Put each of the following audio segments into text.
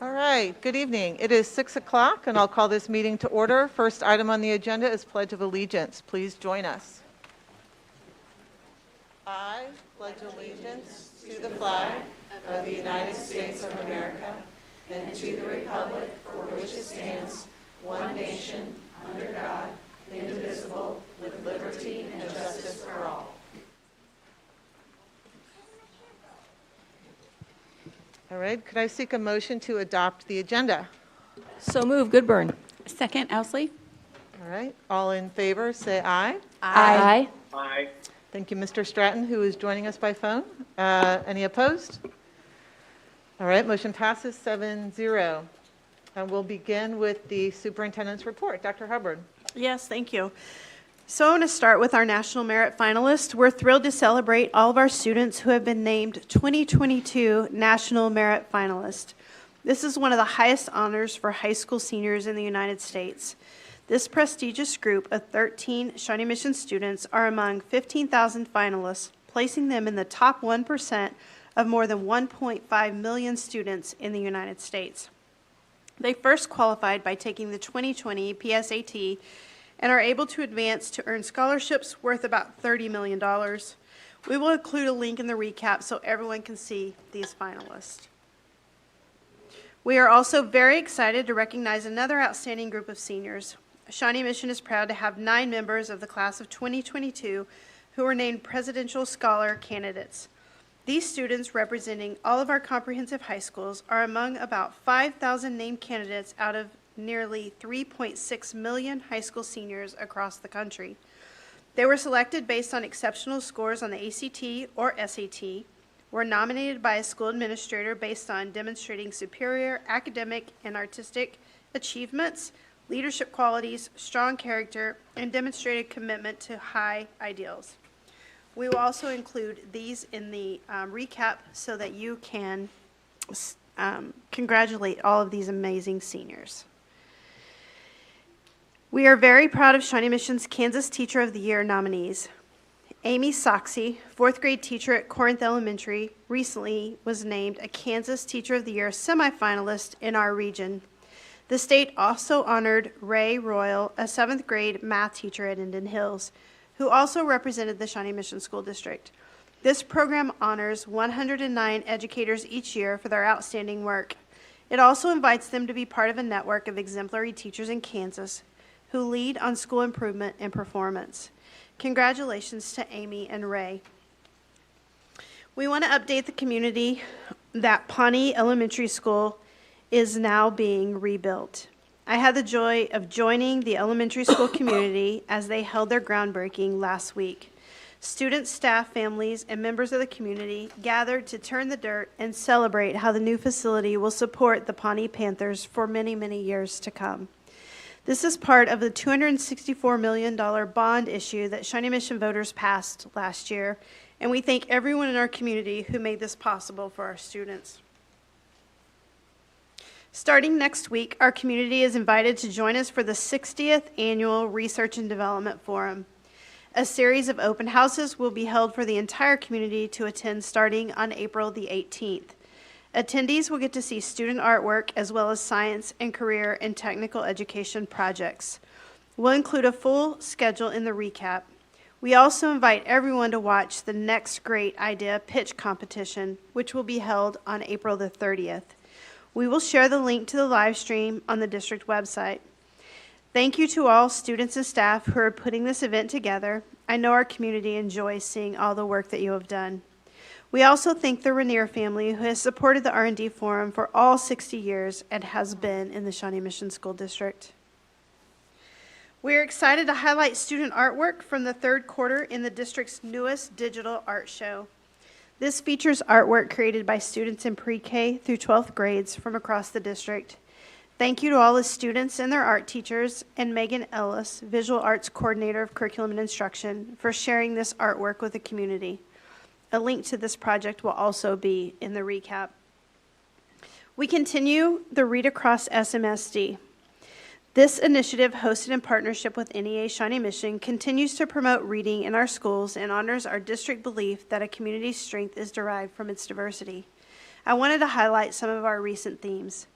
All right, good evening. It is 6 o'clock, and I'll call this meeting to order. First item on the agenda is Pledge of Allegiance. Please join us. I pledge allegiance to the flag of the United States of America and to the republic for which it stands, one nation, under God, indivisible, with liberty and justice for all. All right, could I seek a motion to adopt the agenda? So move, Goodburn. Second, Ousley. All right, all in favor, say aye. Aye. Aye. Thank you, Mr. Stratton, who is joining us by phone. Any opposed? All right, motion passes 7-0. And we'll begin with the superintendent's report. Dr. Hubbard. Yes, thank you. So I want to start with our National Merit finalists. We're thrilled to celebrate all of our students who have been named 2022 National Merit finalists. This is one of the highest honors for high school seniors in the United States. This prestigious group of 13 Shawnee Mission students are among 15,000 finalists, placing them in the top 1% of more than 1.5 million students in the United States. They first qualified by taking the 2020 PSAT and are able to advance to earn scholarships worth about $30 million. We will include a link in the recap so everyone can see these finalists. We are also very excited to recognize another outstanding group of seniors. Shawnee Mission is proud to have 9 members of the class of 2022 who were named Presidential Scholar candidates. These students, representing all of our comprehensive high schools, are among about 5,000 named candidates out of nearly 3.6 million high school seniors across the country. They were selected based on exceptional scores on the ACT or SAT, were nominated by a school administrator based on demonstrating superior academic and artistic achievements, leadership qualities, strong character, and demonstrated commitment to high ideals. We will also include these in the recap so that you can congratulate all of these amazing seniors. We are very proud of Shawnee Mission's Kansas Teacher of the Year nominees. Amy Soxie, 4th grade teacher at Corinth Elementary, recently was named a Kansas Teacher of the Year semifinalist in our region. The state also honored Ray Royal, a 7th grade math teacher at Indian Hills, who also represented the Shawnee Mission School District. This program honors 109 educators each year for their outstanding work. It also invites them to be part of a network of exemplary teachers in Kansas who lead on school improvement and performance. Congratulations to Amy and Ray. We want to update the community that Pawnee Elementary School is now being rebuilt. I had the joy of joining the elementary school community as they held their groundbreaking last week. Students, staff, families, and members of the community gathered to turn the dirt and celebrate how the new facility will support the Pawnee Panthers for many, many years to come. This is part of the $264 million bond issue that Shawnee Mission voters passed last year, and we thank everyone in our community who made this possible for our students. Starting next week, our community is invited to join us for the 60th Annual Research and Development Forum. A series of open houses will be held for the entire community to attend starting on April the 18th. Attendees will get to see student artwork as well as science and career and technical education projects. We'll include a full schedule in the recap. We also invite everyone to watch the Next Great Idea Pitch Competition, which will be held on April the 30th. We will share the link to the live stream on the district website. Thank you to all students and staff who are putting this event together. I know our community enjoys seeing all the work that you have done. We also thank the Rainier family who has supported the R&D Forum for all 60 years and has been in the Shawnee Mission School District. We are excited to highlight student artwork from the 3rd quarter in the district's newest digital art show. This features artwork created by students in pre-K through 12th grades from across the district. Thank you to all the students and their art teachers, and Megan Ellis, Visual Arts Coordinator of Curriculum and Instruction, for sharing this artwork with the community. A link to this project will also be in the recap. We continue the Read Across SMSD. This initiative, hosted in partnership with NEA Shawnee Mission, continues to promote reading in our schools and honors our district belief that a community's strength is derived from its diversity. I wanted to highlight some of our recent themes.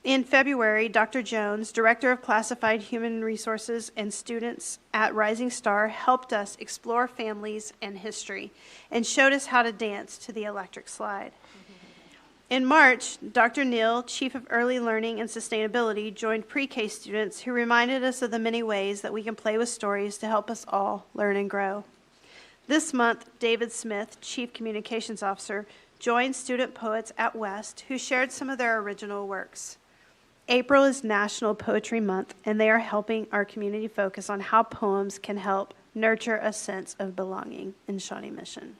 In February, Dr. Jones, Director of Classified Human Resources and Students at Rising Star, helped us explore families and history and showed us how to dance to the electric slide. In March, Dr. Neal, Chief of Early Learning and Sustainability, joined pre-K students who reminded us of the many ways that we can play with stories to help us all learn and grow. This month, David Smith, Chief Communications Officer, joined student poets at West who shared some of their original works. April is National Poetry Month, and they are helping our community focus on how poems can help nurture a sense of belonging in Shawnee Mission.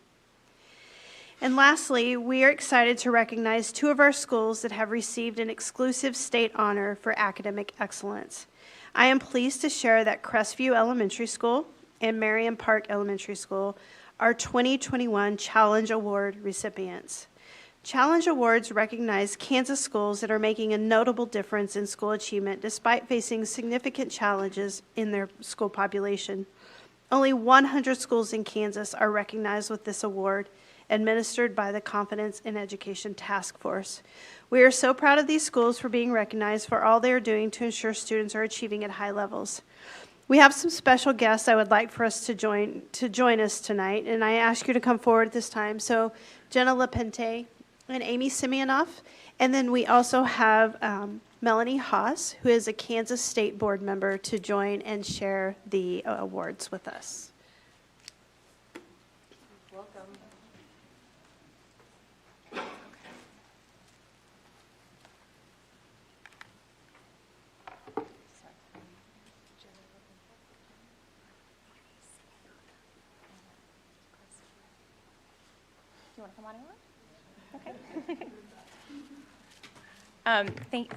And lastly, we are excited to recognize two of our schools that have received an exclusive state honor for academic excellence. I am pleased to share that Crestview Elementary School and Marion Park Elementary School are 2021 Challenge Award recipients. Challenge Awards recognize Kansas schools that are making a notable difference in school achievement despite facing significant challenges in their school population. Only 100 schools in Kansas are recognized with this award, administered by the Confidence in Education Task Force. We are so proud of these schools for being recognized for all they are doing to ensure students are achieving at high levels. We have some special guests I would like for us to join us tonight, and I ask you to come forward at this time. So Jenna LaPente and Amy Simeonoff, and then we also have Melanie Haas, who is a Kansas State Board member, to join and share the awards with us. Welcome. Do you want to come on over? Okay.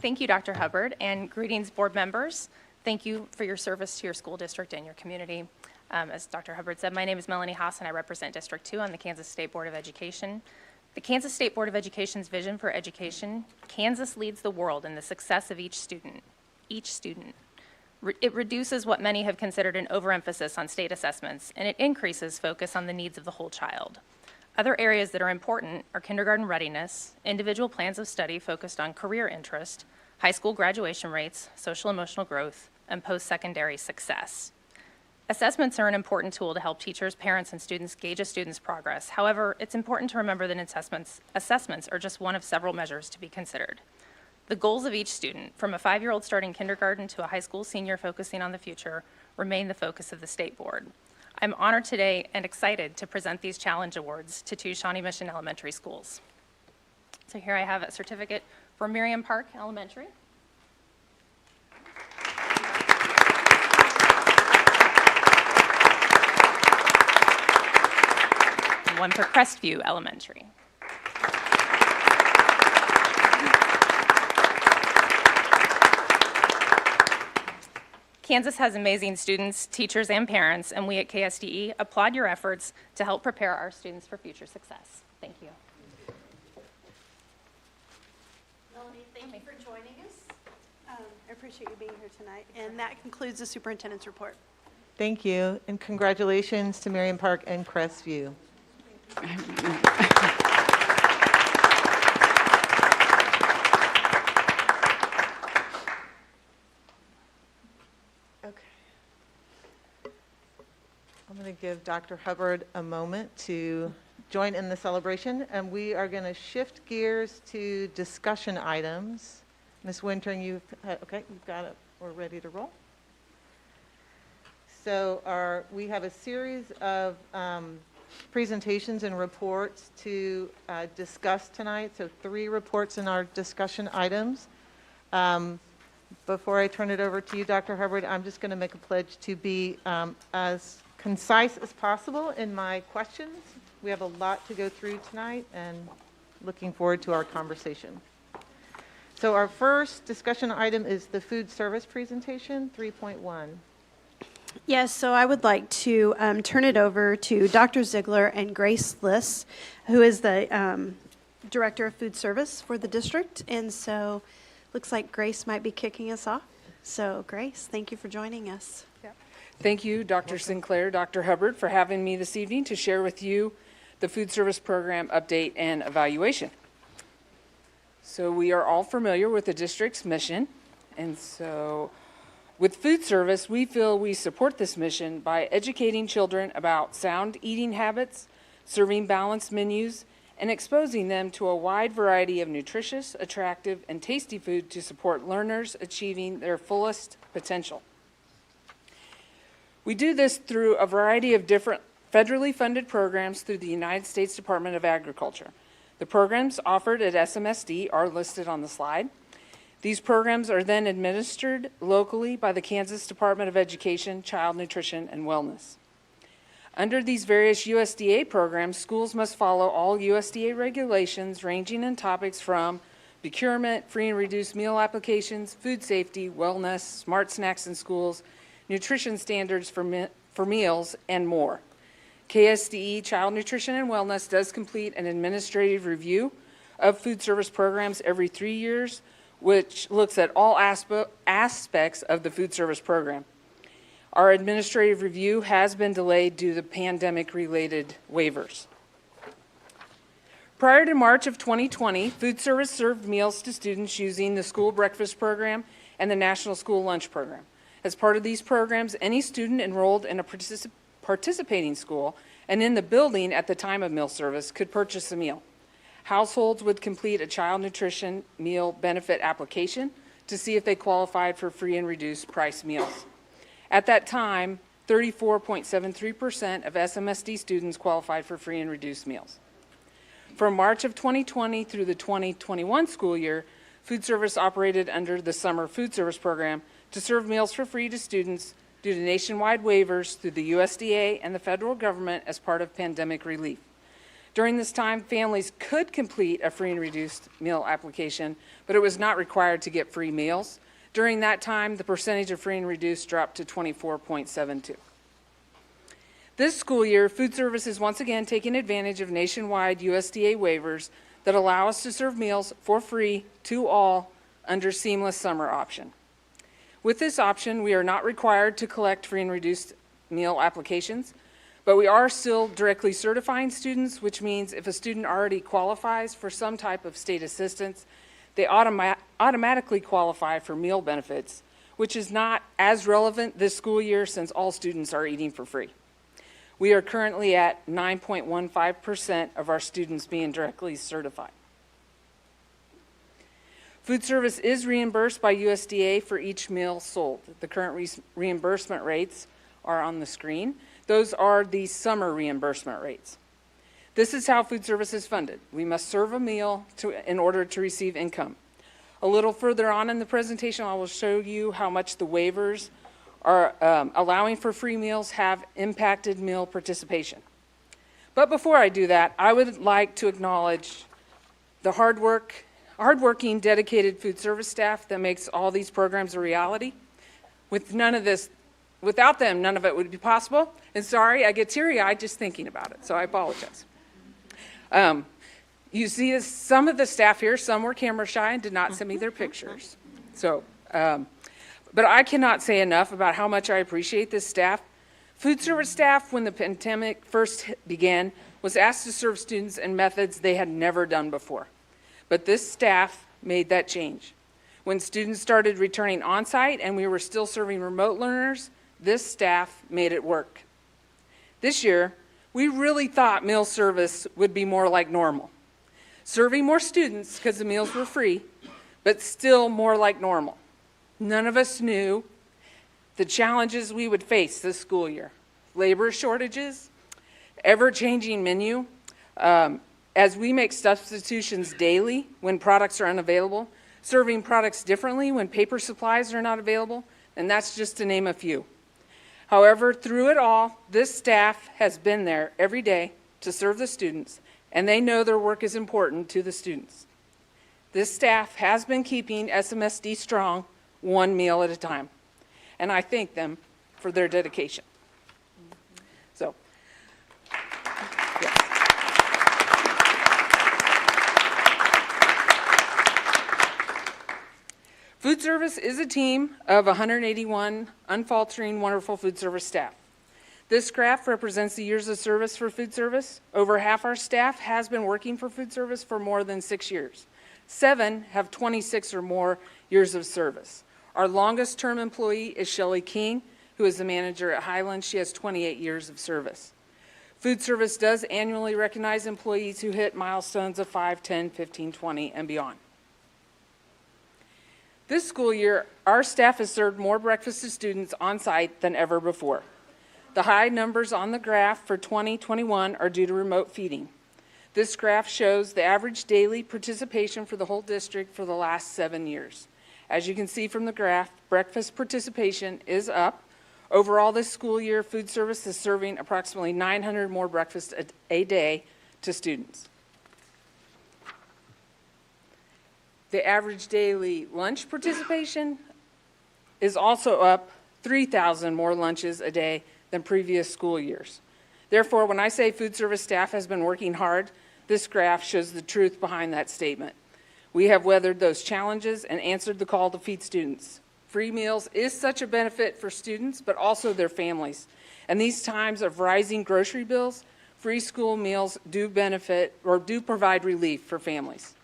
Thank you, Dr. Hubbard, and greetings, board members. Thank you for your service to your school district and your community. As Dr. Hubbard said, my name is Melanie Haas, and I represent District 2 on the Kansas State Board of Education. The Kansas State Board of Education's vision for education: Kansas leads the world in the success of each student. It reduces what many have considered an overemphasis on state assessments, and it increases focus on the needs of the whole child. Other areas that are important are kindergarten readiness, individual plans of study focused on career interest, high school graduation rates, social emotional growth, and post-secondary success. Assessments are an important tool to help teachers, parents, and students gauge a student's progress. However, it's important to remember that assessments are just one of several measures to be considered. The goals of each student, from a 5-year-old starting kindergarten to a high school senior focusing on the future, remain the focus of the State Board. I'm honored today and excited to present these Challenge Awards to 2 Shawnee Mission Elementary schools. So here I have a certificate for Marion Park Elementary. And one for Crestview Elementary. Kansas has amazing students, teachers, and parents, and we at KSDE applaud your efforts to help prepare our students for future success. Thank you. Melanie, thank you for joining us. I appreciate you being here tonight, and that concludes the superintendent's report. Thank you, and congratulations to Marion Park and Crestview. I'm going to give Dr. Hubbard a moment to join in the celebration, and we are going to shift gears to discussion items. Ms. Wintering, you've got it. We're ready to roll. So we have a series of presentations and reports to discuss tonight. So 3 reports in our discussion items. Before I turn it over to you, Dr. Hubbard, I'm just going to make a pledge to be as concise as possible in my questions. We have a lot to go through tonight, and looking forward to our conversation. So our first discussion item is the food service presentation, 3.1. Yes, so I would like to turn it over to Dr. Ziegler and Grace Liss, who is the Director of Food Service for the district. And so looks like Grace might be kicking us off. So Grace, thank you for joining us. Thank you, Dr. Sinclair, Dr. Hubbard, for having me this evening to share with you the food service program update and evaluation. So we are all familiar with the district's mission, and so with food service, we feel we support this mission by educating children about sound eating habits, serving balanced menus, and exposing them to a wide variety of nutritious, attractive, and tasty food to support learners achieving their fullest potential. We do this through a variety of different federally funded programs through the United States Department of Agriculture. The programs offered at SMSD are listed on the slide. These programs are then administered locally by the Kansas Department of Education, Child Nutrition, and Wellness. Under these various USDA programs, schools must follow all USDA regulations ranging in topics from procurement, free and reduced meal applications, food safety, wellness, smart snacks in schools, nutrition standards for meals, and more. KSDE, Child Nutrition and Wellness, does complete an administrative review of food service programs every 3 years, which looks at all aspects of the food service program. Our administrative review has been delayed due to pandemic-related waivers. Prior to March of 2020, food service served meals to students using the school breakfast program and the National School Lunch Program. As part of these programs, any student enrolled in a participating school and in the building at the time of meal service could purchase a meal. Households would complete a child nutrition meal benefit application to see if they qualified for free and reduced price meals. At that time, 34.73% of SMSD students qualified for free and reduced meals. From March of 2020 through the 2021 school year, food service operated under the Summer Food Service Program to serve meals for free to students due to nationwide waivers through the USDA and the federal government as part of pandemic relief. During this time, families could complete a free and reduced meal application, but it was not required to get free meals. During that time, the percentage of free and reduced dropped to 24.72. This school year, food service is once again taking advantage of nationwide USDA waivers that allow us to serve meals for free to all under seamless summer option. With this option, we are not required to collect free and reduced meal applications, but we are still directly certifying students, which means if a student already qualifies for some type of state assistance, they automatically qualify for meal benefits, which is not as relevant this school year since all students are eating for free. We are currently at 9.15% of our students being directly certified. Food service is reimbursed by USDA for each meal sold. The current reimbursement rates are on the screen. Those are the summer reimbursement rates. This is how food service is funded. We must serve a meal in order to receive income. A little further on in the presentation, I will show you how much the waivers are allowing for free meals have impacted meal participation. But before I do that, I would like to acknowledge the hardworking, dedicated food service staff that makes all these programs a reality. Without them, none of it would be possible. And sorry, I get teary-eyed just thinking about it, so I apologize. You see some of the staff here, some were camera shy and did not send me their pictures. But I cannot say enough about how much I appreciate this staff. Food service staff, when the pandemic first began, was asked to serve students in methods they had never done before. But this staff made that change. When students started returning on-site and we were still serving remote learners, this staff made it work. This year, we really thought meal service would be more like normal. Serving more students because the meals were free, but still more like normal. None of us knew the challenges we would face this school year. Labor shortages, ever-changing menu, as we make substitutions daily when products are unavailable, serving products differently when paper supplies are not available, and that's just to name a few. However, through it all, this staff has been there every day to serve the students, and they know their work is important to the students. This staff has been keeping SMSD strong, one meal at a time, and I thank them for their dedication. So, yes. Food service is a team of 181 unfaltering, wonderful food service staff. This graph represents the years of service for food service. Over half our staff has been working for food service for more than 6 years. 7 have 26 or more years of service. Our longest term employee is Shelley King, who is the manager at Highland. She has 28 years of service. Food service does annually recognize employees who hit milestones of 5, 10, 15, 20, and beyond. This school year, our staff has served more breakfast to students on site than ever before. The high numbers on the graph for 2021 are due to remote feeding. This graph shows the average daily participation for the whole district for the last 7 years. As you can see from the graph, breakfast participation is up. Overall, this school year, food service is serving approximately 900 more breakfasts a day to students. The average daily lunch participation is also up 3,000 more lunches a day than previous school years. Therefore, when I say food service staff has been working hard, this graph shows the truth behind that statement. We have weathered those challenges and answered the call to feed students. Free meals is such a benefit for students, but also their families. And these times of rising grocery bills, free school meals do benefit or do provide relief for families.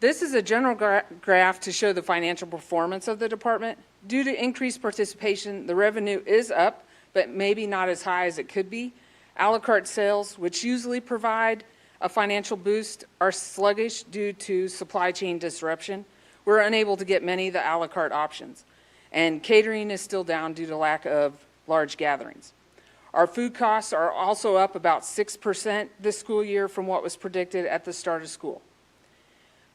This is a general graph to show the financial performance of the department. Due to increased participation, the revenue is up, but maybe not as high as it could be. A la carte sales, which usually provide a financial boost, are sluggish due to supply chain disruption. We're unable to get many of the a la carte options. And catering is still down due to lack of large gatherings. Our food costs are also up about 6% this school year from what was predicted at the start of school.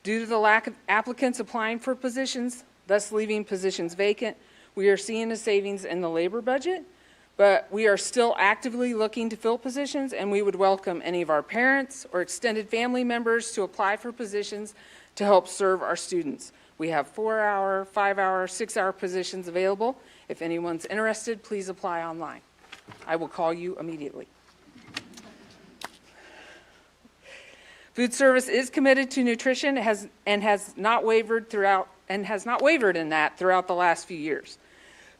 Due to the lack of applicants applying for positions, thus leaving positions vacant, we are seeing a savings in the labor budget, but we are still actively looking to fill positions, and we would welcome any of our parents or extended family members to apply for positions to help serve our students. We have 4-hour, 5-hour, 6-hour positions available. If anyone's interested, please apply online. I will call you immediately. Food service is committed to nutrition and has not wavered in that throughout the last few years.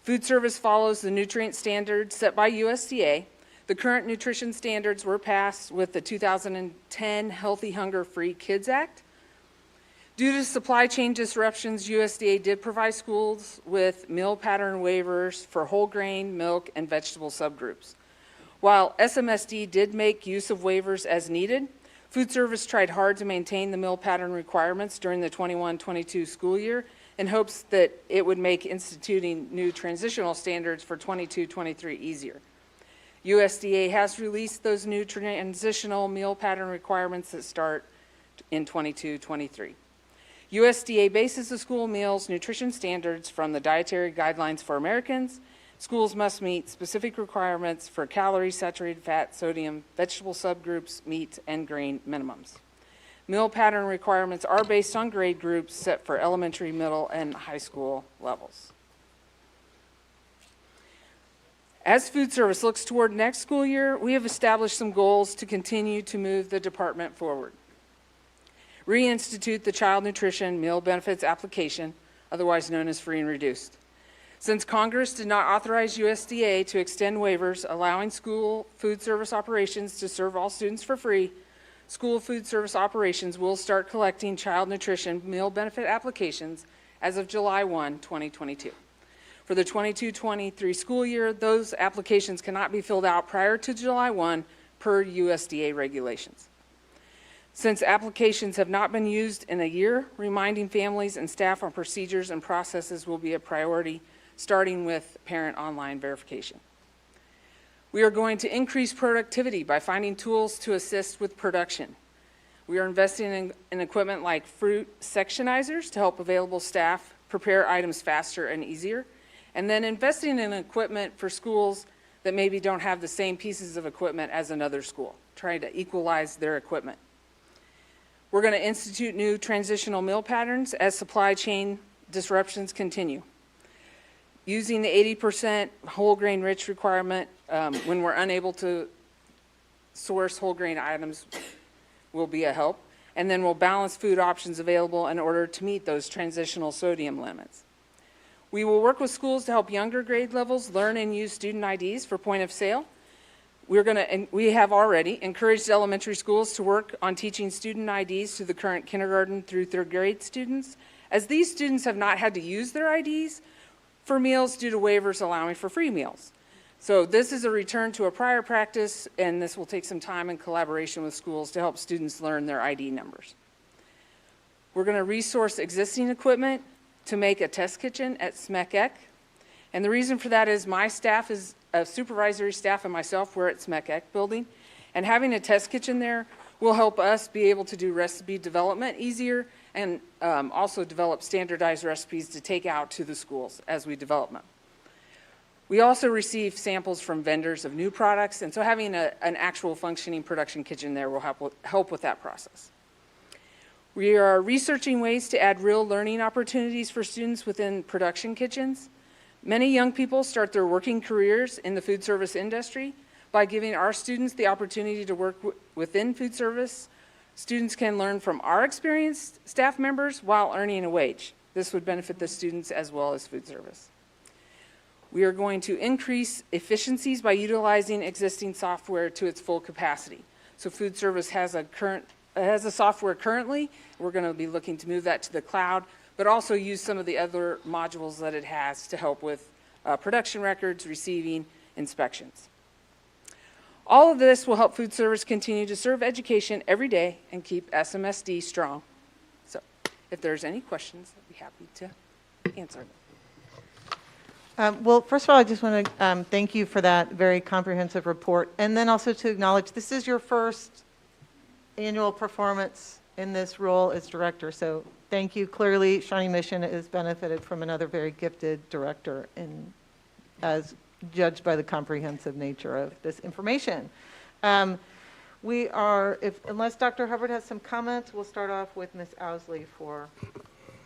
Food service follows the nutrient standards set by USDA. The current nutrition standards were passed with the 2010 Healthy Hunger Free Kids Act. Due to supply chain disruptions, USDA did provide schools with meal pattern waivers for whole grain, milk, and vegetable subgroups. While SMSD did make use of waivers as needed, food service tried hard to maintain the meal pattern requirements during the 21-22 school year in hopes that it would make instituting new transitional standards for 22-23 easier. USDA has released those new transitional meal pattern requirements that start in 22-23. USDA bases the school meals nutrition standards from the Dietary Guidelines for Americans. Schools must meet specific requirements for calories, saturated fat, sodium, vegetable subgroups, meat, and grain minimums. Meal pattern requirements are based on grade groups set for elementary, middle, and high school levels. As food service looks toward next school year, we have established some goals to continue to move the department forward. Reinstitute the child nutrition meal benefits application, otherwise known as free and reduced. Since Congress did not authorize USDA to extend waivers allowing school food service operations to serve all students for free, school food service operations will start collecting child nutrition meal benefit applications as of July 1, 2022. For the 22-23 school year, those applications cannot be filled out prior to July 1 per USDA regulations. Since applications have not been used in a year, reminding families and staff on procedures and processes will be a priority, starting with parent online verification. We are going to increase productivity by finding tools to assist with production. We are investing in equipment like fruit sectionizers to help available staff prepare items faster and easier, and then investing in equipment for schools that maybe don't have the same pieces of equipment as another school, trying to equalize their equipment. We're going to institute new transitional meal patterns as supply chain disruptions continue. Using the 80% whole grain rich requirement when we're unable to source whole grain items will be a help. And then we'll balance food options available in order to meet those transitional sodium limits. We will work with schools to help younger grade levels learn and use student IDs for point of sale. We have already encouraged elementary schools to work on teaching student IDs to the current kindergarten through third grade students, as these students have not had to use their IDs for meals due to waivers allowing for free meals. So this is a return to a prior practice, and this will take some time in collaboration with schools to help students learn their ID numbers. We're going to resource existing equipment to make a test kitchen at SMECEC. And the reason for that is my staff is supervisory staff and myself, we're at SMECEC building. And having a test kitchen there will help us be able to do recipe development easier and also develop standardized recipes to take out to the schools as we develop them. We also receive samples from vendors of new products, and so having an actual functioning production kitchen there will help with that process. We are researching ways to add real learning opportunities for students within production kitchens. Many young people start their working careers in the food service industry. By giving our students the opportunity to work within food service, students can learn from our experienced staff members while earning a wage. This would benefit the students as well as food service. We are going to increase efficiencies by utilizing existing software to its full capacity. So food service has a software currently. We're going to be looking to move that to the cloud, but also use some of the other modules that it has to help with production records, receiving, inspections. All of this will help food service continue to serve education every day and keep SMSD strong. So if there's any questions, I'd be happy to answer them. Well, first of all, I just want to thank you for that very comprehensive report, and then also to acknowledge this is your first annual performance in this role as director, so thank you. Clearly, Shawnee Mission has benefited from another very gifted director, as judged by the comprehensive nature of this information. Unless Dr. Hubbard has some comments, we'll start off with Ms. Owsley for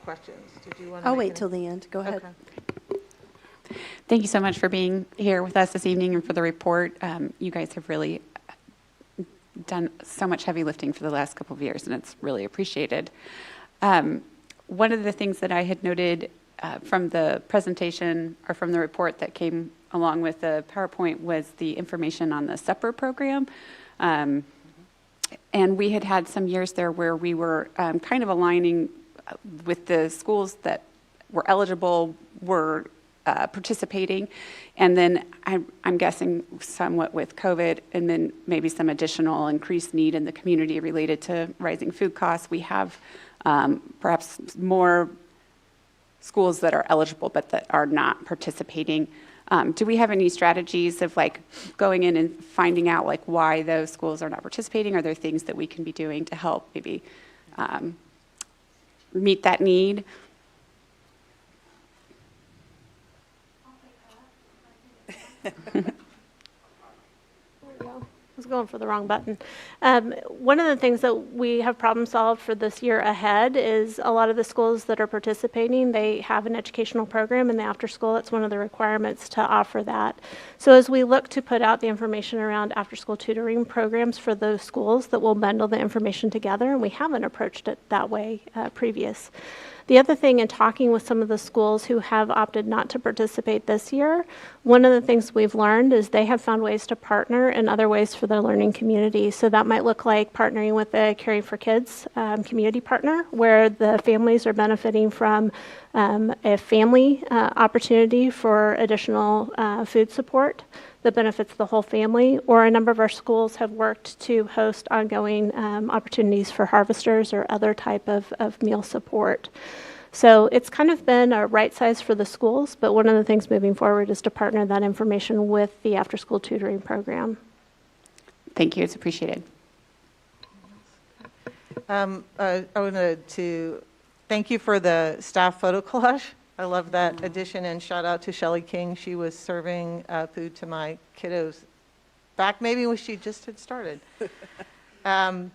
questions. Did you want to? I'll wait till the end. Go ahead. Okay. Thank you so much for being here with us this evening and for the report. You guys have really done so much heavy lifting for the last couple of years, and it's really appreciated. One of the things that I had noted from the presentation or from the report that came along with the PowerPoint was the information on the supper program. And we had some years there where we were kind of aligning with the schools that were eligible, were participating, and then I'm guessing somewhat with COVID, and then maybe some additional increased need in the community related to rising food costs. We have perhaps more schools that are eligible but that are not participating. Do we have any strategies of like going in and finding out like why those schools are not participating? Are there things that we can be doing to help maybe meet that need? I was going for the wrong button. One of the things that we have problem solved for this year ahead is a lot of the schools that are participating, they have an educational program in the after school. It's one of the requirements to offer that. So as we look to put out the information around after school tutoring programs for those schools, that will bundle the information together, and we haven't approached it that way previous. The other thing, in talking with some of the schools who have opted not to participate this year, one of the things we've learned is they have found ways to partner in other ways for their learning community. So that might look like partnering with a Caring for Kids community partner, where the families are benefiting from a family opportunity for additional food support that benefits the whole family, or a number of our schools have worked to host ongoing opportunities for harvesters or other type of meal support. So it's kind of been a right size for the schools, but one of the things moving forward is to partner that information with the after-school tutoring program. Thank you, it's appreciated. I wanted to thank you for the staff photo collage. I love that addition, and shout out to Shelley King. She was serving food to my kiddos back maybe when she just had started. I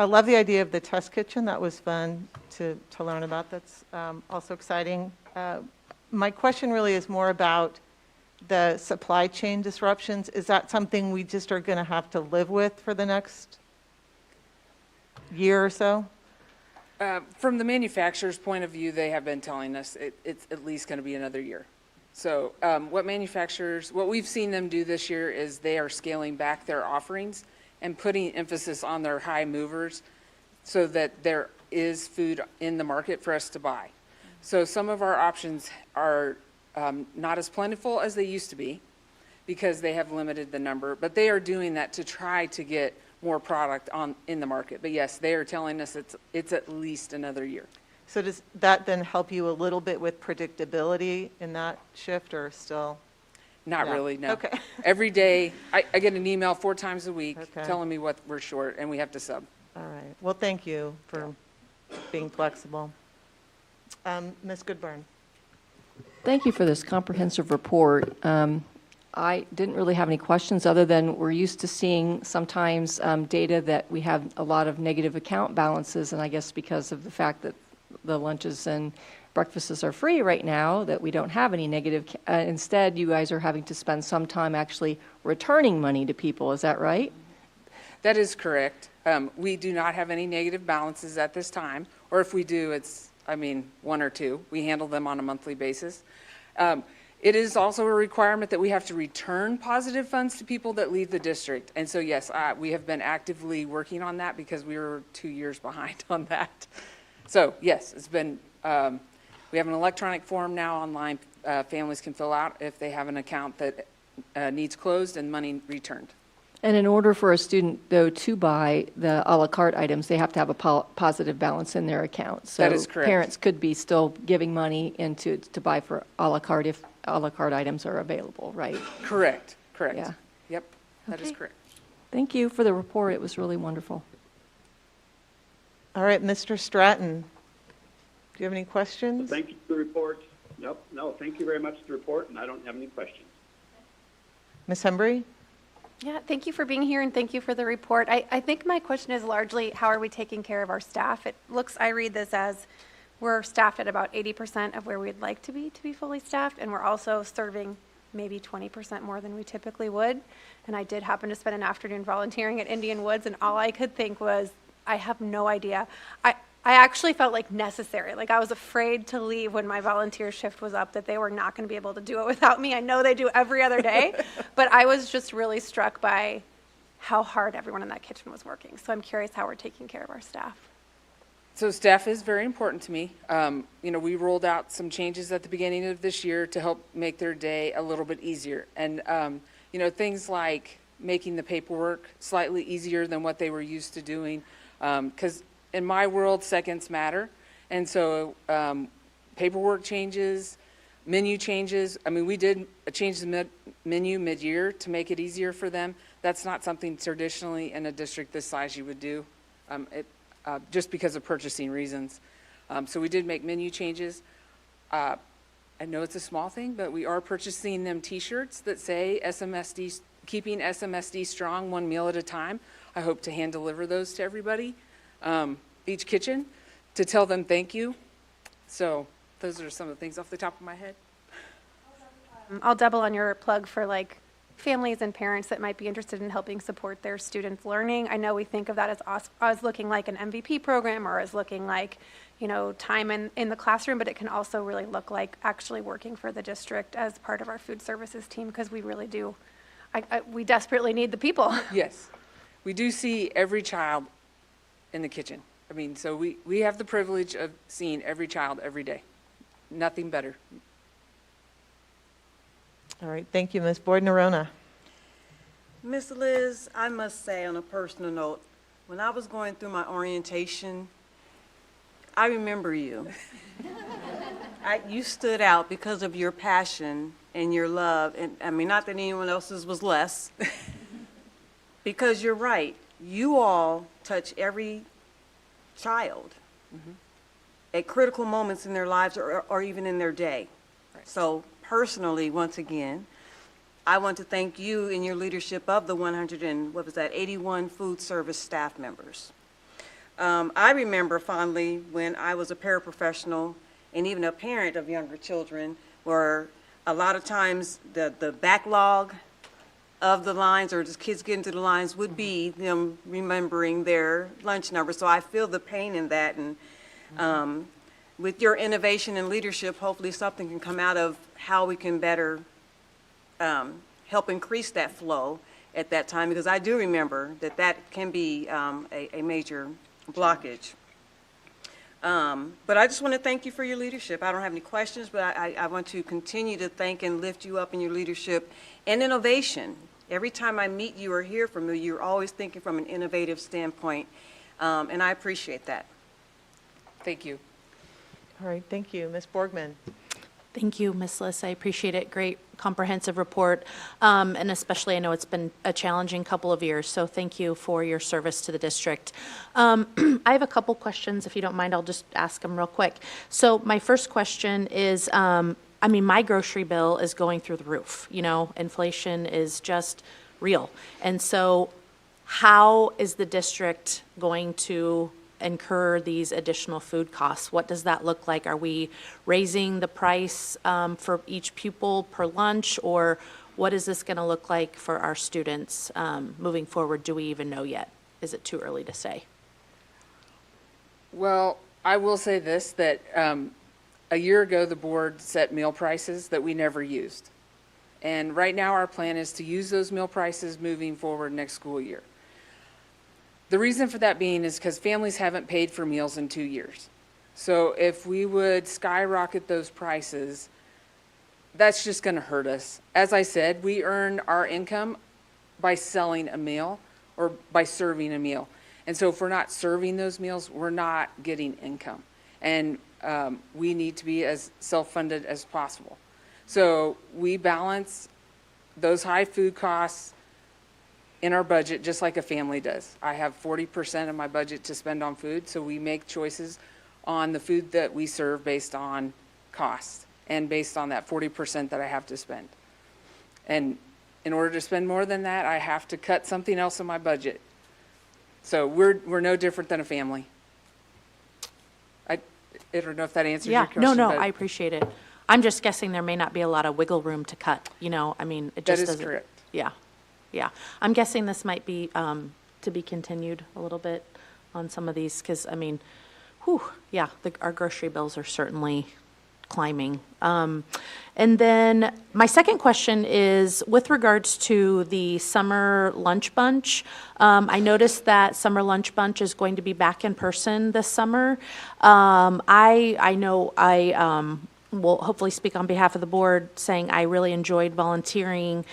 love the idea of the test kitchen. That was fun to learn about. That's also exciting. My question really is more about the supply chain disruptions. Is that something we just are going to have to live with for the next year or so? From the manufacturer's point of view, they have been telling us it's at least going to be another year. So what we've seen them do this year is they are scaling back their offerings and putting emphasis on their high movers so that there is food in the market for us to buy. So some of our options are not as plentiful as they used to be because they have limited the number, but they are doing that to try to get more product in the market. But yes, they are telling us it's at least another year. So does that then help you a little bit with predictability in that shift, or still? Not No. really, no. Okay. Every day, I get an email 4 times a week Okay. telling me what we're short and we have to sub. All right. Well, thank you for being flexible. Ms. Goodburn? Thank you for this comprehensive report. I didn't really have any questions other than we're used to seeing sometimes data that we have a lot of negative account balances, and I guess because of the fact that the lunches and breakfasts are free right now, that we don't have any negative. Instead, you guys are having to spend some time actually returning money to people. Is that right? That is correct. We do not have any negative balances at this time, or if we do, it's, 1 or 2. We handle them on a monthly basis. It is also a requirement that we have to return positive funds to people that leave the district. And so, yes, we have been actively working on that because we were 2 years behind on that. So, yes, it's been, we have an electronic form now online families can fill out if they have an account that needs closed and money returned. And in order for a student, though, to buy the a la carte items, they have to have a positive balance in their account. That is correct. So parents could be still giving money to buy for a la carte if a la carte items are available, right? Correct. Yeah. Yep, that is Okay. correct. Thank you for the report. It was really wonderful. All right, Mr. Stratton, do you have any questions? Thank you for the report. Nope, no, thank you very much for the report, and I don't have any questions. Ms. Hembry? Yeah, thank you for being here and thank you for the report. I think my question is largely, how are we taking care of our staff? I read this as we're staffed at about 80% of where we'd like to be fully staffed, and we're also serving maybe 20% more than we typically would. And I did happen to spend an afternoon volunteering at Indian Woods, and all I could think was, I have no idea. I actually felt like necessary. Like I was afraid to leave when my volunteer shift was up, that they were not going to be able to do it without me. I know they do every other day, but I was just really struck by how hard everyone in that kitchen was working. So I'm curious how we're taking care of our staff. So staff is very important to me. We rolled out some changes at the beginning of this year to help make their day a little bit easier. And, things like making the paperwork slightly easier than what they were used to doing. Because in my world, seconds matter. And so paperwork changes, menu changes. We did change the menu mid-year to make it easier for them. That's not something traditionally in a district this size you would do, just because of purchasing reasons. So we did make menu changes. I know it's a small thing, but we are purchasing them T-shirts that say SMSD, keeping SMSD strong, 1 meal at a time. I hope to hand deliver those to everybody, each kitchen, to tell them thank you. So those are some of the things off the top of my head. I'll double on your plug for families and parents that might be interested in helping support their students' learning. I know we think of that as looking like an MVP program or as looking like, time in the classroom, but it can also really look like actually working for the district as part of our food services team, because we really do, we desperately need the people. Yes, we do see every child in the kitchen. So we have the privilege of seeing every child every day. Nothing better. All right, thank you, Ms. Boyd-Nerona. Ms. Liz, I must say on a personal note, when I was going through my orientation, I remember you. You stood out because of your passion and your love, and not that anyone else's was less, because you're right. You all touch every child at critical moments in their lives or even in their day. Right. So personally, once again, I want to thank you in your leadership of the 81 food service staff members. I remember fondly when I was a paraprofessional and even a parent of younger children, where a lot of times the backlog of the lines, or just kids getting to the lines, would be them remembering their lunch number. So I feel the pain in that, and With your innovation and leadership, hopefully something can come out of how we can better help increase that flow at that time, because I do remember that that can be a major blockage. But I just want to thank you for your leadership. I don't have any questions, but I want to continue to thank and lift you up in your leadership and innovation. Every time I meet you or hear from you, you're always thinking from an innovative standpoint, and I appreciate that. Thank you. All right, thank you. Ms. Borgman. Thank you, Ms. Liss. I appreciate it. Great comprehensive report. And especially, I know it's been a challenging couple of years, so thank you for your service to the district. I have a couple questions. If you don't mind, I'll just ask them real quick. So my first question is, I mean, my grocery bill is going through the roof. You know, inflation is just real. And so how is the district going to incur these additional food costs? What does that look like? Are we raising the price for each pupil per lunch, or what is this going to look like for our students moving forward? Do we even know yet? Is it too early to say? Well, I will say this, that a year ago, the board set meal prices that we never used. And right now, our plan is to use those meal prices moving forward next school year. The reason for that being is because families haven't paid for meals in 2 years. So if we would skyrocket those prices, that's just going to hurt us. As I said, we earn our income by selling a meal or by serving a meal. And so if we're not serving those meals, we're not getting income. And we need to be as self-funded as possible. So we balance those high food costs in our budget, just like a family does. I have 40% of my budget to spend on food, so we make choices on the food that we serve based on cost and based on that 40% that I have to spend. And in order to spend more than that, I have to cut something else in my budget. So we're no different than a family. I don't know if that answers your question. No, I appreciate it. I'm just guessing there may not be a lot of wiggle room to cut, you know, I mean, it just doesn't. That is correct. Yeah, I'm guessing this might be to be continued a little bit on some of these, because, I mean, our grocery bills are certainly climbing. And then my second question is with regards to the summer lunch bunch. I noticed that summer lunch bunch is going to be back in person this summer. I know I will hopefully speak on behalf of the board, saying I really enjoyed volunteering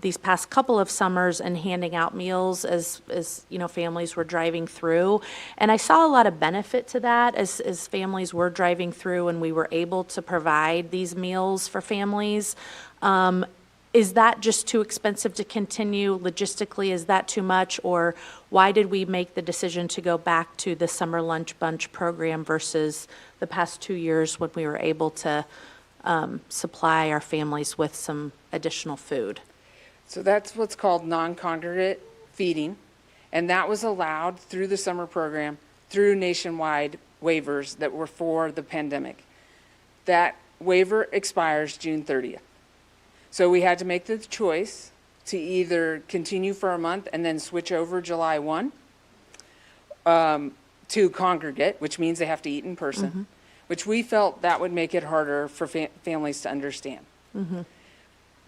these past couple of summers and handing out meals as you know, families were driving through. And I saw a lot of benefit to that as families were driving through and we were able to provide these meals for families. Is that just too expensive to continue logistically? Is that too much? Or why did we make the decision to go back to the summer lunch bunch program versus the past 2 years when we were able to supply our families with some additional food? So that's what's called non-congregate feeding, and that was allowed through the summer program, through nationwide waivers that were for the pandemic. That waiver expires June 30th. So we had to make the choice to either continue for a month and then switch over July 1 to congregate, which means they have to eat in person, which we felt that would make it harder for families to understand.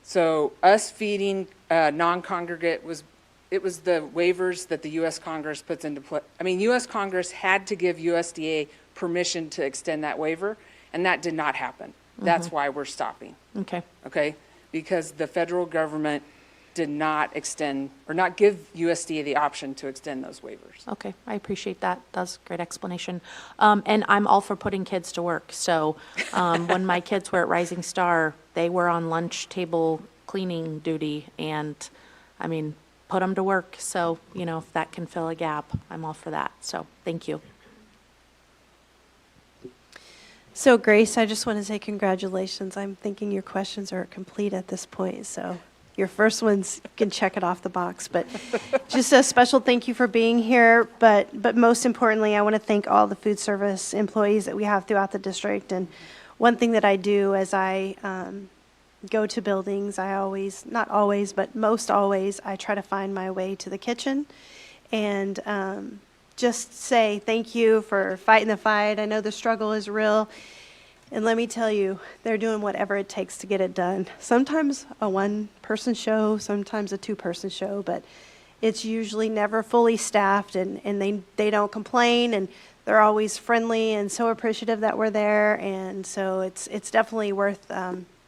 So us feeding non-congregate was the waivers that the U.S. Congress puts into play. I mean, U.S. Congress had to give USDA permission to extend that waiver, and that did not happen. That's why we're stopping. Okay? Because the federal government did not extend or not give USDA the option to extend those waivers. Okay, I appreciate that. That's a great explanation. And I'm all for putting kids to work. So when my kids were at Rising Star, they were on lunch table cleaning duty, and I mean, put them to work. So, you know, if that can fill a gap, I'm all for that. So thank you. So Grace, I just want to say congratulations. I'm thinking your questions are complete at this point, so your first ones, you can check it off the box. But just a special thank you for being here. But most importantly, I want to thank all the food service employees that we have throughout the district. And one thing that I do as I go to buildings, I always, not always, but most always, I try to find my way to the kitchen. And just say thank you for fighting the fight. I know the struggle is real. And let me tell you, they're doing whatever it takes to get it done. Sometimes a one-person show, sometimes a two-person show, but it's usually never fully staffed, and they don't complain, and they're always friendly and so appreciative that we're there. And so it's definitely worth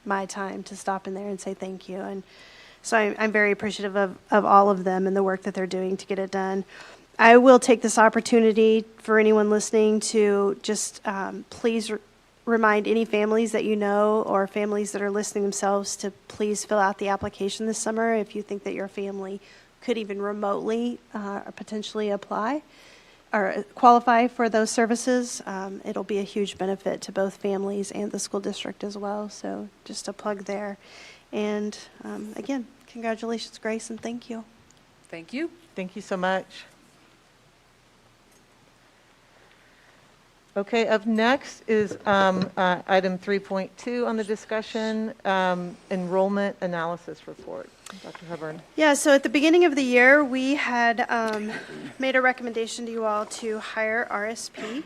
my time to stop in there and say thank you. And so I'm very appreciative of all of them and the work that they're doing to get it done. I will take this opportunity for anyone listening to just please remind any families that you know or families that are listening themselves to please fill out the application this summer if you think that your family could even remotely potentially apply or qualify for those services. It'll be a huge benefit to both families and the school district as well. So just a plug there. And again, congratulations, Grace, and thank you. Thank you. Thank you so much. Okay, up next is item 3.2 on the discussion, enrollment analysis report. Dr. Hubbard. Yeah, so at the beginning of the year, we had made a recommendation to you all to hire RSP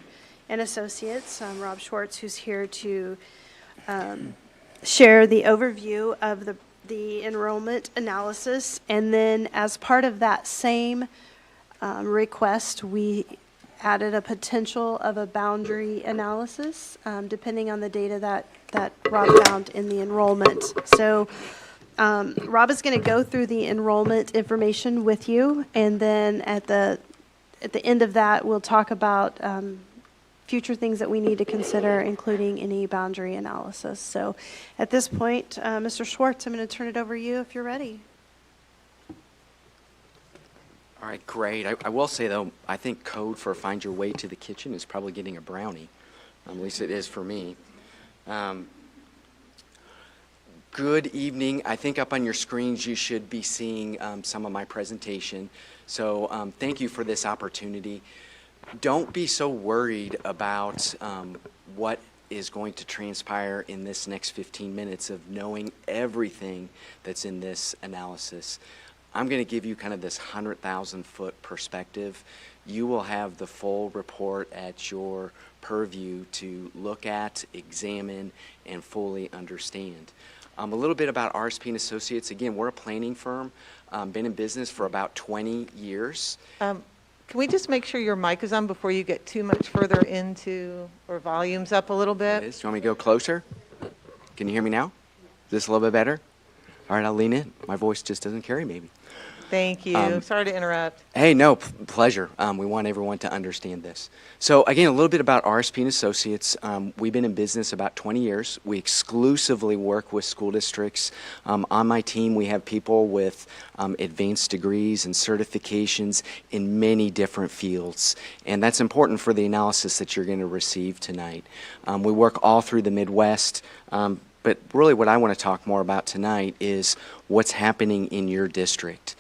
and Associates, Rob Schwartz, who's here to share the overview of the enrollment analysis. And then as part of that same request, we added a potential of a boundary analysis, depending on the data that Rob found in the enrollment. So Rob is going to go through the enrollment information with you, and then at the end of that, we'll talk about future things that we need to consider, including any boundary analysis. So at this point, Mr. Schwartz, I'm going to turn it over to you if you're ready. All right, great. I will say, though, I think code for Find Your Way to the Kitchen is probably getting a brownie. At least it is for me. Good evening. I think up on your screens you should be seeing some of my presentation. So thank you for this opportunity. Don't be so worried about what is going to transpire in this next 15 minutes of knowing everything that's in this analysis. I'm going to give you kind of this 100,000-foot perspective. You will have the full report at your purview to look at, examine, and fully understand. A little bit about RSP and Associates. Again, we're a planning firm, been in business for about 20 years. Can we just make sure your mic is on before you get too much further into, or volume's up a little bit? Do you want me to go closer? Can you hear me now? Is this a little bit better? All right, I'll lean in. My voice just doesn't carry maybe. Thank you. Sorry to interrupt. Hey, no, pleasure. We want everyone to understand this. So again, a little bit about RSP and Associates. We've been in business about 20 years. We exclusively work with school districts. On my team, we have people with advanced degrees and certifications in many different fields. And that's important for the analysis that you're going to receive tonight. We work all through the Midwest. But really what I want to talk more about tonight is what's happening in your district.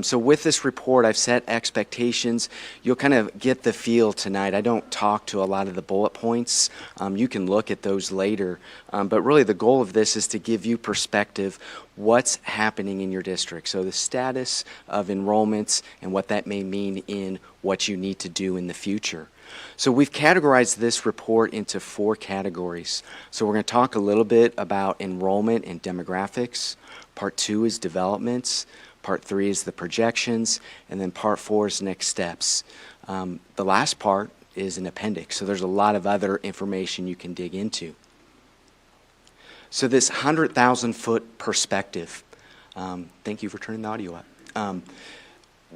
So with this report, I've set expectations. You'll kind of get the feel tonight. I don't talk to a lot of the bullet points. You can look at those later. But really the goal of this is to give you perspective what's happening in your district. So the status of enrollments and what that may mean in what you need to do in the future. So we've categorized this report into 4 categories. So we're going to talk a little bit about enrollment and demographics. Part 2 is developments. Part 3 is the projections. And then Part 4 is next steps. The last part is an appendix. So there's a lot of other information you can dig into. So this 100,000-foot perspective. Thank you for turning the audio up.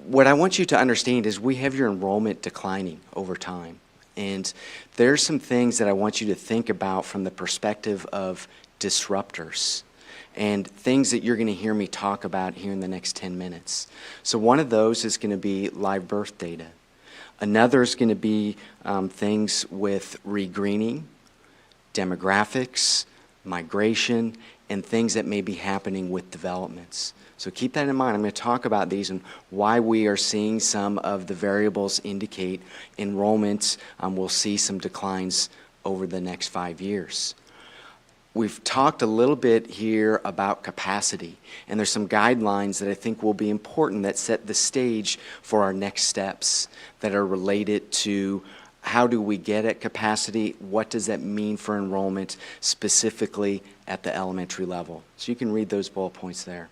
What I want you to understand is we have your enrollment declining over time. And there's some things that I want you to think about from the perspective of disruptors and things that you're going to hear me talk about here in the next 10 minutes. So one of those is going to be live birth data. Another is going to be things with regreening, demographics, migration, and things that may be happening with developments. So keep that in mind. I'm going to talk about these and why we are seeing some of the variables indicate enrollments will see some declines over the next 5 years. we've talked a little bit here about capacity, and there's some guidelines that I think will be important that set the stage for our next steps that are related to how do we get at capacity, what does that mean for enrollment, specifically at the elementary level. So you can read those bullet points there.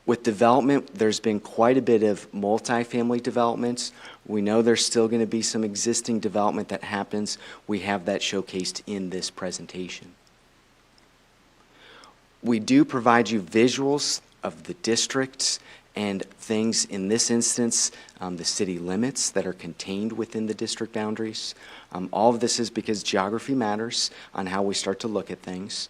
With development, there's been quite a bit of multifamily developments. We know there's still going to be some existing development that happens. We have that showcased in this presentation. We do provide you visuals of the districts and things, in this instance, the city limits that are contained within the district boundaries. All of this is because geography matters on how we start to look at things.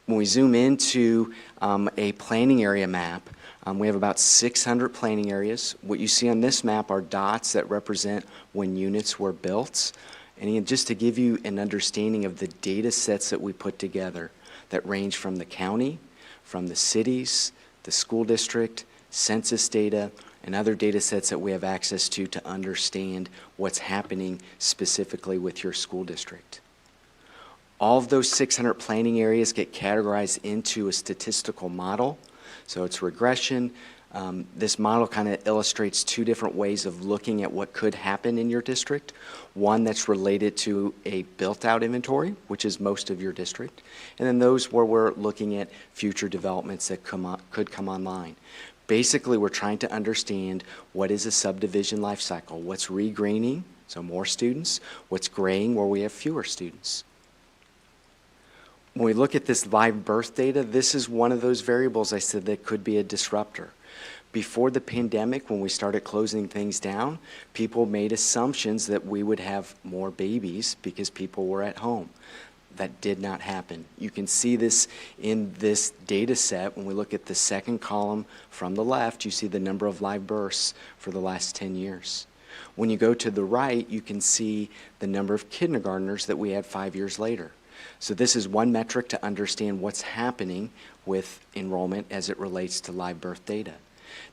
When we zoom into a planning area map, we have about 600 planning areas. What you see on this map are dots that represent when units were built. And again, just to give you an understanding of the data sets that we put together that range from the county, from the cities, the school district, census data, and other data sets that we have access to understand what's happening specifically with your school district. All of those 600 planning areas get categorized into a statistical model. So it's regression. This model kind of illustrates two different ways of looking at what could happen in your district. One that's related to a built-out inventory, which is most of your district, and then those where we're looking at future developments that could come online. Basically, we're trying to understand what is a subdivision life cycle, what's regreening, so more students, what's graying where we have fewer students. When we look at this live birth data, this is one of those variables I said that could be a disruptor. Before the pandemic, when we started closing things down, people made assumptions that we would have more babies because people were at home. That did not happen. You can see this in this data set. When we look at the second column from the left, you see the number of live births for the last 10 years. When you go to the right, you can see the number of kindergartners that we had 5 years later. So this is one metric to understand what's happening with enrollment as it relates to live birth data.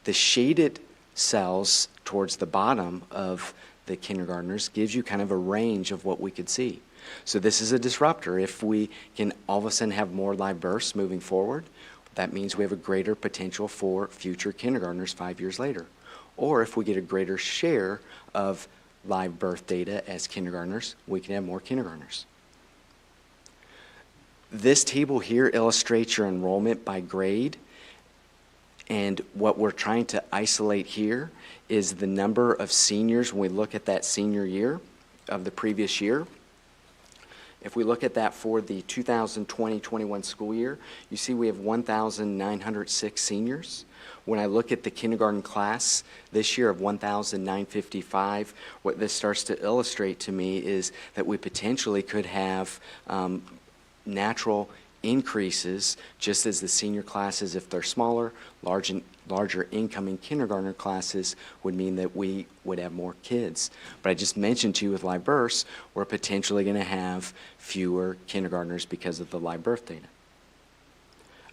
The shaded cells towards the bottom of the kindergartners gives you kind of a range of what we could see. So this is a disruptor. If we can all of a sudden have more live births moving forward, that means we have a greater potential for future kindergartners 5 years later. Or if we get a greater share of live birth data as kindergartners, we can have more kindergartners. This table here illustrates your enrollment by grade, and what we're trying to isolate here is the number of seniors when we look at that senior year of the previous year. If we look at that for the 2020-21 school year, you see we have 1,906 seniors. When I look at the kindergarten class this year of 1,955, what this starts to illustrate to me is that we potentially could have natural increases just as the senior classes, if they're smaller, larger incoming kindergartner classes would mean that we would have more kids. But I just mentioned to you with live births, we're potentially going to have fewer kindergartners because of the live birth data.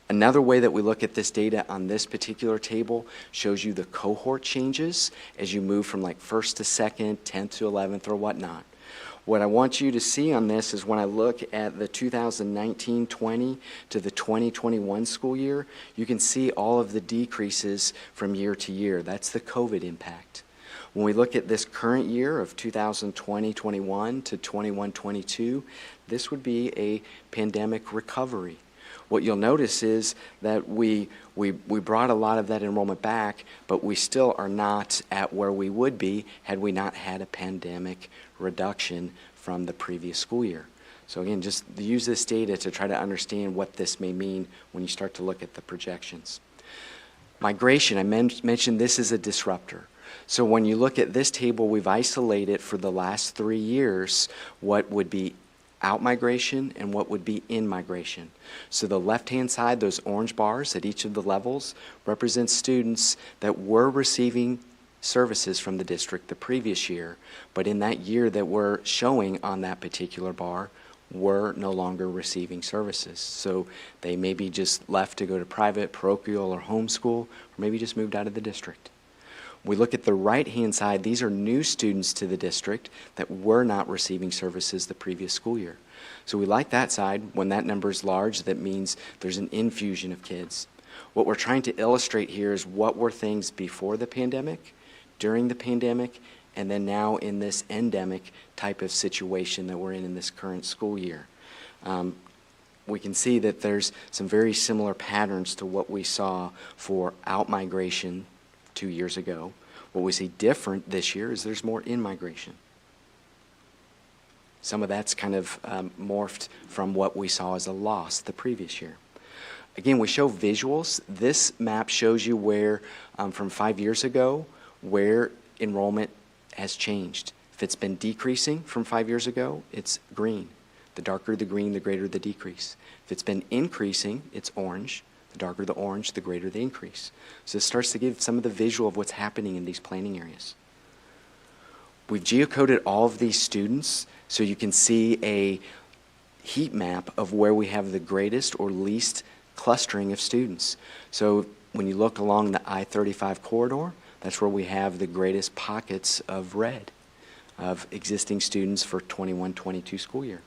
Another way that we look at this data on this particular table shows you the cohort changes as you move from like 1st to 2nd, 10th to 11th or whatnot. What I want you to see on this is when I look at the 2019-20 to the 2021 school year, you can see all of the decreases from year to year. That's the COVID impact. When we look at this current year of 2020-21 to 21-22, this would be a pandemic recovery. What you'll notice is that we brought a lot of that enrollment back, but we still are not at where we would be had we not had a pandemic reduction from the previous school year. So again, just use this data to try to understand what this may mean when you start to look at the projections. Migration, I mentioned this is a disruptor. So when you look at this table, we've isolated for the last 3 years what would be out-migration and what would be in-migration. So the left-hand side, those orange bars at each of the levels, represent students that were receiving services from the district the previous year, but in that year that we're showing on that particular bar, were no longer receiving services. So they maybe just left to go to private, parochial, or homeschool, or maybe just moved out of the district. We look at the right-hand side, these are new students to the district that were not receiving services the previous school year. So we like that side. When that number is large, that means there's an infusion of kids. What we're trying to illustrate here is what were things before the pandemic, during the pandemic, and then now in this endemic type of situation that we're in this current school year. We can see that there's some very similar patterns to what we saw for out-migration 2 years ago. What we see different this year is there's more in-migration. Some of that's kind of morphed from what we saw as a loss the previous year. Again, we show visuals. This map shows you where, from 5 years ago, where enrollment has changed. If it's been decreasing from 5 years ago, it's green. The darker the green, the greater the decrease. If it's been increasing, it's orange. The darker the orange, the greater the increase. So this starts to give some of the visual of what's happening in these planning areas. We've geocoded all of these students so you can see a heat map of where we have the greatest or least clustering of students. So when you look along the I-35 corridor, that's where we have the greatest pockets of red of existing students for 21-22 school year.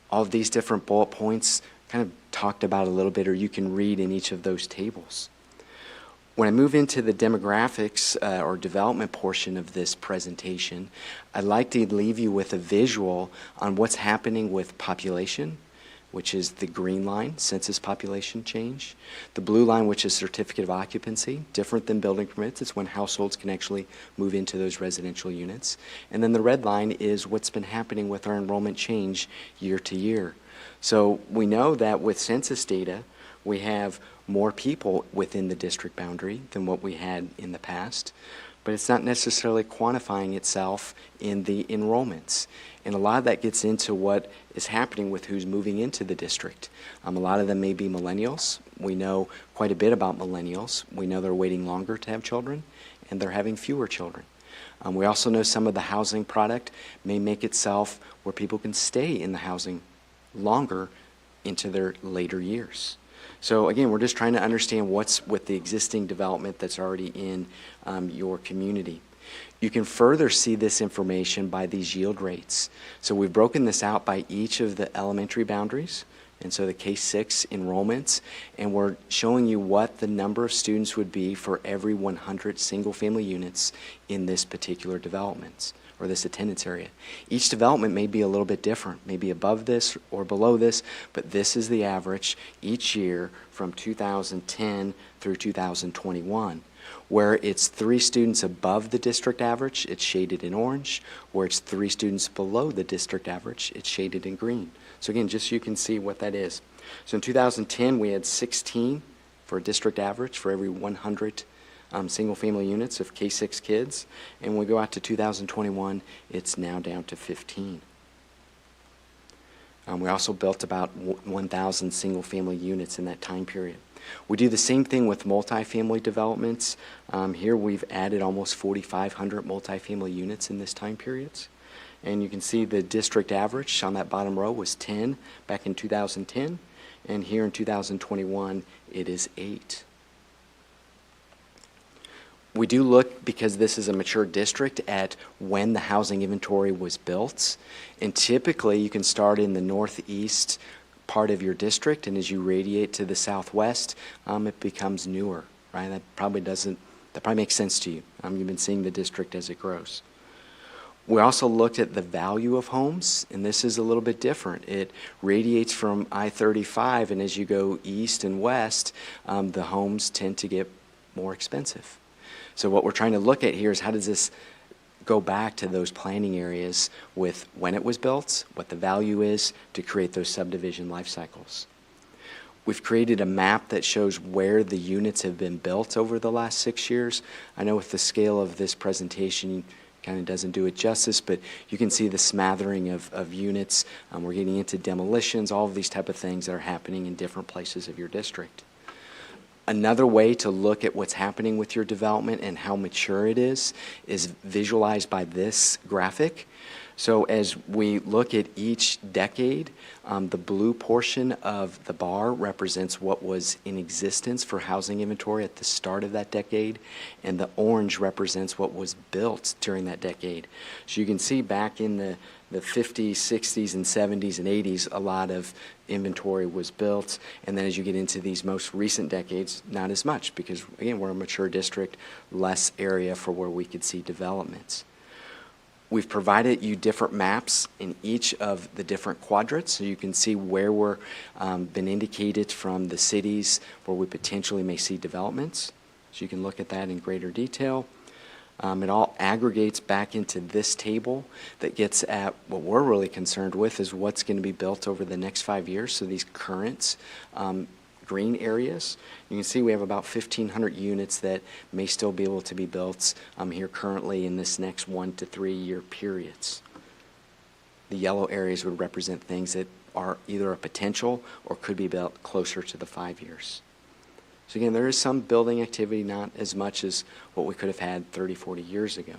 All of these different bullet points kind of talked about a little bit, or you can read in each of those tables. When I move into the demographics or development portion of this presentation, I'd like to leave you with a visual on what's happening with population, which is the green line, census population change. The blue line, which is certificate of occupancy, different than building permits. It's when households can actually move into those residential units. And then the red line is what's been happening with our enrollment change year to year. So we know that with census data, we have more people within the district boundary than what we had in the past, but it's not necessarily quantifying itself in the enrollments. And a lot of that gets into what is happening with who's moving into the district. A lot of them may be millennials. We know quite a bit about millennials. We know they're waiting longer to have children, and they're having fewer children. We also know some of the housing product may make itself where people can stay in the housing longer into their later years. So again, we're just trying to understand what's with the existing development that's already in your community. You can further see this information by these yield rates. So we've broken this out by each of the elementary boundaries, and so the K-6 enrollments, and we're showing you what the number of students would be for every 100 single-family units in this particular development, or this attendance area. Each development may be a little bit different, maybe above this or below this, but this is the average each year from 2010 through 2021. Where it's 3 students above the district average, it's shaded in orange. Where it's 3 students below the district average, it's shaded in green. So again, just so you can see what that is. So in 2010, we had 16 for a district average for every 100 single-family units of K-6 kids. And when we go out to 2021, it's now down to 15. We also built about 1,000 single-family units in that time period. We do the same thing with multifamily developments. Here we've added almost 4,500 multifamily units in this time period. And you can see the district average on that bottom row was 10 back in 2010. And here in 2021, it is 8. We do look, because this is a mature district, at when the housing inventory was built. And typically, you can start in the northeast part of your district, and as you radiate to the southwest, it becomes newer, right? That probably makes sense to you. You've been seeing the district as it grows. We also looked at the value of homes, and this is a little bit different. It radiates from I-35, and as you go east and west, the homes tend to get more expensive. So what we're trying to look at here is how does this go back to those planning areas with when it was built, what the value is to create those subdivision life cycles. We've created a map that shows where the units have been built over the last 6 years. I know with the scale of this presentation, kind of doesn't do it justice, but you can see the smattering of units. We're getting into demolitions, all of these type of things that are happening in different places of your district. Another way to look at what's happening with your development and how mature it is visualized by this graphic. So as we look at each decade, the blue portion of the bar represents what was in existence for housing inventory at the start of that decade, and the orange represents what was built during that decade. So you can see back in the 50s, 60s, and 70s and 80s, a lot of inventory was built, and then as you get into these most recent decades, not as much, because again, we're a mature district, less area for where we could see developments. We've provided you different maps in each of the different quadrants, so you can see where we're been indicated from the cities where we potentially may see developments. So you can look at that in greater detail. It all aggregates back into this table that gets at what we're really concerned with is what's going to be built over the next 5 years. So these current green areas, you can see we have about 1,500 units that may still be able to be built here currently in this next 1 to 3 year periods. The yellow areas would represent things that are either a potential or could be built closer to the 5 years. So again, there is some building activity, not as much as what we could have had 30, 40 years ago.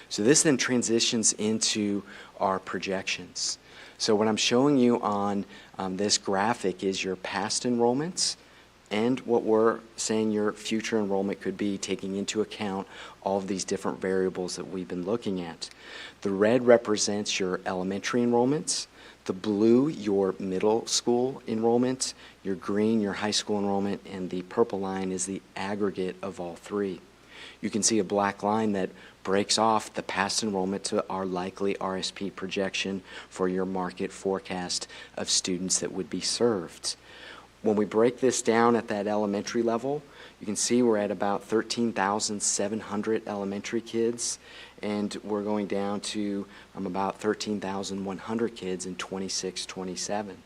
So this then transitions into our projections. So what I'm showing you on this graphic is your past enrollments and what we're saying your future enrollment could be, taking into account all of these different variables that we've been looking at. The red represents your elementary enrollments, the blue, your middle school enrollment, your green, your high school enrollment, and the purple line is the aggregate of all three. You can see a black line that breaks off the past enrollment to our likely RSP projection for your market forecast of students that would be served. When we break this down at that elementary level, you can see we're at about 13,700 elementary kids, and we're going down to about 13,100 kids in 26, 27.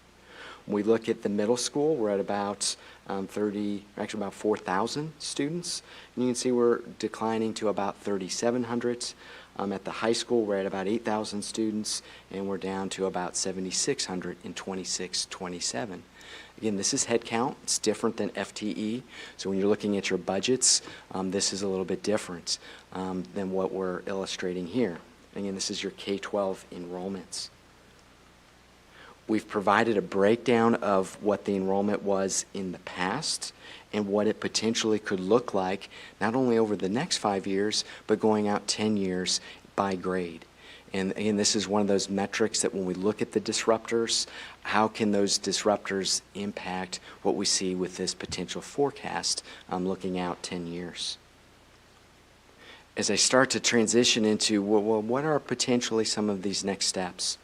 When we look at the middle school, we're at about about 4,000 students. And you can see we're declining to about 3,700. At the high school, we're at about 8,000 students, and we're down to about 7,600 in 26, 27. Again, this is head count. It's different than FTE. So when you're looking at your budgets, this is a little bit different than what we're illustrating here. Again, this is your K-12 enrollments. We've provided a breakdown of what the enrollment was in the past and what it potentially could look like, not only over the next 5 years, but going out 10 years by grade. And again, this is one of those metrics that when we look at the disruptors, how can those disruptors impact what we see with this potential forecast looking out 10 years? As I start to transition into, well, what are potentially some of these next steps?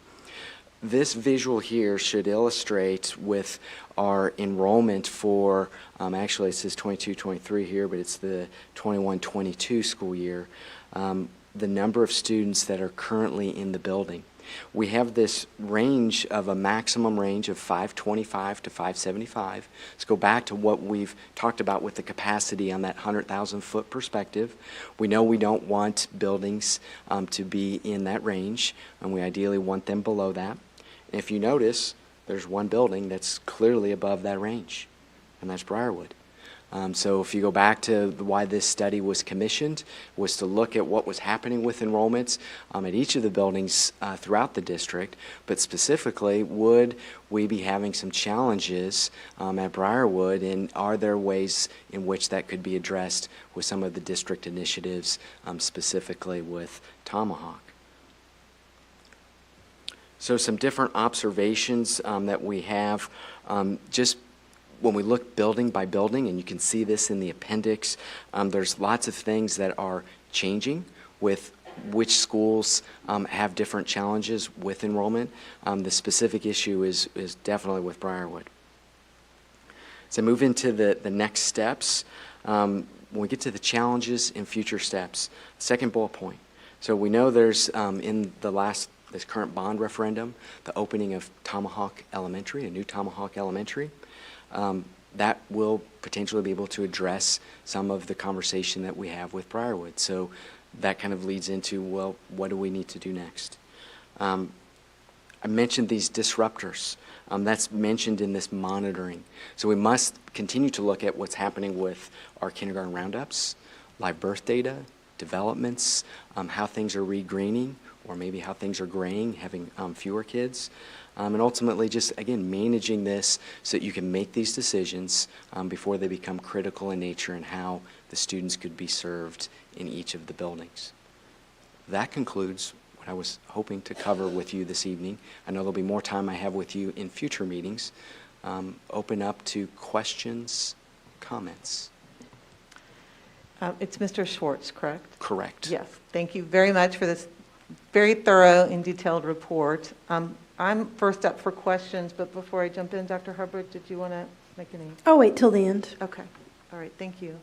This visual here should illustrate with our enrollment for, actually it says 22-23 here, but it's the 21-22 school year, the number of students that are currently in the building. We have this range of a maximum range of 525 to 575. Let's go back to what we've talked about with the capacity on that 100,000 foot perspective. We know we don't want buildings to be in that range, and we ideally want them below that. And if you notice, there's one building that's clearly above that range, and that's Briarwood. So if you go back to why this study was commissioned, was to look at what was happening with enrollments at each of the buildings throughout the district, but specifically, would we be having some challenges at Briarwood, and are there ways in which that could be addressed with some of the district initiatives, specifically with Tomahawk? So some different observations that we have, just when we look building by building, and you can see this in the appendix, there's lots of things that are changing with which schools have different challenges with enrollment. The specific issue is definitely with Briarwood. So move into the next steps. When we get to the challenges and future steps, second bullet point. So we know there's in this current bond referendum, the opening of Tomahawk Elementary, a new Tomahawk Elementary. That will potentially be able to address some of the conversation that we have with Briarwood. So that kind of leads into, well, what do we need to do next? I mentioned these disruptors. That's mentioned in this monitoring. So we must continue to look at what's happening with our kindergarten roundups, live birth data, developments, how things are regreening, or maybe how things are graying, having fewer kids, and ultimately just, again, managing this so that you can make these decisions before they become critical in nature and how the students could be served in each of the buildings. That concludes what I was hoping to cover with you this evening. I know there'll be more time I have with you in future meetings. Open up to questions, comments. It's Mr. Schwartz, correct? Correct. Yes. Thank you very much for this very thorough and detailed report. I'm first up for questions, but before I jump in, Dr. Hubbard, did you want to make any? I'll wait till the end. Okay. All right. Thank you.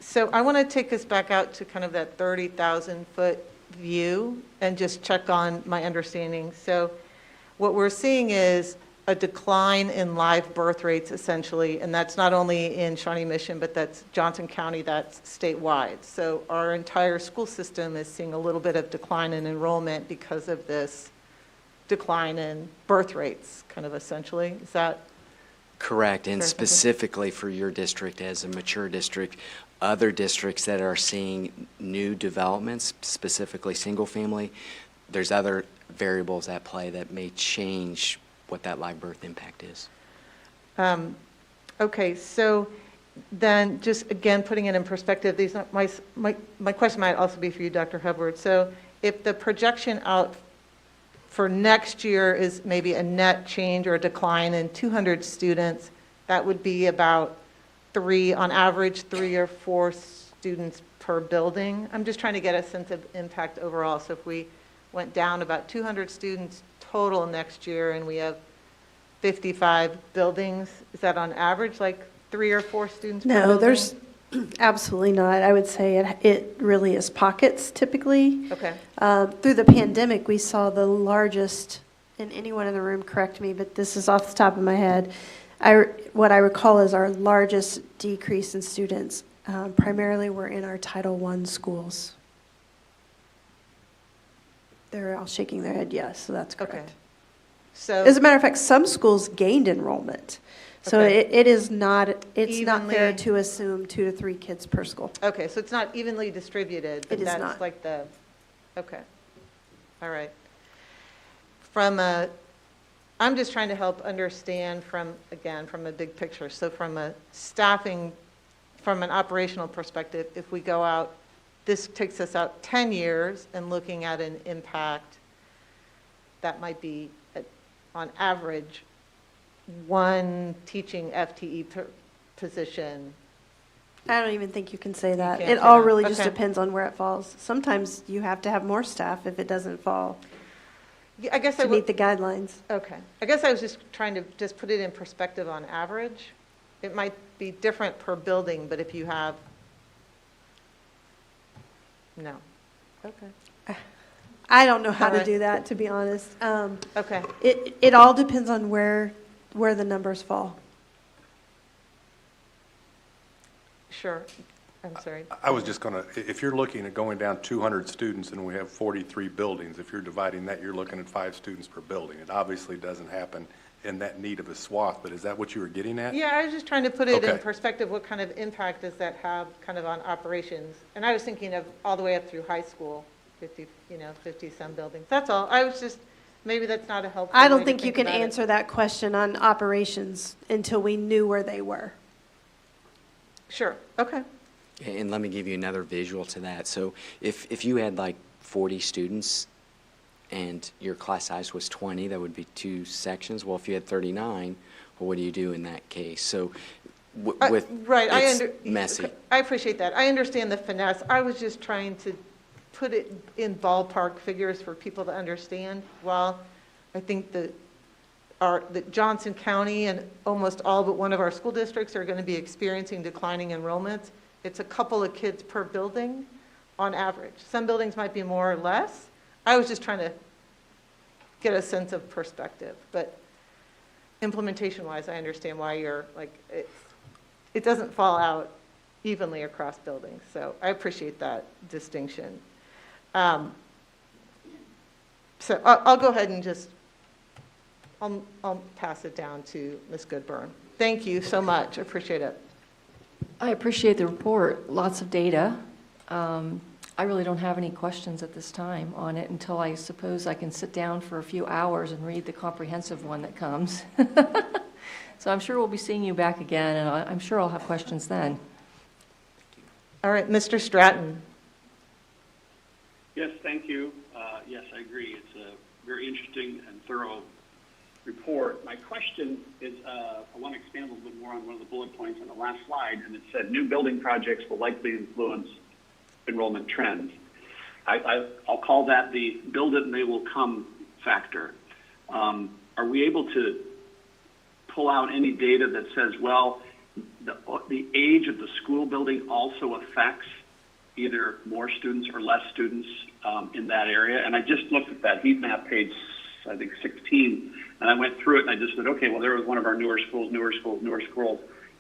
So I want to take us back out to kind of that 30,000-foot view and just check on my understanding. So what we're seeing is a decline in live birth rates, essentially, and that's not only in Shawnee Mission, but that's Johnson County, that's statewide. So our entire school system is seeing a little bit of decline in enrollment because of this decline in birth rates, kind of essentially. Is that correct? And fair? specifically for your district as a mature district, other districts that are seeing new developments, specifically single family, there's other variables at play that may change what that live birth impact is. Okay, so then just again, putting it in perspective, these are my question might also be for you, Dr. Hubbard. So if the projection out for next year is maybe a net change or a decline in 200 students, that would be about on average, 3 or 4 students per building. I'm just trying to get a sense of impact overall. So if we went down about 200 students total next year and we have 55 buildings, is that on average like 3 or 4 students per building? No, there's absolutely not. I would say it really is pockets typically. Okay. Through the pandemic, we saw the largest, and anyone in the room correct me, but this is off the top of my head, what I recall is our largest decrease in students primarily were in our Title I schools. They're all shaking their head yes, so that's correct. Okay. So As a matter of fact, some schools gained enrollment. So Okay. it's not fair Evenly- to assume 2 to 3 kids per school. okay, so it's not evenly distributed, but It is that's not. like the, okay. All right. I'm just trying to help understand from a big picture. So from a staffing, from an operational perspective, if we go out, this takes us out 10 years and looking at an impact that might be, on average, 1 teaching FTE per position. I don't even think you can say that. can't It say all that. really just Okay. depends on where it falls. Sometimes you have to have more staff if it doesn't fall Yeah, I guess to meet the guidelines. okay. I guess I was just trying to just put it in perspective on average. It might be different per building, but if you have, no. Okay. I don't know how All to right. do that, to be honest. Okay. It all depends on where the numbers fall. Sure. I'm sorry. I was just going to, if you're looking at going down 200 students and we have 43 buildings, if you're dividing that, you're looking at 5 students per building. It obviously doesn't happen in that neat of a swath, but is that what you were getting at? Yeah, I was just trying to put it in Okay. perspective, what kind of impact does that have kind of on operations? And I was thinking of all the way up through high school, 50-some buildings. That's all. I was just, maybe that's not a helpful I way don't to think you can about it. answer that question on operations until we knew where they were. Sure. Okay. And let me give you another visual to that. So if you had like 40 students and your class size was 20, that would be 2 sections. Well, if you had 39, well, what do you do in that case? So with Right. it's messy. I appreciate that. I understand the finesse. I was just trying to put it in ballpark figures for people to understand. Well, I think that Johnson County and almost all but one of our school districts are going to be experiencing declining enrollments. It's a couple of kids per building on average. Some buildings might be more or less. I was just trying to get a sense of perspective. But implementation-wise, I understand why you're like, it doesn't fall out evenly across buildings. So I appreciate that distinction. So I'll go ahead and just, I'll pass it down to Ms. Goodburn. Thank you so much. I appreciate it. I appreciate the report, lots of data. I really don't have any questions at this time on it until I suppose I can sit down for a few hours and read the comprehensive one that comes. So I'm sure we'll be seeing you back again, and I'm sure I'll have questions then. All right, Mr. Stratton. Yes, thank you. Yes, I agree. It's a very interesting and thorough report. My question is, I want to expand a little bit more on one of the bullet points on the last slide, and it said new building projects will likely influence enrollment trends. I'll call that the build it and they will come factor. Are we able to pull out any data that says, well, the age of the school building also affects either more students or less students in that area? And I just looked at that heat map page, I think 16, and I went through it and I just said, okay, well, there was one of our newer schools,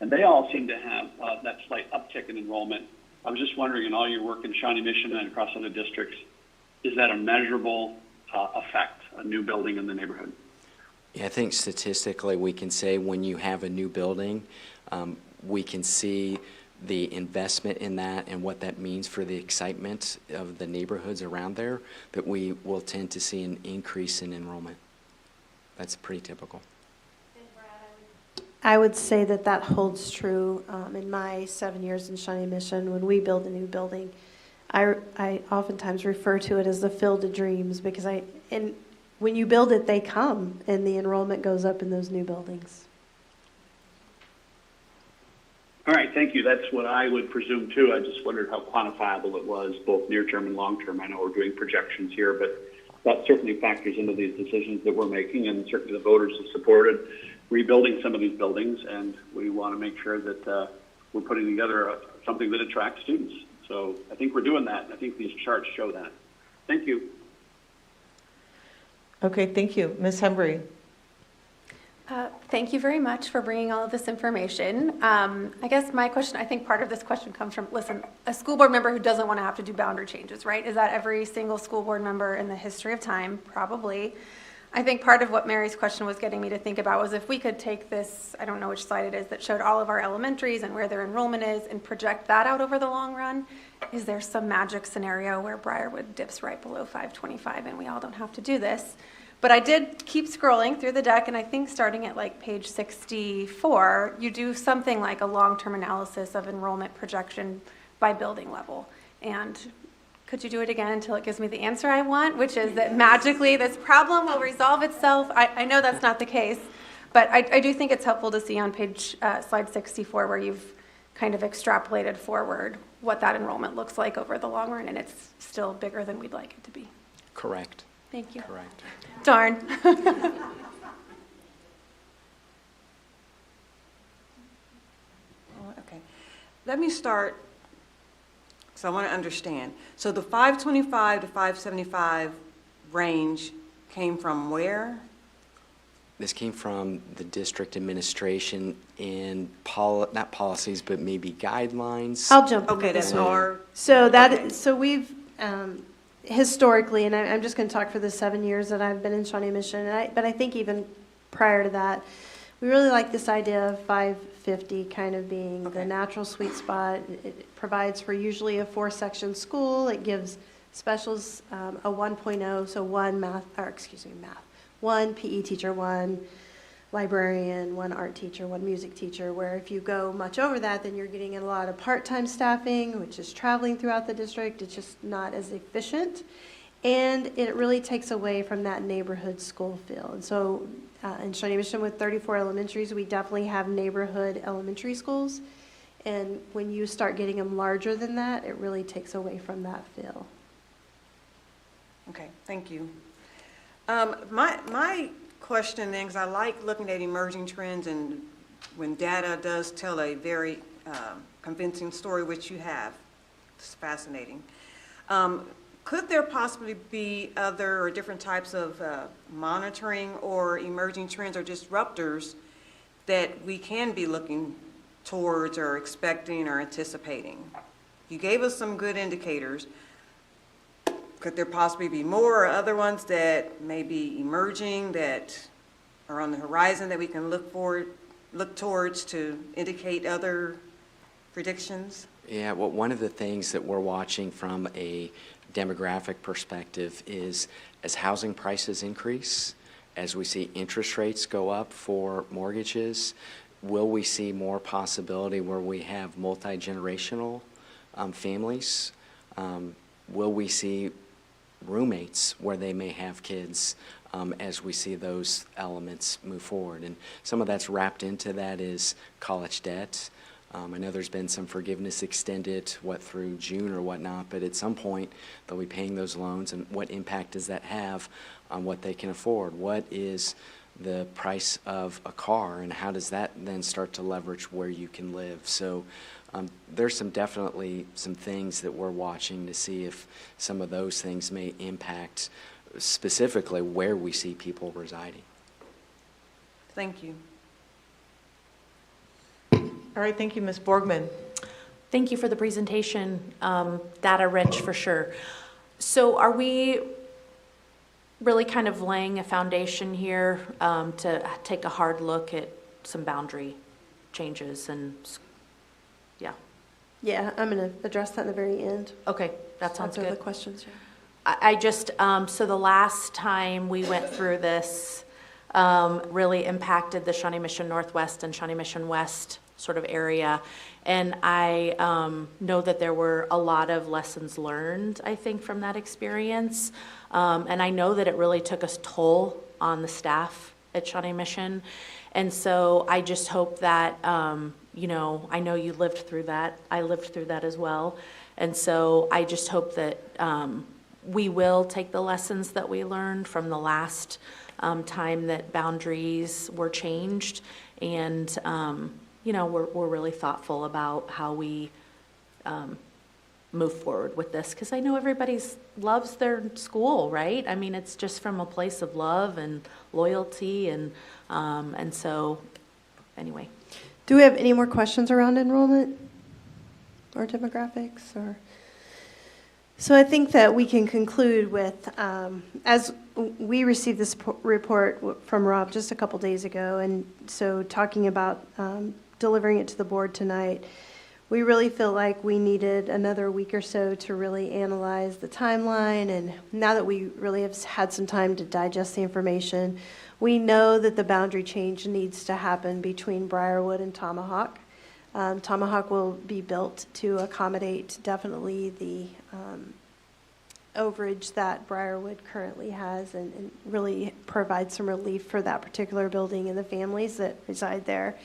and they all seem to have that slight uptick in enrollment. I was just wondering, in all your work in Shawnee Mission and across other districts, is that a measurable effect, a new building in the neighborhood? Yeah, I think statistically we can say when you have a new building, we can see the investment in that and what that means for the excitement of the neighborhoods around there, that we will tend to see an increase in enrollment. That's pretty typical. I would say that that holds true in my 7 years in Shawnee Mission. When we build a new building, I oftentimes refer to it as the field of dreams, because when you build it, they come, and the enrollment goes up in those new buildings. All right, thank you. That's what I would presume too. I just wondered how quantifiable it was, both near term and long term. I know we're doing projections here, but that certainly factors into these decisions that we're making, and certainly the voters have supported rebuilding some of these buildings, and we want to make sure that we're putting together something that attracts students. So I think we're doing that. I think these charts show that. Thank you. Okay, thank you. Ms. Hembry. Thank you very much for bringing all of this information. I guess my question, I think part of this question comes from, listen, a school board member who doesn't want to have to do boundary changes, right? Is that every single school board member in the history of time? Probably. I think part of what Mary's question was getting me to think about was if we could take this, I don't know which slide it is, that showed all of our elementaries and where their enrollment is and project that out over the long run. Is there some magic scenario where Briarwood dips right below 525 and we all don't have to do this? But I did keep scrolling through the deck, and I think starting at like page 64, you do something like a long-term analysis of enrollment projection by building level. And could you do it again until it gives me the answer I want, which is that magically this problem will resolve itself? I know that's not the case, but I do think it's helpful to see on page slide 64 where you've kind of extrapolated forward what that enrollment looks like over the long run, and it's still bigger than we'd like it to be. Correct. Thank you. Correct. Darn. Okay. Let me start, so I want to understand. So the 525 to 575 range came from where? This came from the district administration and not policies, but maybe guidelines. I'll jump in. Okay, that's our. So we've historically, and I'm just going to talk for the 7 years that I've been in Shawnee Mission, but I think even prior to that, we really like this idea of 550 kind of being the natural sweet spot. It provides for usually a 4-section school. It gives specials a 1.0, so one PE teacher, one librarian, one art teacher, one music teacher, where if you go much over that, then you're getting a lot of part-time staffing, which is traveling throughout the district. It's just not as efficient. And it really takes away from that neighborhood school feel. And so in Shawnee Mission with 34 elementaries, we definitely have neighborhood elementary schools. And when you start getting them larger than that, it really takes away from that feel. Okay, thank you. My question then, because I like looking at emerging trends, and when data does tell a very convincing story, which you have, it's fascinating. Could there possibly be other or different types of monitoring or emerging trends or disruptors that we can be looking towards or expecting or anticipating? You gave us some good indicators. Could there possibly be more or other ones that may be emerging that are on the horizon that we can look towards to indicate other predictions? Yeah, well, one of the things that we're watching from a demographic perspective is as housing prices increase, as we see interest rates go up for mortgages, will we see more possibility where we have multi-generational families? Will we see roommates where they may have kids as we see those elements move forward? And some of that's wrapped into that is college debt. I know there's been some forgiveness extended, through June or whatnot, but at some point they'll be paying those loans, and what impact does that have on what they can afford? What is the price of a car, and how does that then start to leverage where you can live? So there's definitely some things that we're watching to see if some of those things may impact specifically where we see people residing. Thank you. All right, thank you, Ms. Borgman. Thank you for the presentation. Data rich for sure. So are we really kind of laying a foundation here to take a hard look at some boundary changes and, yeah. Yeah, I'm going to address that in the very end. Okay, that sounds After good. the questions, yeah. I just, so the last time we went through this really impacted the Shawnee Mission Northwest and Shawnee Mission West sort of area. And I know that there were a lot of lessons learned, I think, from that experience. And I know that it really took a toll on the staff at Shawnee Mission. And so I just hope that, you know, I know you lived through that. I lived through that as well. And so I just hope that we will take the lessons that we learned from the last time that boundaries were changed. And, you know, we're really thoughtful about how we move forward with this, because I know everybody loves their school, right? I mean, it's just from a place of love and loyalty, and so, anyway. Do we have any more questions around enrollment or demographics? Or so I think that we can conclude with, as we received this report from Rob just a couple days ago, and so talking about delivering it to the board tonight, we really feel like we needed another week or so to really analyze the timeline. And now that we really have had some time to digest the information, we know that the boundary change needs to happen between Briarwood and Tomahawk. Tomahawk will be built to accommodate definitely the overage that Briarwood currently has, and really provide some relief for that particular building and the families that reside there,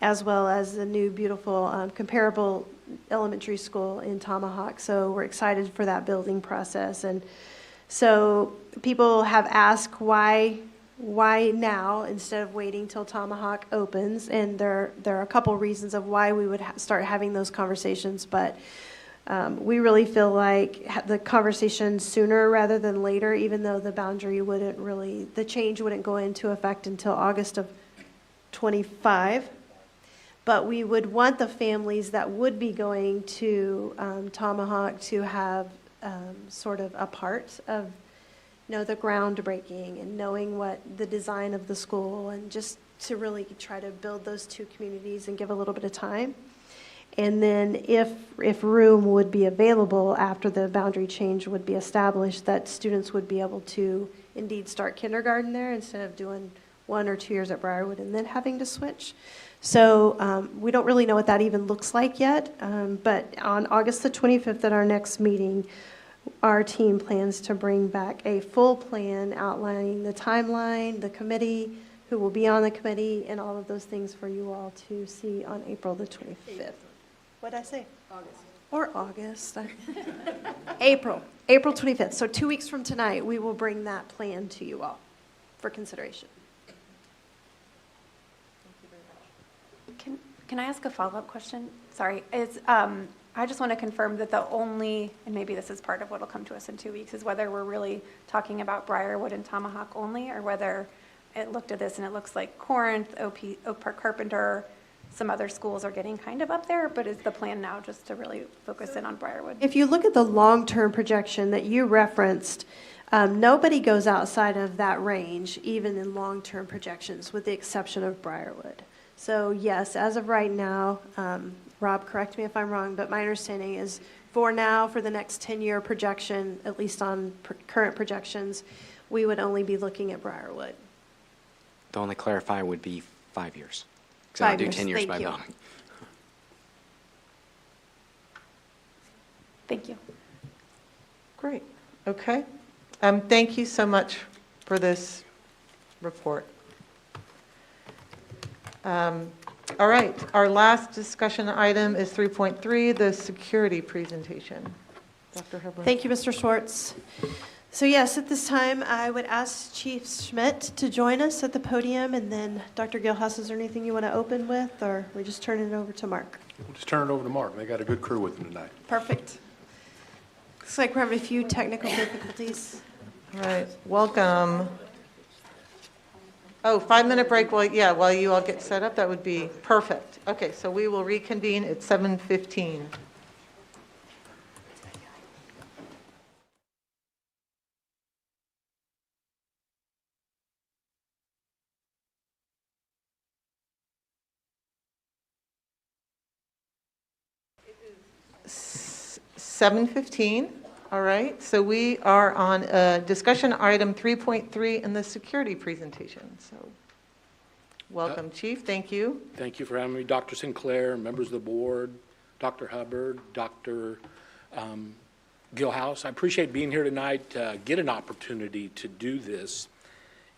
as well as the new beautiful comparable elementary school in Tomahawk. So we're excited for that building process. And so people have asked why now instead of waiting till Tomahawk opens, and there are a couple reasons of why we would start having those conversations, but we really feel like the conversation sooner rather than later, even though the boundary the change wouldn't go into effect until August of 25. But we would want the families that would be going to Tomahawk to have sort of a part of, you know, the groundbreaking and knowing what the design of the school, and just to really try to build those two communities and give a little bit of time. And then if room would be available after the boundary change would be established, that students would be able to indeed start kindergarten there instead of doing 1 or 2 years at Briarwood and then having to switch. So we don't really know what that even looks like yet, but on August the 25th at our next meeting, our team plans to bring back a full plan outlining the timeline, the committee, who will be on the committee, and all of those things for you all to see on April the 25th. What did I say? August. Or August. April 25th. So 2 weeks from tonight, we will bring that plan to you all for consideration. Can I ask a follow-up question? Sorry, I just want to confirm that the only, and maybe this is part of what will come to us in 2 weeks, is whether we're really talking about Briarwood and Tomahawk only, or whether it looked at this and it looks like Corinth, Oak Park Carpenter, some other schools are getting kind of up there, but is the plan now just to really focus in on Briarwood? If you look at the long-term projection that you referenced, nobody goes outside of that range, even in long-term projections, with the exception of Briarwood. So yes, as of right now, Rob, correct me if I'm wrong, but my understanding is for now, for the next 10-year projection, at least on current projections, we would only be looking at Briarwood. The only clarifier would be 5 years. Because I don't do 5 years, 10 years thank by you. building. Thank you. Great, okay. Thank you so much for this report. All right, our last discussion item is 3.3, the security presentation. Dr. Hubbard. Thank you, Mr. Schwartz. So yes, at this time, I would ask Chief Schmidt to join us at the podium, and then Dr. Gilhouse, is there anything you want to open with, or we just turn it over to Mark? We'll just turn it over to Mark. They got a good crew with them tonight. Perfect. Looks like we're having a few technical difficulties. All right, welcome. Oh, 5-minute break while you all get set up, that would be perfect. Okay, so we will reconvene at 7:15. It is 7:15. All right, so we are on discussion item 3.3 in the security presentation. So welcome, Chief. Thank you. Thank you for having me, Dr. Sinclair, members of the board, Dr. Hubbard, Dr. Gilhouse. I appreciate being here tonight, get an opportunity to do this.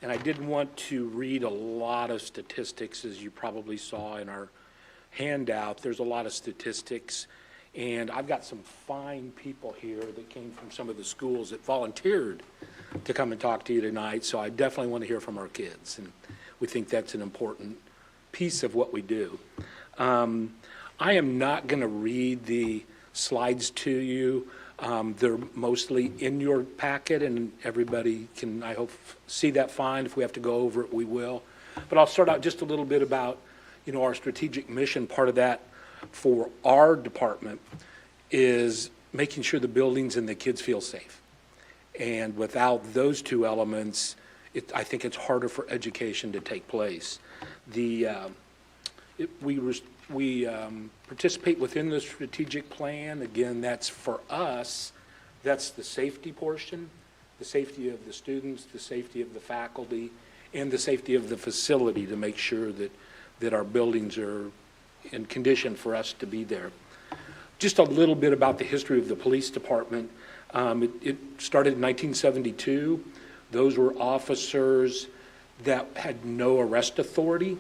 And I did want to read a lot of statistics, as you probably saw in our handout. There's a lot of statistics. And I've got some fine people here that came from some of the schools that volunteered to come and talk to you tonight. So I definitely want to hear from our kids. And we think that's an important piece of what we do. I am not going to read the slides to you. They're mostly in your packet, and everybody can, I hope, see that fine. If we have to go over it, we will. But I'll start out just a little bit about, our strategic mission. Part of that for our department is making sure the buildings and the kids feel safe. And without those two elements, I think it's harder for education to take place. We participate within the strategic plan. Again, that's for us, that's the safety portion, the safety of the students, the safety of the faculty, and the safety of the facility to make sure that our buildings are in condition for us to be there. Just a little bit about the history of the police department. It started in 1972. Those were officers that had no arrest authority,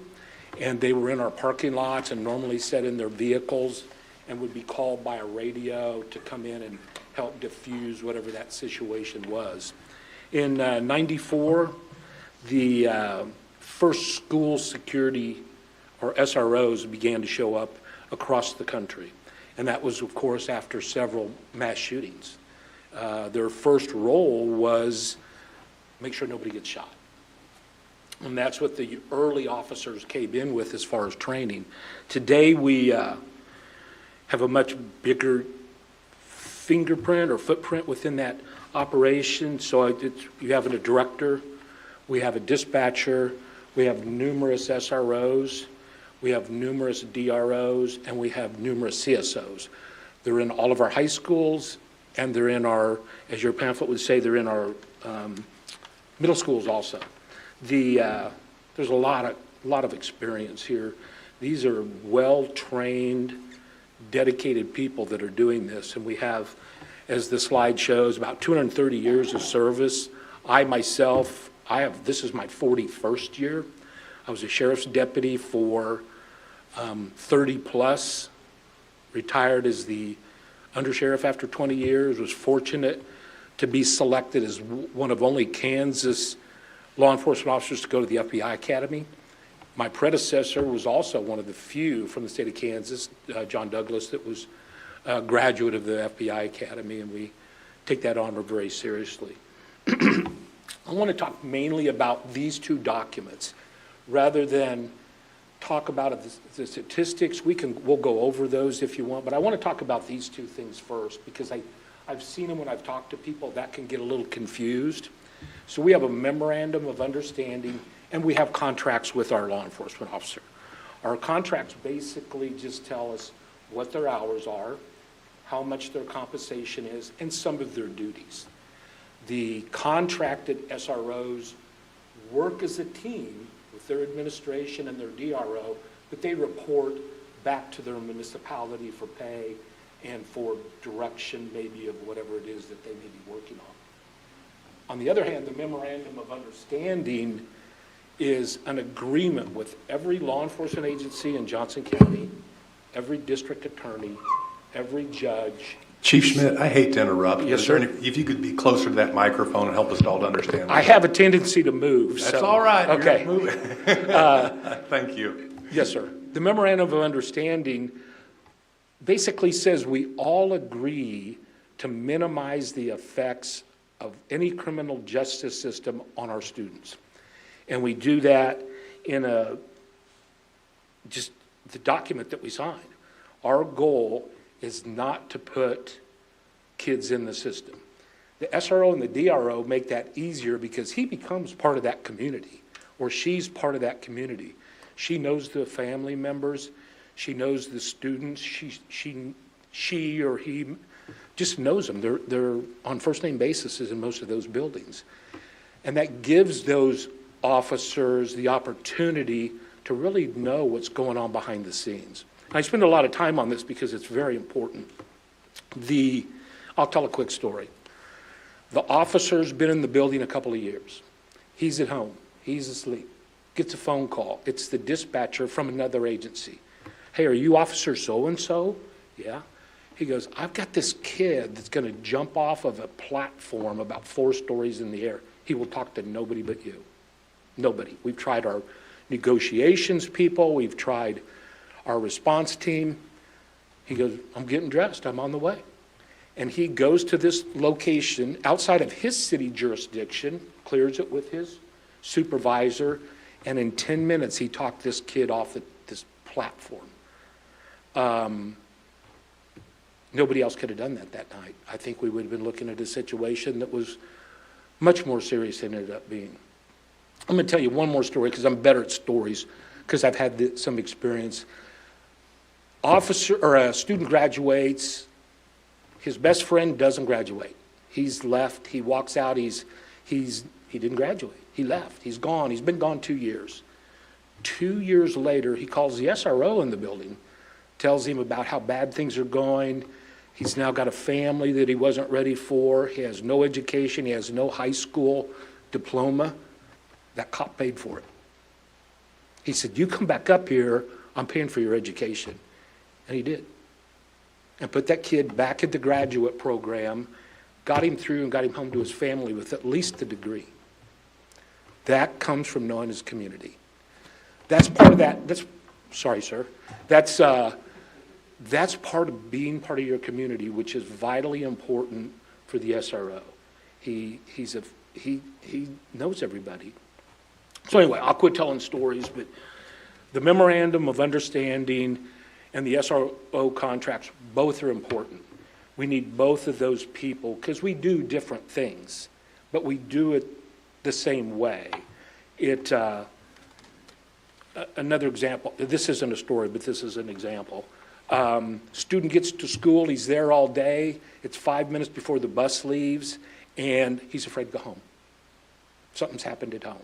and they were in our parking lots and normally sat in their vehicles and would be called by a radio to come in and help diffuse whatever that situation was. In 94, the first school security or SROs began to show up across the country. And that was, of course, after several mass shootings. Their first role was make sure nobody gets shot. And that's what the early officers came in with as far as training. Today we have a much bigger fingerprint or footprint within that operation. So you have a director, we have a dispatcher, we have numerous SROs, we have numerous DROs, and we have numerous CSOs. They're in all of our high schools, and they're in our, as your pamphlet would say, they're in our middle schools also. There's a lot of experience here. These are well-trained, dedicated people that are doing this, and we have, as the slide shows, about 230 years of service. I myself, this is my 41st year. I was a sheriff's deputy for 30 plus, retired as the undersheriff after 20 years, was fortunate to be selected as one of only Kansas law enforcement officers to go to the FBI Academy. My predecessor was also one of the few from the state of Kansas, John Douglas, that was a graduate of the FBI Academy, and we take that honor very seriously. I want to talk mainly about these two documents rather than talk about the statistics. We'll go over those if you want, but I want to talk about these two things first because I've seen them when I've talked to people that can get a little confused. So we have a memorandum of understanding and we have contracts with our law enforcement officer. Our contracts basically just tell us what their hours are, how much their compensation is, and some of their duties. The contracted SROs work as a team with their administration and their DRO, but they report back to their municipality for pay and for direction maybe of whatever it is that they may be working on. On the other hand, the memorandum of understanding is an agreement with every law enforcement agency in Johnson County, every district attorney, every judge. Chief Schmidt, I hate to interrupt. Yes, Is there sir. if you could be closer to that microphone and help us all to understand. I have a tendency to move. That's so- all right. You're Okay. moving. Thank you. Yes, sir. The memorandum of understanding basically says we all agree to minimize the effects of any criminal justice system on our students. And we do that in just the document that we signed. Our goal is not to put kids in the system. The SRO and the DRO make that easier because he becomes part of that community, or she's part of that community. She knows the family members, she knows the students, she or he just knows them. They're on first name basis in most of those buildings. And that gives those officers the opportunity to really know what's going on behind the scenes. I spend a lot of time on this because it's very important. I'll tell a quick story. The officer's been in the building a couple of years. He's at home. He's asleep. Gets a phone call. It's the dispatcher from another agency. Hey, are you Officer so-and-so? Yeah. He goes, I've got this kid that's going to jump off of a platform about 4 stories in the air. He will talk to nobody but you. Nobody. We've tried our negotiations people. We've tried our response team. He goes, I'm getting dressed. I'm on the way. And he goes to this location outside of his city jurisdiction, clears it with his supervisor, and in 10 minutes he talked this kid off this platform. Nobody else could have done that night. I think we would have been looking at a situation that was much more serious than it ended up being. I'm going to tell you one more story because I'm better at stories because I've had some experience. A student graduates, his best friend doesn't graduate. He's left, he walks out, he didn't graduate. He left, he's gone, he's been gone 2 years. 2 years later, he calls the SRO in the building, tells him about how bad things are going. He's now got a family that he wasn't ready for. He has no education, he has no high school diploma. That cop paid for it. He said, you come back up here, I'm paying for your education. And he did. And put that kid back at the graduate program, got him through and got him home to his family with at least a degree. That comes from knowing his community. That's part of that. Sorry, sir. That's part of being part of your community, which is vitally important for the SRO. He knows everybody. So anyway, I'll quit telling stories, but the memorandum of understanding and the SRO contracts, both are important. We need both of those people because we do different things, but we do it the same way. Another example, this isn't a story, but this is an example. Student gets to school, he's there all day, it's 5 minutes before the bus leaves, and he's afraid to go home. Something's happened at home.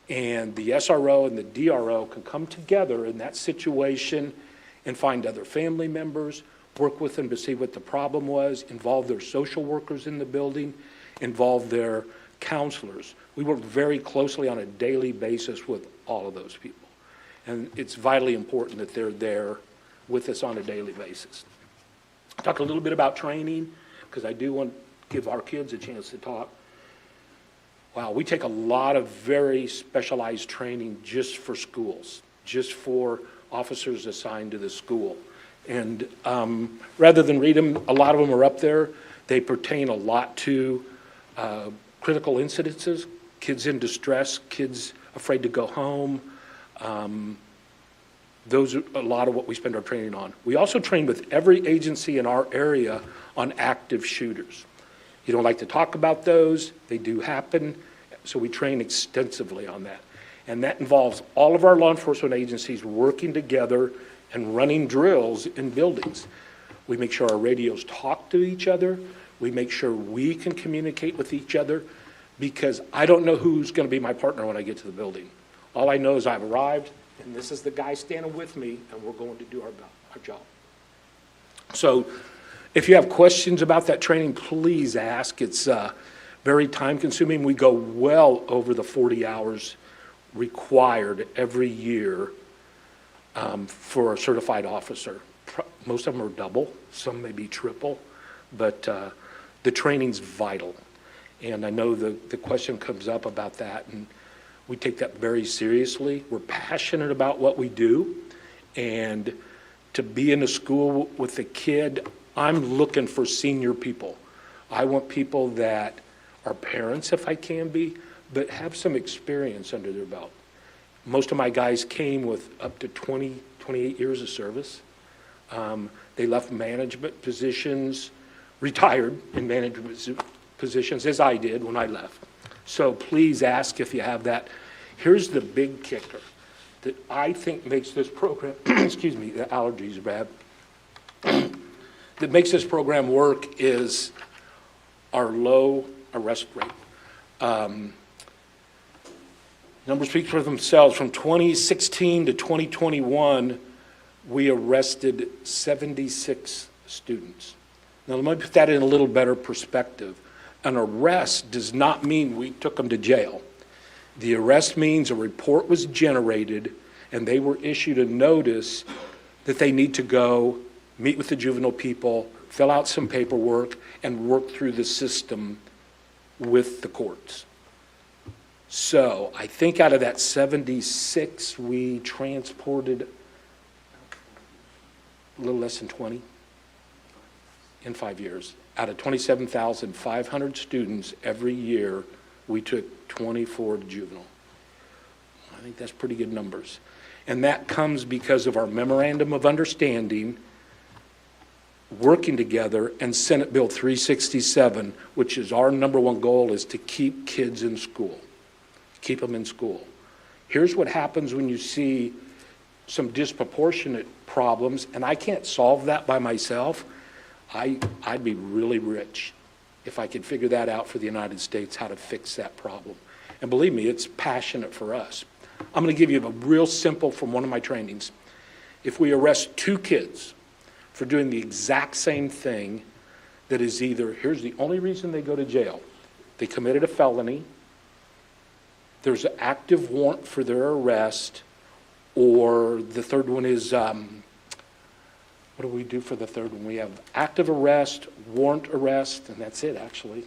And the SRO and the DRO can come together in that situation and find other family members, work with them to see what the problem was, involve their social workers in the building, involve their counselors. We work very closely on a daily basis with all of those people. And it's vitally important that they're there with us on a daily basis. Talk a little bit about training, because I do want to give our kids a chance to talk. Wow, we take a lot of very specialized training just for schools, just for officers assigned to the school. And rather than read them, a lot of them are up there. They pertain a lot to critical incidences, kids in distress, kids afraid to go home. Those are a lot of what we spend our training on. We also train with every agency in our area on active shooters. You don't like to talk about those, they do happen, so we train extensively on that. And that involves all of our law enforcement agencies working together and running drills in buildings. We make sure our radios talk to each other. We make sure we can communicate with each other, because I don't know who's going to be my partner when I get to the building. All I know is I've arrived, and this is the guy standing with me, and we're going to do our job. So if you have questions about that training, please ask. It's very time-consuming. We go well over the 40 hours required every year for a certified officer. Most of them are double, some may be triple, but the training's vital. And I know the question comes up about that, and we take that very seriously. We're passionate about what we do, and to be in a school with a kid, I'm looking for senior people. I want people that are parents, if I can be, but have some experience under their belt. Most of my guys came with up to 20, 28 years of service. They left management positions, retired in management positions, as I did when I left. So please ask if you have that. Here's the big kicker that I think makes this program, excuse me, the allergies are bad, that makes this program work is our low arrest rate. Numbers speak for themselves. From 2016 to 2021, we arrested 76 students. Now, let me put that in a little better perspective. An arrest does not mean we took them to jail. The arrest means a report was generated and they were issued a notice that they need to go meet with the juvenile people, fill out some paperwork, and work through the system with the courts. So I think out of that 76, we transported a little less than 20 in 5 years. Out of 27,500 students every year, we took 24 to juvenile. I think that's pretty good numbers. And that comes because of our memorandum of understanding, working together, and Senate Bill 367, which is our number one goal, is to keep kids in school, keep them in school. Here's what happens when you see some disproportionate problems, and I can't solve that by myself. I'd be really rich if I could figure that out for the United States, how to fix that problem. And believe me, it's passionate for us. I'm going to give you a real simple from one of my trainings. If we arrest 2 kids for doing the exact same thing, that is either, here's the only reason they go to jail, they committed a felony, there's an active warrant for their arrest, or the third one is, what do we do for the third one? We have active arrest, warrant arrest, and that's it, actually.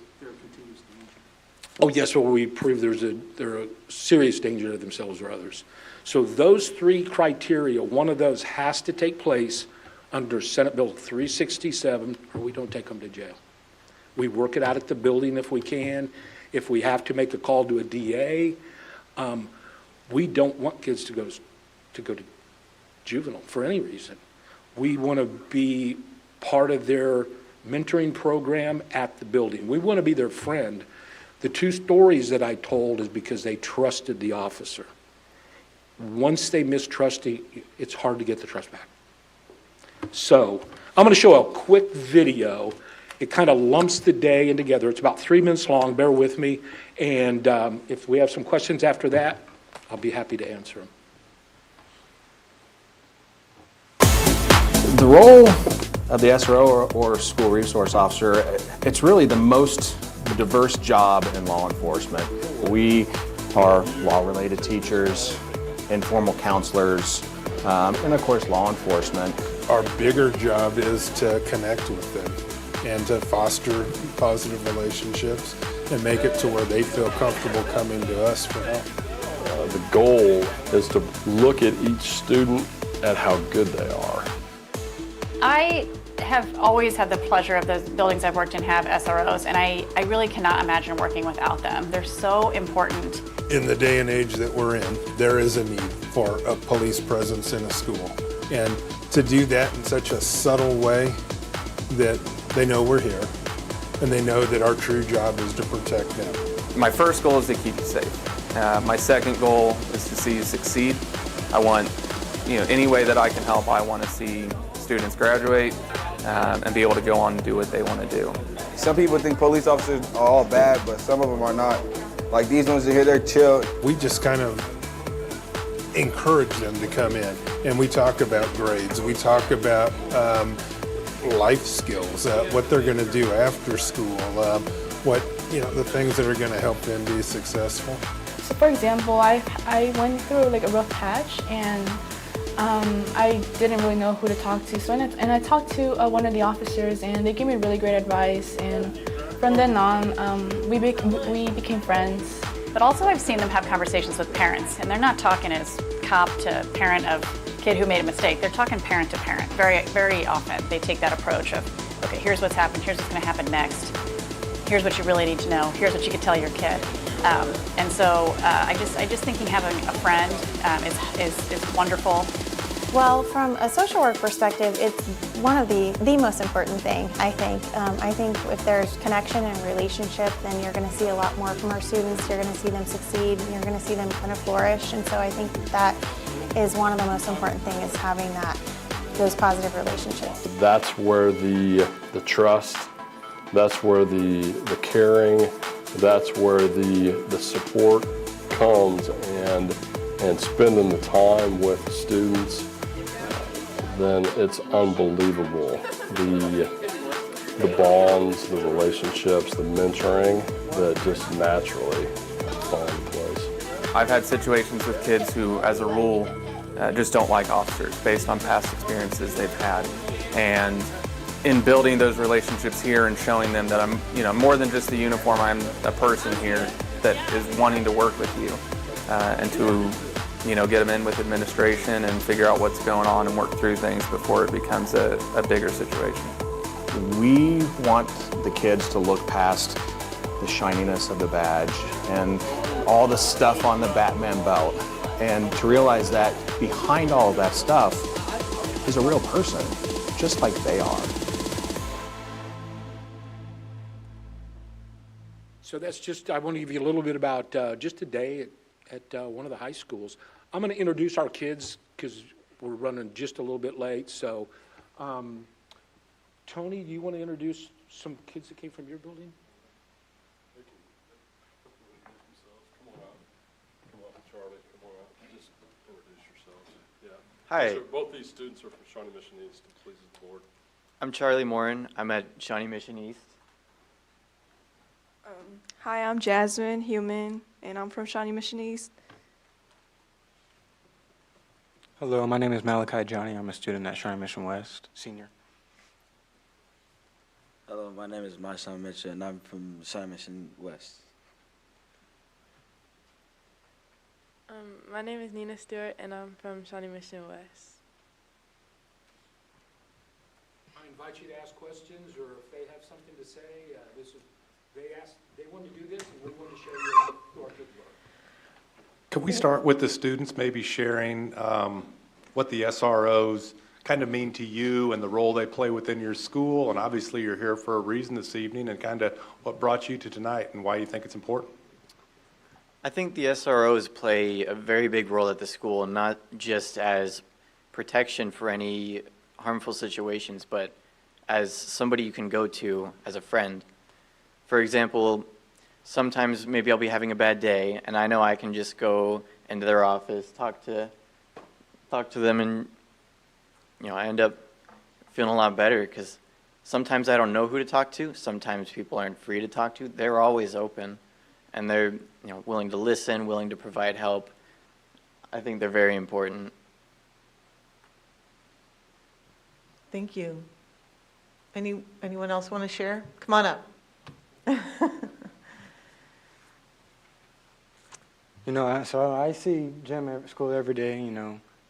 Oh, yes, well, we prove they're a serious danger to themselves or others. So those 3 criteria, one of those has to take place under Senate Bill 367, or we don't take them to jail. We work it out at the building if we can. If we have to make a call to a DA, we don't want kids to go to juvenile for any reason. We want to be part of their mentoring program at the building. We want to be their friend. The 2 stories that I told is because they trusted the officer. Once they mistrust, it's hard to get the trust back. So I'm going to show a quick video. It kind of lumps the day in together. It's about 3 minutes long. Bear with me. And if we have some questions after that, I'll be happy to answer them. The role of the SRO or school resource officer, it's really the most diverse job in law enforcement. We are law-related teachers, informal counselors, and of course law enforcement. Our bigger job is to connect with them and to foster positive relationships and make it to where they feel comfortable coming to us for help. The goal is to look at each student at how good they are. I have always had the pleasure of those buildings I've worked in have SROs, and I really cannot imagine working without them. They're so important. In the day and age that we're in, there is a need for a police presence in a school. And to do that in such a subtle way that they know we're here and they know that our true job is to protect them. My first goal is to keep you safe. My second goal is to see you succeed. I want any way that I can help, I want to see students graduate and be able to go on and do what they want to do. Some people think police officers are all bad, but some of them are not. Like these ones here, they're chill. We just kind of encourage them to come in, and we talk about grades. We talk about life skills, what they're going to do after school, the things that are going to help them be successful. So for example, I went through like a rough patch, and I didn't really know who to talk to. So I talked to one of the officers, and they gave me really great advice. And from then on, we became friends. But also I've seen them have conversations with parents, and they're not talking as cop to parent of kid who made a mistake. They're talking parent to parent. Very, very often they take that approach of, okay, here's what's happened, here's what's going to happen next. Here's what you really need to know. Here's what you could tell your kid. And so I just think having a friend is wonderful. Well, from a social work perspective, it's one of the most important thing, I think. I think if there's connection and relationship, then you're going to see a lot more from our students. You're going to see them succeed, and you're going to see them kind of flourish. And so I think that is one of the most important things, is having those positive relationships. That's where the trust, that's where the caring, that's where the support comes, and spending the time with students, then it's unbelievable. The bonds, the relationships, the mentoring that just naturally fall into place. I've had situations with kids who, as a rule, just don't like officers based on past experiences they've had. And in building those relationships here and showing them that I'm, more than just the uniform, I'm a person here that is wanting to work with you and to, get them in with administration and figure out what's going on and work through things before it becomes a bigger situation. We want the kids to look past the shininess of the badge and all the stuff on the Batman belt, and to realize that behind all of that stuff is a real person, just like they are. So I want to give you a little bit about just today at one of the high schools. I'm going to introduce our kids because we're running just a little bit late. So, Tony, do you want to introduce some kids that came from your building? Hi. Both these students are from Shawnee Mission East, and please the board. I'm Charlie Morin. I'm at Shawnee Mission East. Hi, I'm Jasmine Human, and I'm from Shawnee Mission East. Hello, my name is Malachi Johnny. I'm a student at Shawnee Mission West, senior. Hello, my name is Marshawn Mitchell, and I'm from Shawnee Mission West. My name is Nina Stewart, and I'm from Shawnee Mission West. I invite you to ask questions, or if they have something to say. They want to do this, and we want to show you our good work. Can we start with the students maybe sharing what the SROs kind of mean to you and the role they play within your school? And obviously you're here for a reason this evening, and kind of what brought you to tonight and why you think it's important. I think the SROs play a very big role at the school, not just as protection for any harmful situations, but as somebody you can go to as a friend. For example, sometimes maybe I'll be having a bad day, and I know I can just go into their office, talk to them, and I end up feeling a lot better, because sometimes I don't know who to talk to. Sometimes people aren't free to talk to. They're always open, and they're willing to listen, willing to provide help. I think they're very important. Thank you. Anyone else want to share? Come on up. So I see Jim at school every day,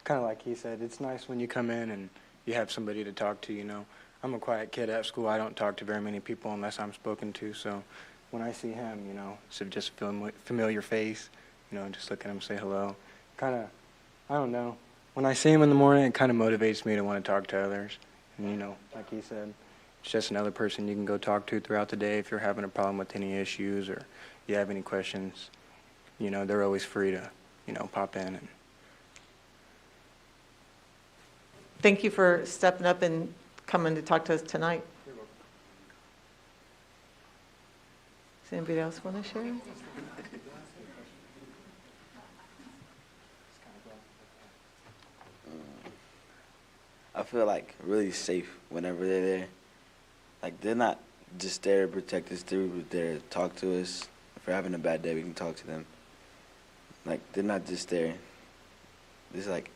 kind of like he said. It's nice when you come in and you have somebody to talk to, I'm a quiet kid at school. I don't talk to very many people unless I'm spoken to. So when I see him, so just a familiar face, just look at him, say hello. Kind of, I don't know. When I see him in the morning, it kind of motivates me to want to talk to others. And, like he said, it's just another person you can go talk to throughout the day if you're having a problem with any issues or you have any questions. They're always free to, pop in. Thank you for stepping up and coming to talk to us tonight. Does anybody else want to share? I feel like really safe whenever they're there. Like they're not just there to protect us, they're there to talk to us. If we're having a bad day, we can talk to them. Like they're not just there. It's like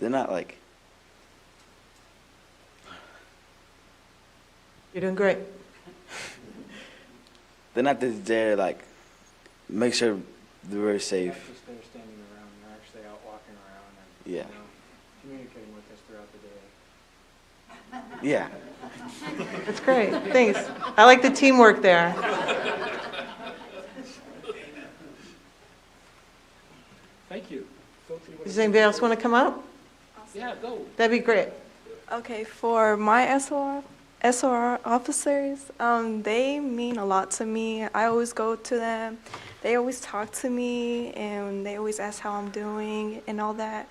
they're not like. You're doing great. They're not just there like make sure that we're safe. Just they're standing around, they're actually out walking around and Yeah. Communicating with us throughout the day. Yeah. That's great. Thanks. I like the teamwork there. Thank you. Does anybody else want to come up? Yeah, go. That'd be great. Okay, for my SOR officers, they mean a lot to me. I always go to them. They always talk to me, and they always ask how I'm doing and all that.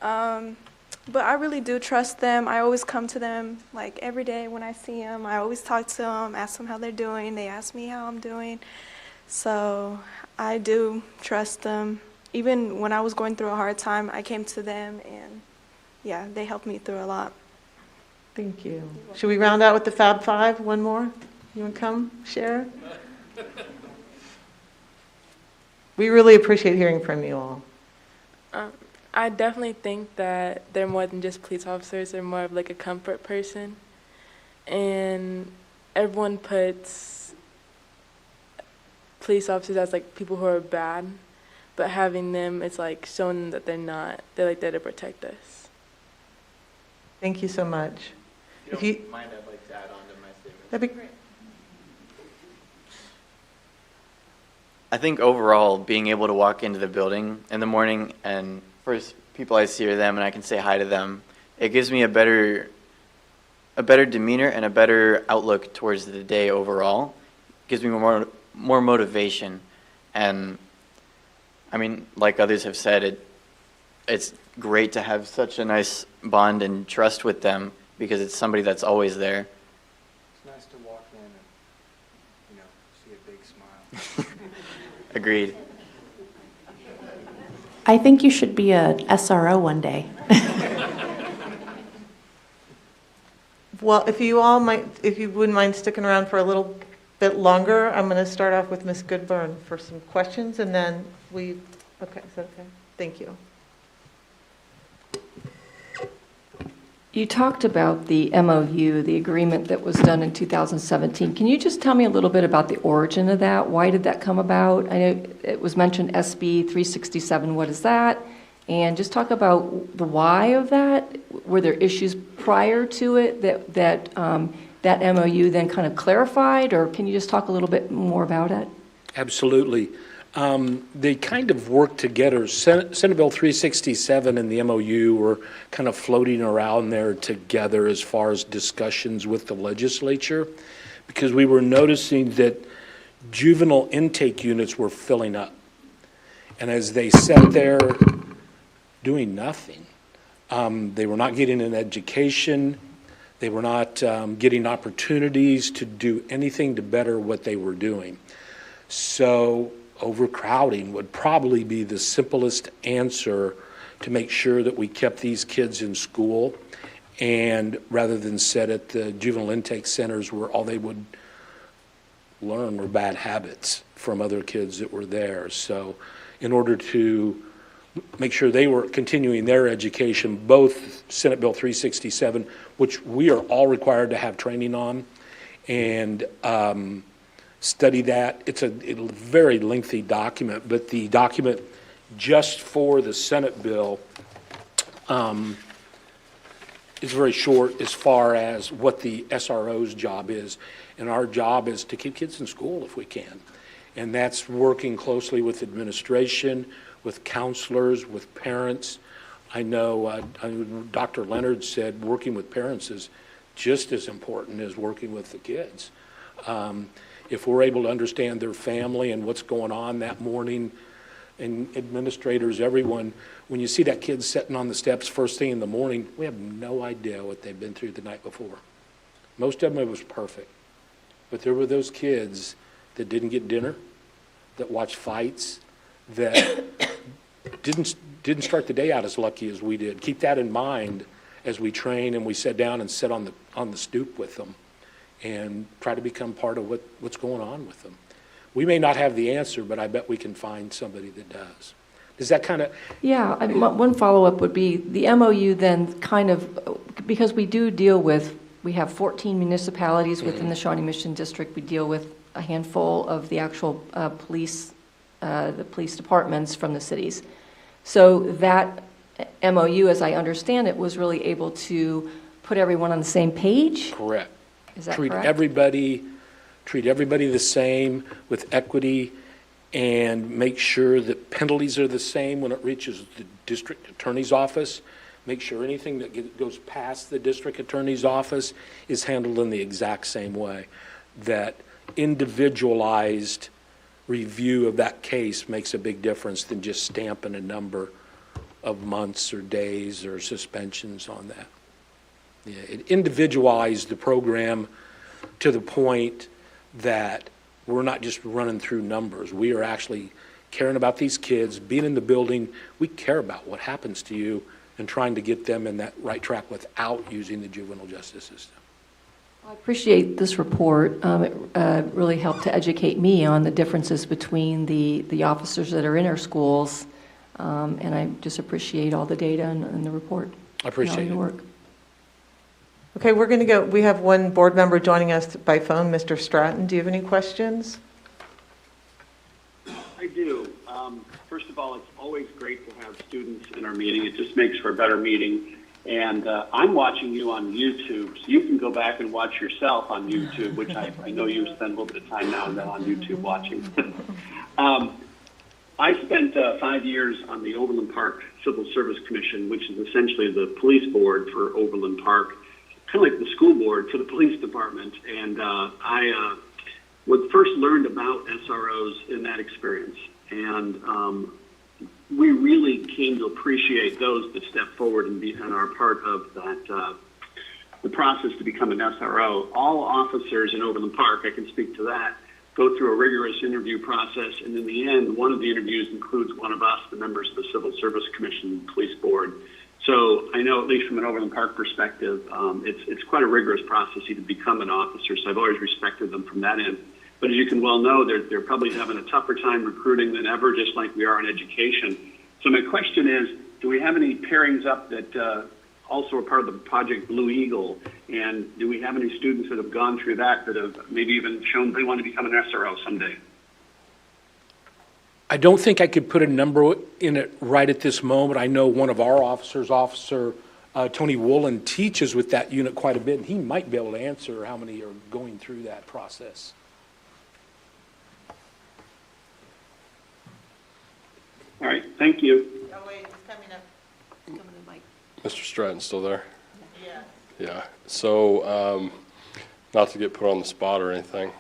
But I really do trust them. I always come to them like every day when I see them. I always talk to them, ask them how they're doing. They ask me how I'm doing. So I do trust them. Even when I was going through a hard time, I came to them, and yeah, they helped me through a lot. Thank you. Should we round out with the Fab Five? One more? You want to come share? We really appreciate hearing from you all. I definitely think that they're more than just police officers. They're more of like a comfort person. And everyone puts police officers as like people who are bad, but having them, it's like showing them that they're not. They're like there to protect us. Thank you so much. If you don't mind, I'd like to add on to my statement. That'd be great. I think overall, being able to walk into the building in the morning and first people I see are them and I can say hi to them, it gives me a better demeanor and a better outlook towards the day overall. It gives me more motivation. And I mean, like others have said, it's great to have such a nice bond and trust with them because it's somebody that's always there. It's nice to walk in and, see a big smile. Agreed. I think you should be a SRO one day. Well, if you wouldn't mind sticking around for a little bit longer, I'm going to start off with Ms. Goodburn for some questions, and then okay, is that okay? Thank you. You talked about the MOU, the agreement that was done in 2017. Can you just tell me a little bit about the origin of that? Why did that come about? I know it was mentioned SB 367. What is that? And just talk about the why of that. Were there issues prior to it that MOU then kind of clarified, or can you just talk a little bit more about it? Absolutely. They kind of work together. Senate Bill 367 and the MOU were kind of floating around there together as far as discussions with the legislature, because we were noticing that juvenile intake units were filling up. And as they sat there doing nothing, they were not getting an education, they were not getting opportunities to do anything to better what they were doing. So overcrowding would probably be the simplest answer to make sure that we kept these kids in school, and rather than sit at the juvenile intake centers where all they would learn were bad habits from other kids that were there. So in order to make sure they were continuing their education, both Senate Bill 367, which we are all required to have training on, and study that. It's a very lengthy document, but the document just for the Senate bill is very short as far as what the SRO's job is. And our job is to keep kids in school if we can. And that's working closely with administration, with counselors, with parents. I know Dr. Leonard said working with parents is just as important as working with the kids. If we're able to understand their family and what's going on that morning and administrators, everyone, when you see that kid sitting on the steps first thing in the morning, we have no idea what they've been through the night before. Most of them, it was perfect. But there were those kids that didn't get dinner, that watched fights, that didn't start the day out as lucky as we did. Keep that in mind as we train and we sit down and sit on the stoop with them and try to become part of what's going on with them. We may not have the answer, but I bet we can find somebody that does. Does that kind of... Yeah, one follow-up would be the MOU then kind of, because we do deal with, we have 14 municipalities within the Shawnee Mission District. We deal with a handful of the actual police departments from the cities. So that MOU, as I understand it, was really able to put everyone on the same page? Correct. Is that treat correct? Treat everybody the same with equity and make sure that penalties are the same when it reaches the district attorney's office. Make sure anything that goes past the district attorney's office is handled in the exact same way. That individualized review of that case makes a big difference than just stamping a number of months or days or suspensions on that. Yeah, it individualized the program to the point that we're not just running through numbers. We are actually caring about these kids, being in the building. We care about what happens to you and trying to get them in that right track without using the juvenile justice system. I appreciate this report. It really helped to educate me on the differences between the officers that are in our schools, and I just appreciate all the data and the report. I appreciate all your work. Okay, we're going to go. We have one board member joining us by phone, Mr. Stratton. Do you have any questions? I do. First of all, it's always great to have students in our meeting. It just makes for a better meeting. And I'm watching you on YouTube, so you can go back and watch yourself on YouTube, which I know you spend a little bit of time now and then on YouTube watching. I spent 5 years on the Overland Park Civil Service Commission, which is essentially the police board for Overland Park, kind of like the school board for the police department. And I first learned about SROs in that experience. And we really came to appreciate those that step forward and are part of that, the process to become an SRO. All officers in Overland Park, I can speak to that, go through a rigorous interview process, and in the end, one of the interviews includes one of us, the members of the Civil Service Commission Police Board. So I know, at least from an Overland Park perspective, it's quite a rigorous process to become an officer, so I've always respected them from that end. But as you can well know, they're probably having a tougher time recruiting than ever, just like we are in education. So my question is, do we have any pairings up that also are part of the Project Blue Eagle? And do we have any students that have gone through that have maybe even shown they want to become an SRO someday? I don't think I could put a number in it right at this moment. I know one of our officers, Officer Tony Woolen, teaches with that unit quite a bit, and he might be able to answer how many are going through that process. All right, thank you. Oh, wait, it's coming up. Coming to Mike. Mr. Stratton still there? Yeah. Yeah. So, not to get put on the spot or anything.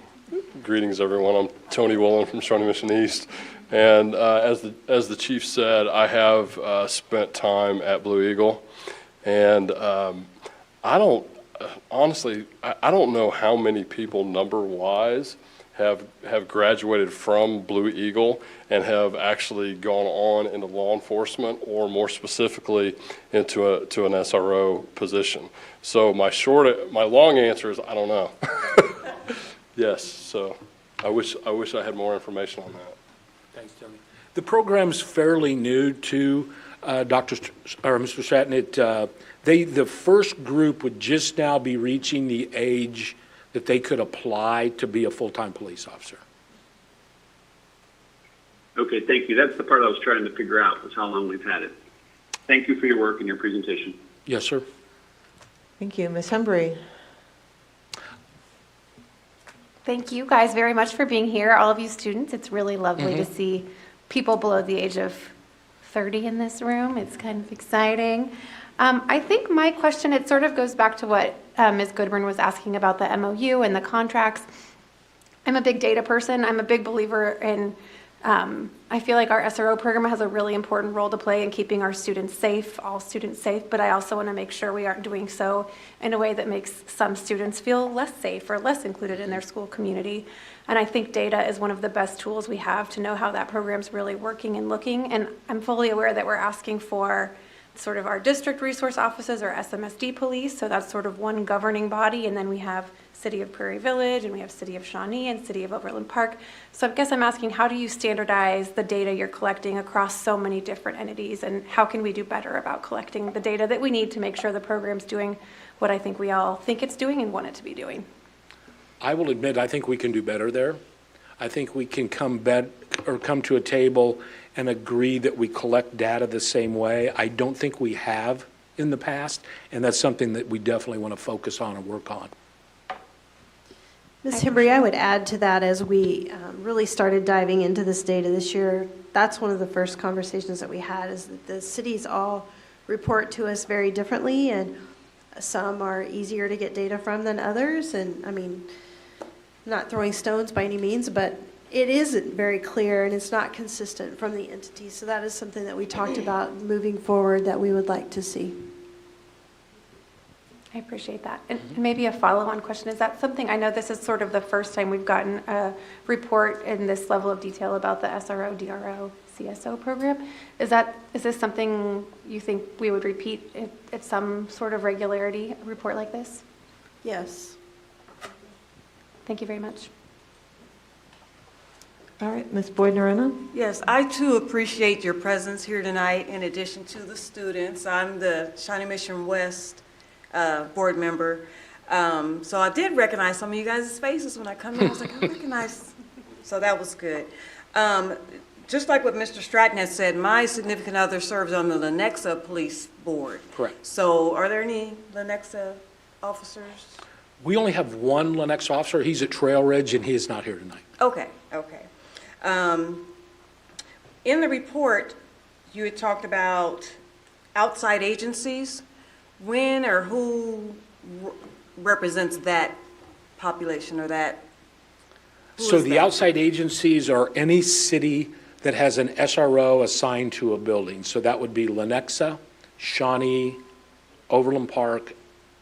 Greetings, everyone. I'm Tony Woolen from Shawnee Mission East, and as the chief said, I have spent time at Blue Eagle, and I don't honestly I don't know how many people number-wise have graduated from Blue Eagle and have actually gone on into law enforcement, or more specifically into an SRO position. So my long answer is I don't know. Yes, so I wish I had more information on that. Thanks, Tony. The program's fairly new to Mr. Stratton. The first group would just now be reaching the age that they could apply to be a full-time police officer. Okay, thank you. That's the part I was trying to figure out, was how long we've had it. Thank you for your work and your presentation. Yes, sir. Thank you. Ms. Hembry. Thank you guys very much for being here, all of you students. It's really lovely to see people below the age of 30 in this room. It's kind of exciting. I think my question, it sort of goes back to what Ms. Goodburn was asking about the MOU and the contracts. I'm a big data person. I'm a big believer in I feel like our SRO program has a really important role to play in keeping our students safe, all students safe, but I also want to make sure we aren't doing so in a way that makes some students feel less safe or less included in their school community. And I think data is one of the best tools we have to know how that program's really working and looking. And I'm fully aware that we're asking for sort of our district resource offices or SMSD police, so that's sort of one governing body, and then we have City of Prairie Village, and we have City of Shawnee, and City of Overland Park. So I guess I'm asking, how do you standardize the data you're collecting across so many different entities, and how can we do better about collecting the data that we need to make sure the program's doing what I think we all think it's doing and want it to be doing? I will admit, I think we can do better there. I think we can come to a table and agree that we collect data the same way. I don't think we have in the past, and that's something that we definitely want to focus on and work on. Ms. Hembry, I would add to that, as we really started diving into this data this year, that's one of the first conversations that we had, is that the cities all report to us very differently, and some are easier to get data from than others. And I mean, not throwing stones by any means, but it isn't very clear and it's not consistent from the entities. So that is something that we talked about moving forward that we would like to see. I appreciate that. And maybe a follow-on question, is that something, I know this is sort of the first time we've gotten a report in this level of detail about the SRO, DRO, CSO program. Is this something you think we would repeat at some sort of regularity, a report like this? Yes. Thank you very much. All right, Ms. Boyd-Narema? Yes, I too appreciate your presence here tonight in addition to the students. I'm the Shawnee Mission West board member. So I did recognize some of you guys' faces when I come in. I was like, I recognize, so that was good. Just like what Mr. Stratton has said, my significant other serves on the Lenexa Police Board. Correct. So are there any Lenexa officers? We only have one Lenexa officer. He's at Trail Ridge, and he is not here tonight. Okay, okay. In the report, you had talked about outside agencies. When or who represents that population or that? So the outside agencies are any city that has an SRO assigned to a building. So that would be Lenexa, Shawnee, Overland Park,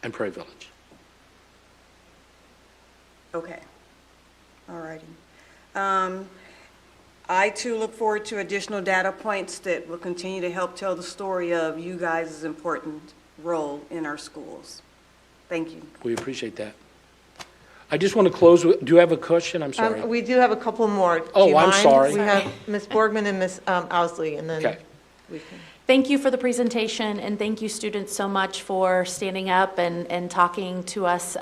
and Prairie Village. Okay. All righty. I too look forward to additional data points that will continue to help tell the story of you guys' important role in our schools. Thank you. We appreciate that. I just want to close with, do you have a question? I'm sorry. We do have a couple more. Oh, Do you I'm mind? sorry. We have Ms. Borgman and Ms. Owsley, and then Okay. we can. Thank you for the presentation, and thank you, students, so much for standing up and talking to us.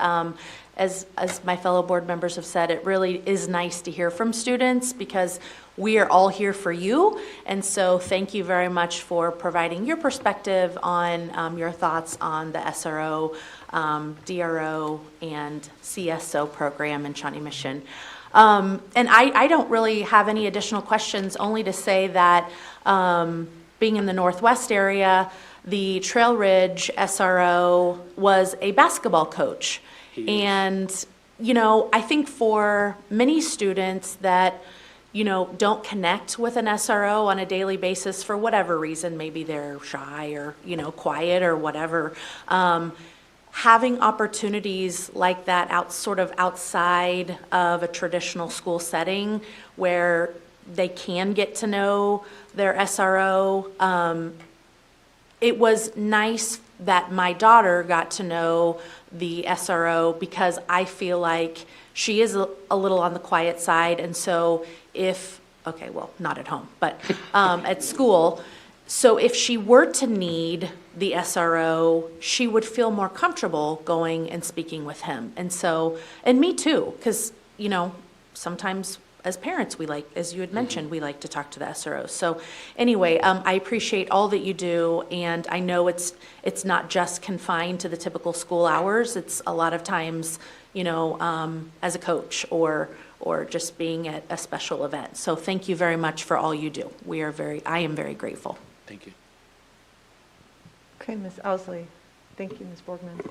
As my fellow board members have said, it really is nice to hear from students because we are all here for you. And so thank you very much for providing your perspective on your thoughts on the SRO, DRO, and CSO program in Shawnee Mission. And I don't really have any additional questions, only to say that being in the Northwest area, the Trail Ridge SRO was a basketball coach. And, you know, I think for many students that, you know, don't connect with an SRO on a daily basis for whatever reason, maybe they're shy or, you know, quiet or whatever, having opportunities like that sort of outside of a traditional school setting where they can get to know their SRO, it was nice that my daughter got to know the SRO because I feel like she is a little on the quiet side. And so okay, well, not at home, but at school. So if she were to need the SRO, she would feel more comfortable going and speaking with him. And so, and me too, because, you know, sometimes as parents, we like, as you had mentioned, we like to talk to the SROs. So anyway, I appreciate all that you do, and I know it's not just confined to the typical school hours. It's a lot of times, you know, as a coach or just being at a special event. So thank you very much for all you do. I am very grateful. Thank you. Okay, Ms. Owsley. Thank you, Ms. Borgman.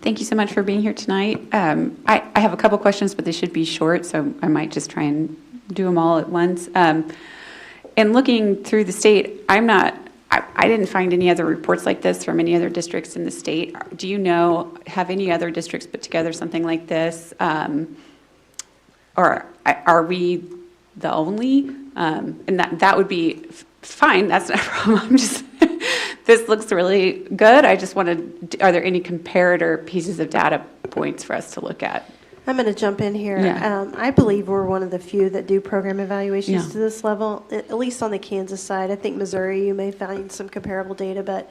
Thank you so much for being here tonight. I have a couple questions, but they should be short, so I might just try and do them all at once. And looking through the state, I didn't find any other reports like this from any other districts in the state. Do you know, have any other districts put together something like this? Or are we the only? And that would be fine, that's not a problem. I'm just, this looks really good. I just wanted, are there any comparator pieces of data points for us to look at? I'm going to jump in here. Yeah. I believe we're one of the few that do program evaluations Yeah. to this level, at least on the Kansas side. I think Missouri, you may find some comparable data, but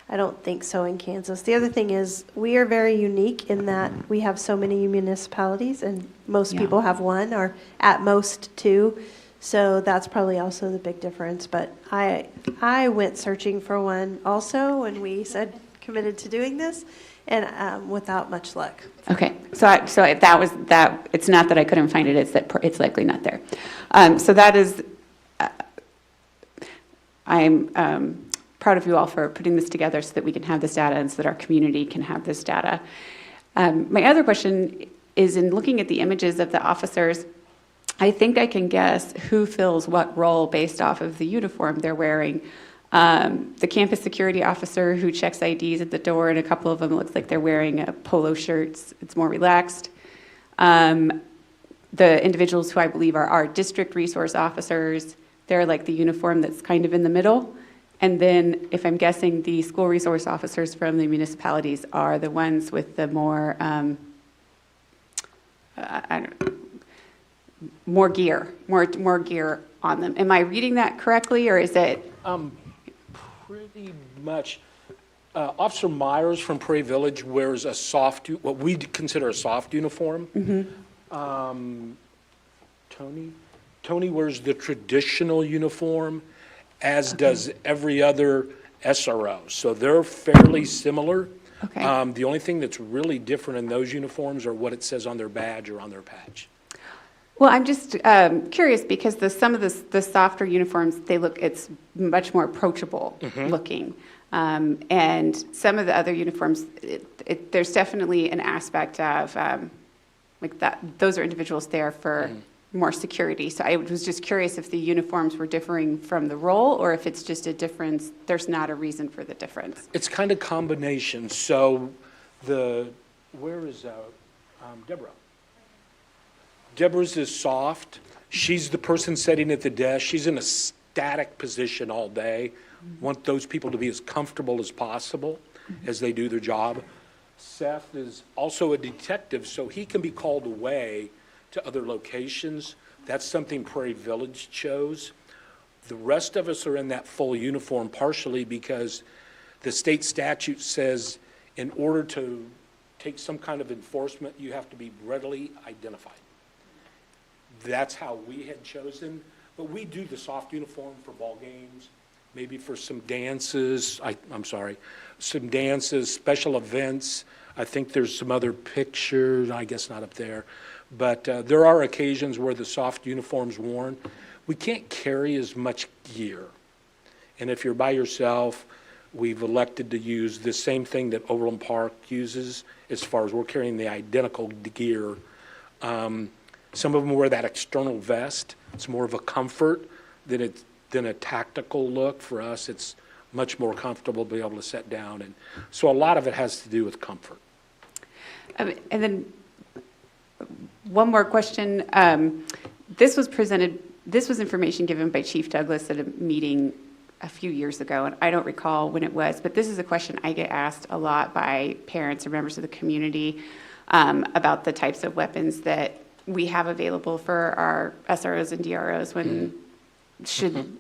I don't think so in Kansas. The other thing is we are very unique in that we have so many municipalities, and most Yeah. people have one or at most two. So that's probably also the big difference. But I went searching for one also when we said committed to doing this, and without much luck. Okay, so that was that. It's not that I couldn't find it; it's that it's likely not there. So that is. I'm proud of you all for putting this together so that we can have this data and so that our community can have this data. My other question is, in looking at the images of the officers, I think I can guess who fills what role based off of the uniform they're wearing. The campus security officer who checks IDs at the door, and a couple of them looks like they're wearing polo shirts. It's more relaxed. The individuals who I believe are our district resource officers, they're like the uniform that's kind of in the middle. And then, if I'm guessing, the school resource officers from the municipalities are the ones with the more, more gear on them. Am I reading that correctly, or is it? Pretty much. Officer Myers from Prairie Village wears a soft, what we consider a soft uniform. Mm-hmm. Tony wears the traditional uniform, as does every other SRO. So they're fairly similar. Okay. The only thing that's really different in those uniforms are what it says on their badge or on their patch. Well, I'm just curious because some of the softer uniforms, it's much more approachable looking. And some of the other uniforms, there's definitely an aspect of like that. Those are individuals there for more security. So I was just curious if the uniforms were differing from the role, or if it's just a difference. There's not a reason for the difference. It's kind of combination. So where is Deborah? Deborah's is soft. She's the person sitting at the desk. She's in a static position all day. Want those people to be as comfortable as possible as they do their job. Seth is also a detective, so he can be called away to other locations. That's something Prairie Village chose. The rest of us are in that full uniform partially because the state statute says in order to take some kind of enforcement, you have to be readily identified. That's how we had chosen, but we do the soft uniform for ball games, maybe for some dances, some dances, special events. I think there's some other pictures, I guess not up there, but there are occasions where the soft uniform's worn. We can't carry as much gear, and if you're by yourself, we've elected to use the same thing that Overland Park uses as far as we're carrying the identical gear. Some of them wear that external vest. It's more of a comfort than a tactical look. For us, it's much more comfortable to be able to sit down. And so a lot of it has to do with comfort. And then one more question. This was information given by Chief Douglas at a meeting a few years ago, and I don't recall when it was, but this is a question I get asked a lot by parents or members of the community about the types of weapons that we have available for our SROs and DROs when should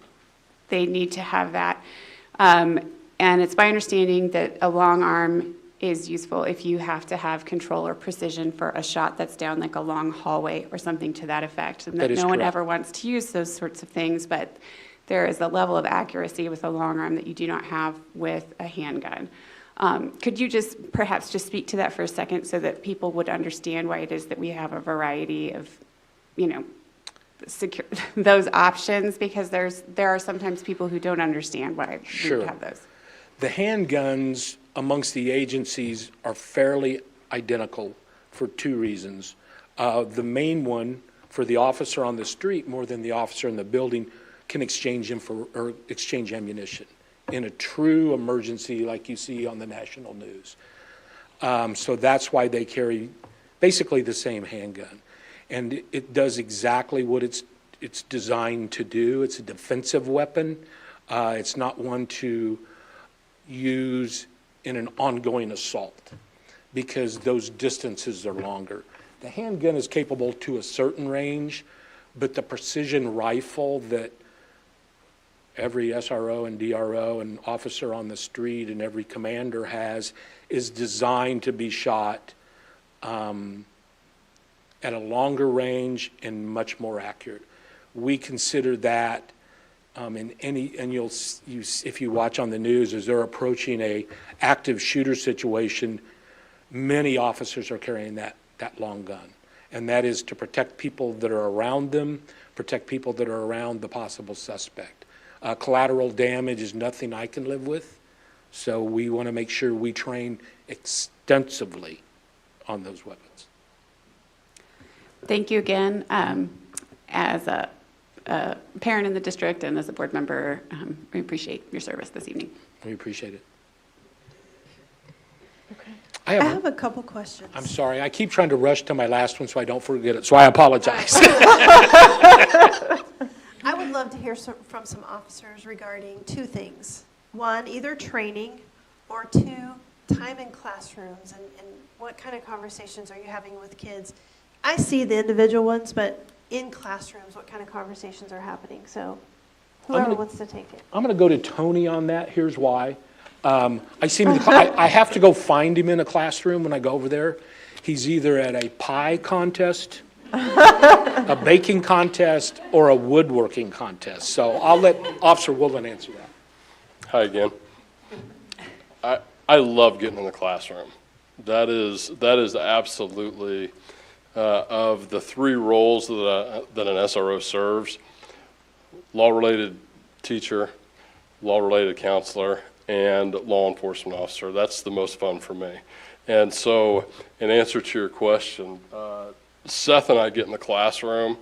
they need to have that. And it's my understanding that a long arm is useful if you have to have control or precision for a shot that's down like a long hallway or something to that effect. And that no one ever wants to use those sorts of things, but there is a level of accuracy with a long arm that you do not have with a handgun. Could you perhaps speak to that for a second so that people would understand why it is that we have a variety of, those options? Because there are sometimes people who don't understand why we have those. The handguns amongst the agencies are fairly identical for two reasons. The main one, for the officer on the street more than the officer in the building can exchange exchange ammunition in a true emergency like you see on the national news. So that's why they carry basically the same handgun. And it does exactly what it's designed to do. It's a defensive weapon. It's not one to use in an ongoing assault because those distances are longer. The handgun is capable to a certain range, but the precision rifle that every SRO and DRO and officer on the street and every commander has is designed to be shot at a longer range and much more accurate. We consider that in any, and if you watch on the news, as they're approaching a active shooter situation, many officers are carrying that long gun. And that is to protect people that are around them, protect people that are around the possible suspect. Collateral damage is nothing I can live with, so we want to make sure we train extensively on those weapons. Thank you again. As a parent in the district and as a board member, we appreciate your service this evening. We appreciate it. Okay. I have a couple questions. I'm sorry. I keep trying to rush to my last one so I don't forget it, so I apologize. I would love to hear from some officers regarding two things. One, either training, or two, time in classrooms and what kind of conversations are you having with kids? I see the individual ones, but in classrooms, what kind of conversations are happening? So whoever wants to take it. I'm going to go to Tony on that. Here's why. I see him in the I have to go find him in a classroom when I go over there. He's either at a pie contest, a baking contest, or a woodworking contest. So I'll let Officer Woodland answer that. Hi again. I love getting in the classroom. That is absolutely of the three roles that an SRO serves: law-related teacher, law-related counselor, and law enforcement officer. That's the most fun for me. And so, in answer to your question, Seth and I get in the classroom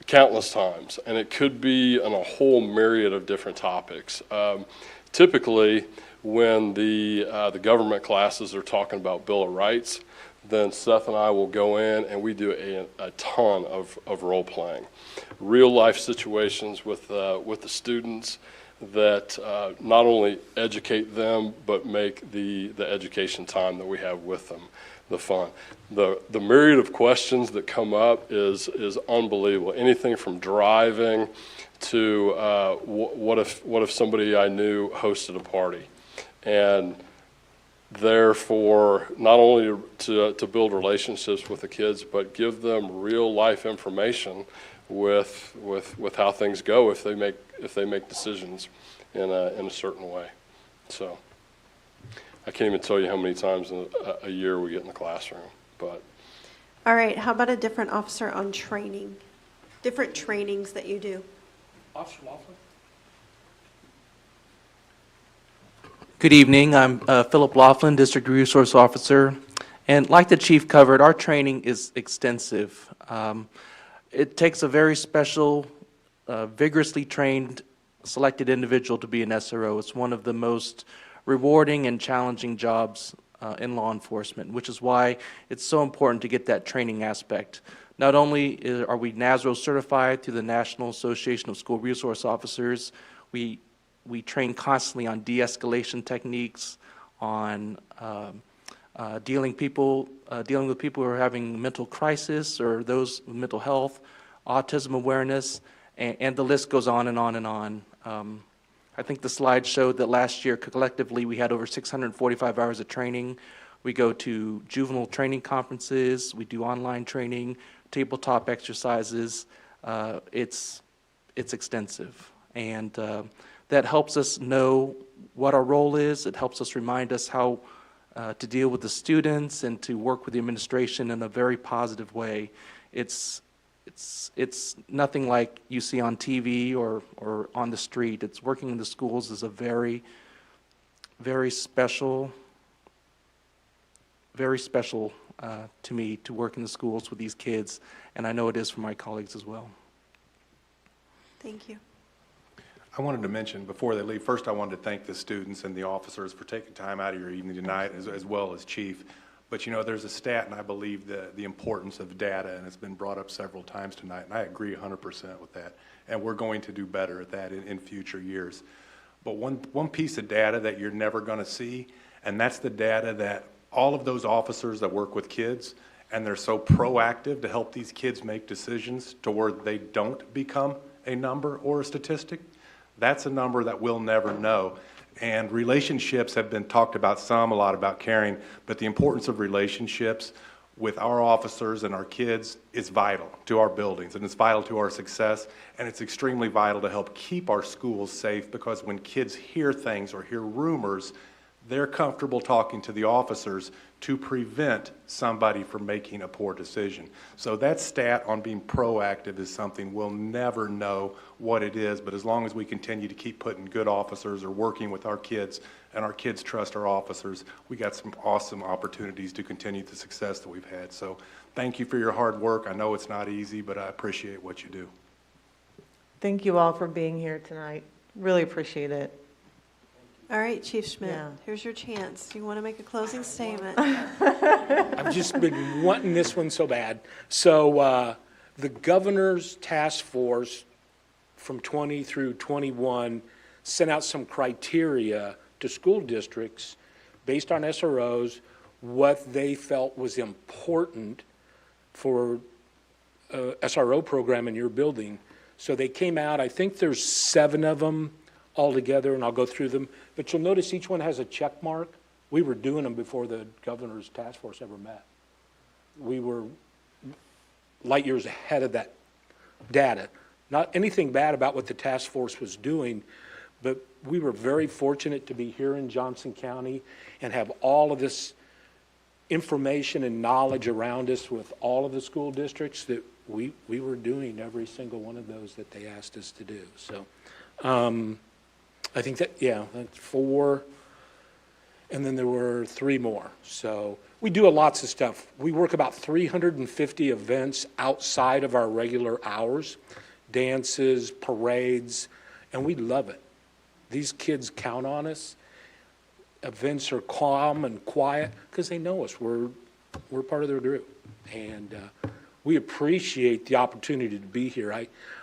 countless times, and it could be on a whole myriad of different topics. Typically, when the government classes are talking about Bill of Rights, then Seth and I will go in and we do a ton of role playing, real life situations with the students that not only educate them but make the education time that we have with them the fun. The myriad of questions that come up is unbelievable. Anything from driving to what if somebody I knew hosted a party, and therefore not only to build relationships with the kids but give them real life information with how things go if they make decisions in a certain way. So I can't even tell you how many times a year we get in the classroom. But All right, how about a different officer on training? Different trainings that you do. Officer Laughlin. Good evening. I'm Philip Laughlin, District Resource Officer. And like the chief covered, our training is extensive. It takes a very special, vigorously trained, selected individual to be an SRO. It's one of the most rewarding and challenging jobs in law enforcement, which is why it's so important to get that training aspect. Not only are we NASRO certified through the National Association of School Resource Officers, we train constantly on de-escalation techniques, on dealing with people who are having mental crisis or those with mental health, autism awareness, and the list goes on and on and on. I think the slide showed that last year collectively we had over 645 hours of training. We go to juvenile training conferences, we do online training, tabletop exercises. It's extensive, and that helps us know what our role is. It helps us remind us how to deal with the students and to work with the administration in a very positive way. It's nothing like you see on TV or on the street. It's working in the schools is a very, very special to me to work in the schools with these kids, and I know it is for my colleagues as well. Thank you. I wanted to mention before they leave, first I wanted to thank the students and the officers for taking time out of your evening tonight, as well as Chief. But you know, there's a stat, and I believe the importance of data, and it's been brought up several times tonight, and I agree 100% with that. And we're going to do better at that in future years. But one piece of data that you're never going to see, and that's the data that all of those officers that work with kids, and they're so proactive to help these kids make decisions to where they don't become a number or a statistic, that's a number that we'll never know. And relationships have been talked about a lot about caring, but the importance of relationships with our officers and our kids is vital to our buildings, and it's vital to our success, and it's extremely vital to help keep our schools safe, because when kids hear things or hear rumors, they're comfortable talking to the officers to prevent somebody from making a poor decision. So that stat on being proactive is something we'll never know what it is, but as long as we continue to keep putting good officers or working with our kids, and our kids trust our officers, we got some awesome opportunities to continue the success that we've had. So thank you for your hard work. I know it's not easy, but I appreciate what you do. Thank you all for being here tonight. Really appreciate it. All right, Chief Schmidt, Yeah. here's your chance. You want to make a closing statement? I've just been wanting this one so bad. So the governor's task force from 20 through 21 sent out some criteria to school districts based on SROs, what they felt was important for a SRO program in your building. So they came out, I think there's 7 of them altogether, and I'll go through them. But you'll notice each one has a check mark. We were doing them before the governor's task force ever met. We were light years ahead of that data. Not anything bad about what the task force was doing, but we were very fortunate to be here in Johnson County and have all of this information and knowledge around us with all of the school districts that we were doing every single one of those that they asked us to do. So I think that, yeah, that's 4, and then there were 3 more. So we do lots of stuff. We work about 350 events outside of our regular hours, dances, parades, and we love it. These kids count on us. Events are calm and quiet because they know us. We're part of their group, and we appreciate the opportunity to be here.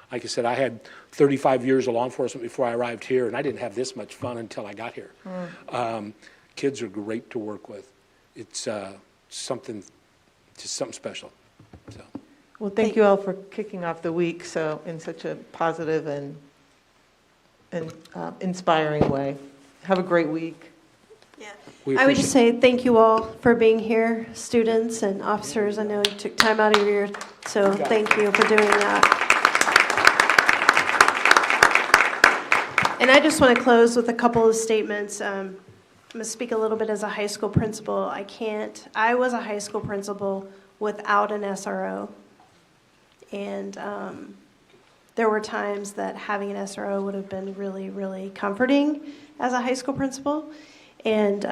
Like I said, I had 35 years of law enforcement before I arrived here, and I didn't have this much fun until I got here. Kids are great to work with. It's just something special. So. Well, thank you all for kicking off the week in such a positive and inspiring way. Have a great week. I would just say thank you all for being here, students and officers. I know you took time out of your year, so thank you for doing that. And I just want to close with a couple of statements. I'm going to speak a little bit as a high school principal. I was a high school principal without an SRO. And there were times that having an SRO would have been really, really comforting as a high school principal. And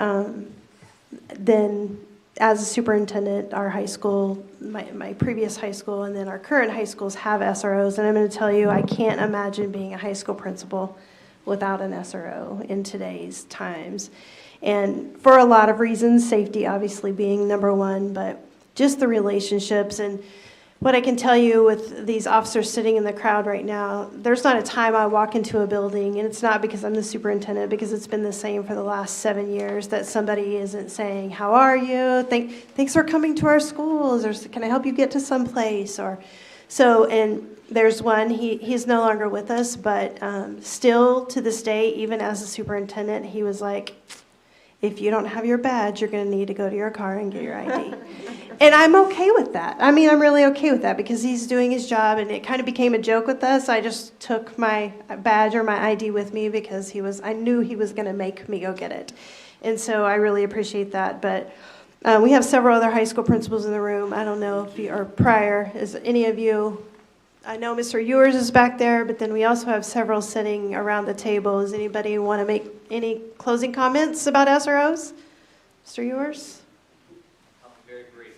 then as a superintendent, our high school, my previous high school, and then our current high schools have SROs. And I'm going to tell you, I can't imagine being a high school principal without an SRO in today's times. And for a lot of reasons, safety obviously being number one, but just the relationships. And what I can tell you with these officers sitting in the crowd right now, there's not a time I walk into a building, and it's not because I'm the superintendent, because it's been the same for the last 7 years, that somebody isn't saying, how are you? Thanks for coming to our schools, or can I help you get to someplace? And there's one, he's no longer with us, but still to this day, even as a superintendent, he was like, if you don't have your badge, you're going to need to go to your car and get your ID. And I'm okay with that. I mean, I'm really okay with that because he's doing his job, and it kind of became a joke with us. I just took my badge or my ID with me because I knew he was going to make me go get it. And so I really appreciate that. But we have several other high school principals in the room. I don't know if you are prior. Is any of you? I know Mr. Ewers is back there, but then we also have several sitting around the table. Does anybody want to make any closing comments about SROs? Mr. Ewers? Very brief.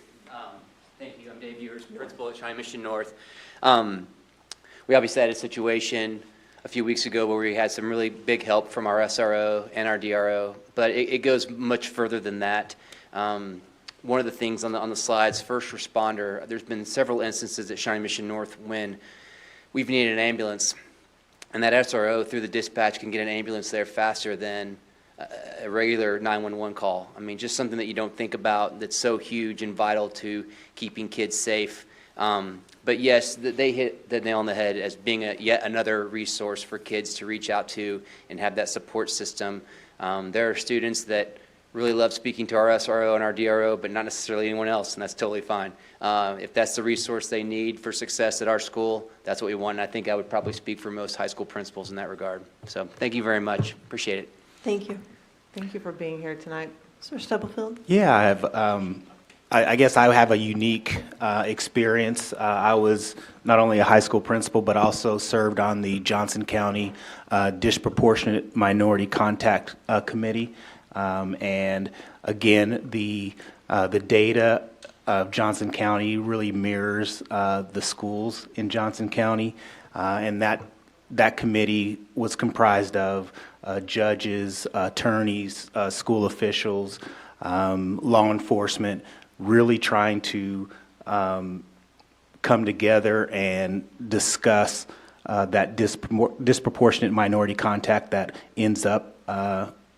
Thank you. I'm Dave Ewers, principal at Shawnee Mission North. We obviously had a situation a few weeks ago where we had some really big help from our SRO and our DRO, but it goes much further than that. One of the things on the slides, first responder, there's been several instances at Shawnee Mission North when we've needed an ambulance, and that SRO through the dispatch can get an ambulance there faster than a regular 911 call. I mean, just something that you don't think about that's so huge and vital to keeping kids safe. But yes, they hit the nail on the head as being yet another resource for kids to reach out to and have that support system. There are students that really love speaking to our SRO and our DRO, but not necessarily anyone else, and that's totally fine. If that's the resource they need for success at our school, that's what we want, and I think I would probably speak for most high school principals in that regard. So thank you very much. Appreciate it. Thank you. Thank you for being here tonight. Mr. Stubblefield? Yeah, I have. I guess I have a unique experience. I was not only a high school principal, but also served on the Johnson County Disproportionate Minority Contact Committee. And again, the data of Johnson County really mirrors the schools in Johnson County, and that committee was comprised of judges, attorneys, school officials, law enforcement, really trying to come together and discuss that disproportionate minority contact that ends up,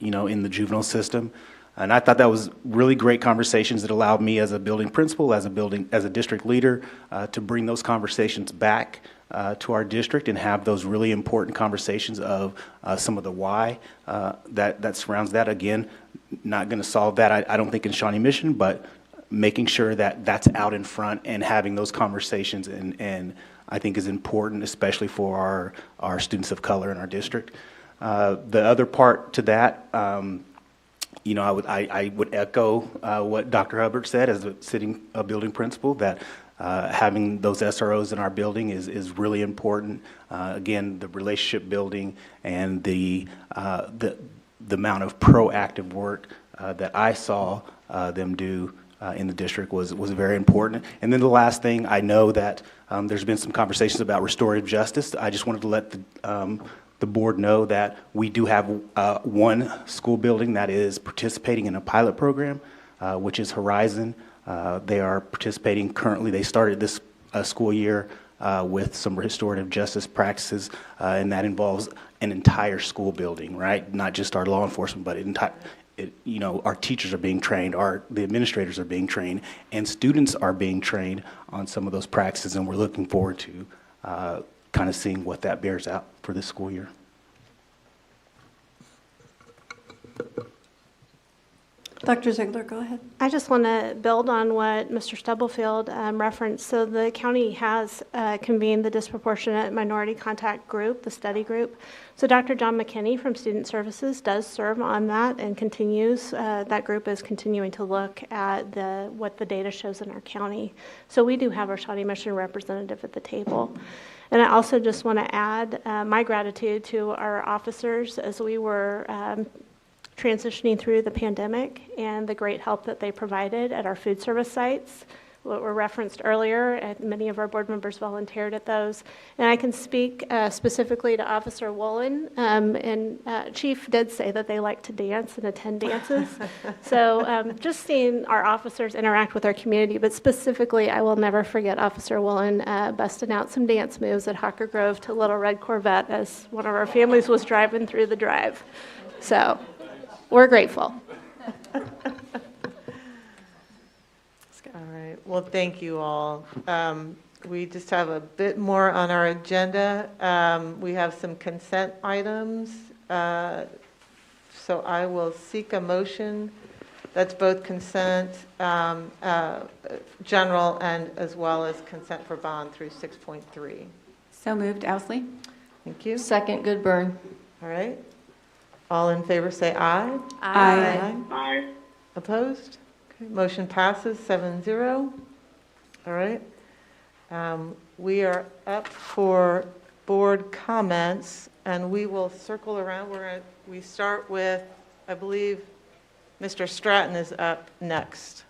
in the juvenile system. And I thought that was really great conversations that allowed me as a building principal, as a district leader, to bring those conversations back to our district and have those really important conversations of some of the why that surrounds that. Again, not going to solve that, I don't think, in Shawnee Mission, but making sure that that's out in front and having those conversations and I think is important, especially for our students of color in our district. The other part to that, I would echo what Dr. Hubbard said as a building principal, that having those SROs in our building is really important. Again, the relationship building and the amount of proactive work that I saw them do in the district was very important. And then the last thing, I know that there's been some conversations about restorative justice. I just wanted to let the board know that we do have one school building that is participating in a pilot program, which is Horizon. They are participating currently. They started this school year with some restorative justice practices, and that involves an entire school building, right? Not just our law enforcement, but our teachers are being trained, the administrators are being trained, and students are being trained on some of those practices, and we're looking forward to kind of seeing what that bears out for this school year. Dr. Ziegler, go ahead. I just want to build on what Mr. Stubblefield referenced. So the county has convened the Disproportionate Minority Contact Group, the study group. So Dr. John McKinney from Student Services does serve on that and continues. That group is continuing to look at what the data shows in our county. So we do have our Shawnee Mission representative at the table. And I also just want to add my gratitude to our officers as we were transitioning through the pandemic and the great help that they provided at our food service sites, what were referenced earlier, and many of our board members volunteered at those. And I can speak specifically to Officer Woolen, and Chief did say that they like to dance and attend dances. So just seeing our officers interact with our community, but specifically, I will never forget Officer Woolen busting out some dance moves at Hawker Grove to Little Red Corvette as one of our families was driving through the drive. So we're grateful. All right. Well, thank you all. We just have a bit more on our agenda. We have some consent items. So I will seek a motion that's both consent, general, and as well as consent for bond through 6.3. So moved. Owsley? Thank you. Second, Goodburn. All right. All in favor say aye. Aye. Aye. Opposed? Okay. Motion passes 7-0. All right. We are up for board comments, and we will circle around. We start with, I believe, Mr. Stratton is up next.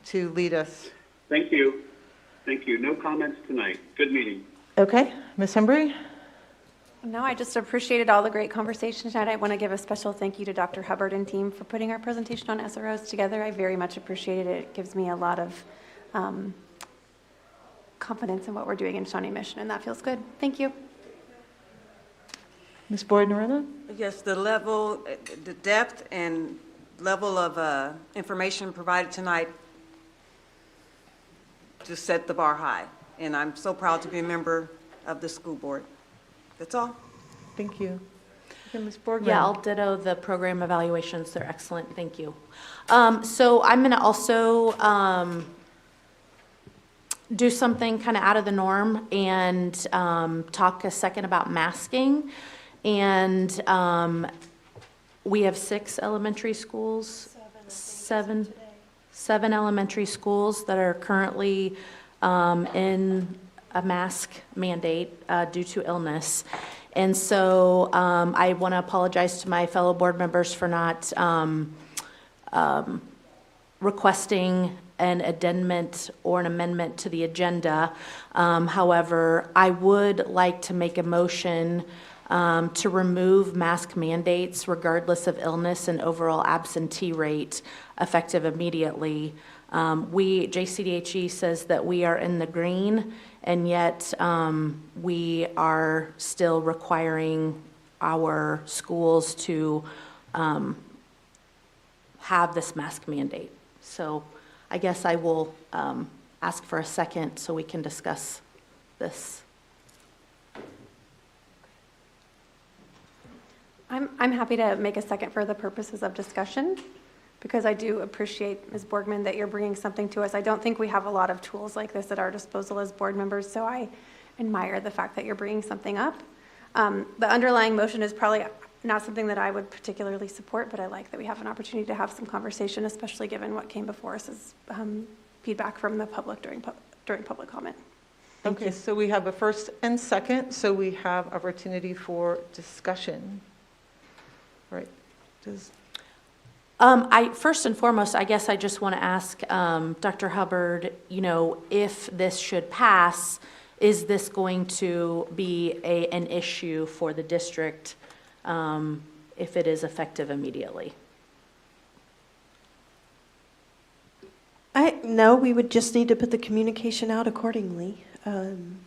to lead us. Thank you. Thank you. No comments tonight. Good meeting. Okay, Ms. Hembry? No, I just appreciated all the great conversation tonight. I want to give a special thank you to Dr. Hubbard and team for putting our presentation on SROs together. I very much appreciated it. It gives me a lot of confidence in what we're doing in Shawnee Mission, and that feels good. Thank you. Ms. Boyd-Norella? Yes, the level, the depth and level of information provided tonight just set the bar high. And I'm so proud to be a member of the school board. That's all. Thank you. Okay, Ms. Borgman? Yeah, I'll ditto the program evaluations. They're excellent. Thank you. So I'm going to also do something kind of out of the norm and talk a second about masking. And we have 6 elementary schools, seven elementary schools that are currently in a mask mandate due to illness. And so I want to apologize to my fellow board members for not requesting an addendum or an amendment to the agenda. However, I would like to make a motion to remove mask mandates regardless of illness and overall absentee rate effective immediately. JCDHE says that we are in the green, and yet we are still requiring our schools to have this mask mandate. So I guess I will ask for a second so we can discuss this. I'm happy to make a second for the purposes of discussion, because I do appreciate, Ms. Borgman, that you're bringing something to us. I don't think we have a lot of tools like this at our disposal as board members, so I admire the fact that you're bringing something up. The underlying motion is probably not something that I would particularly support, but I like that we have an opportunity to have some conversation, especially given what came before us as feedback from the public during public comment. Okay, so we have a first and second, so we have opportunity for discussion. Right. First and foremost, I guess I just want to ask Dr. Hubbard, if this should pass, is this going to be an issue for the district if it is effective immediately? No, we would just need to put the communication out accordingly. I'm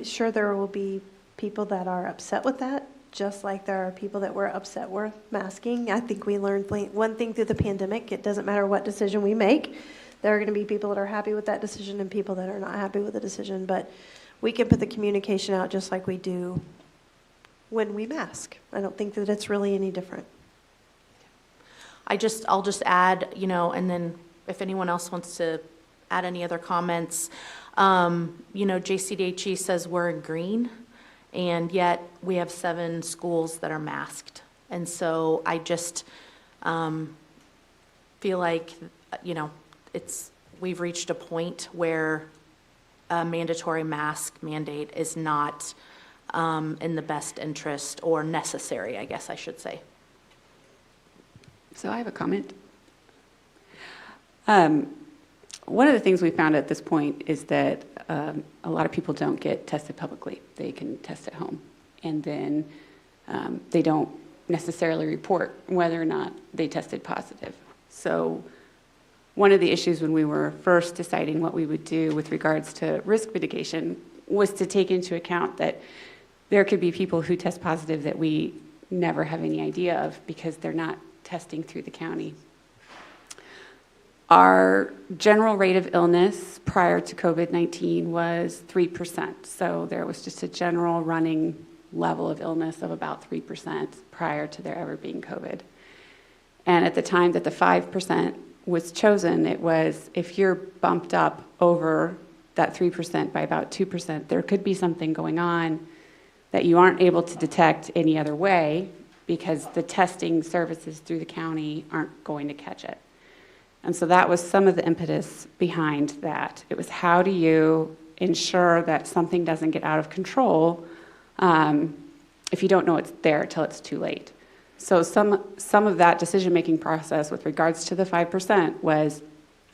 sure there will be people that are upset with that, just like there are people that were upset with masking. I think we learned one thing through the pandemic: it doesn't matter what decision we make. There are going to be people that are happy with that decision and people that are not happy with the decision, but we can put the communication out just like we do when we mask. I don't think that it's really any different. I'll just add, and then if anyone else wants to add any other comments, JCDHE says we're in green, and yet we have 7 schools that are masked. And so I just feel like, we've reached a point where a mandatory mask mandate is not in the best interest, or necessary, I guess I should say. So I have a comment. One of the things we found at this point is that a lot of people don't get tested publicly. They can test at home, and then they don't necessarily report whether or not they tested positive. So one of the issues when we were first deciding what we would do with regards to risk mitigation was to take into account that there could be people who test positive that we never have any idea of because they're not testing through the county. Our general rate of illness prior to COVID-19 was 3%. So there was just a general running level of illness of about 3% prior to there ever being COVID. And at the time that the 5% was chosen, it was if you're bumped up over that 3% by about 2%, there could be something going on that you aren't able to detect any other way because the testing services through the county aren't going to catch it. And so that was some of the impetus behind that. It was, how do you ensure that something doesn't get out of control if you don't know it's there till it's too late? So some of that decision-making process with regards to the 5% was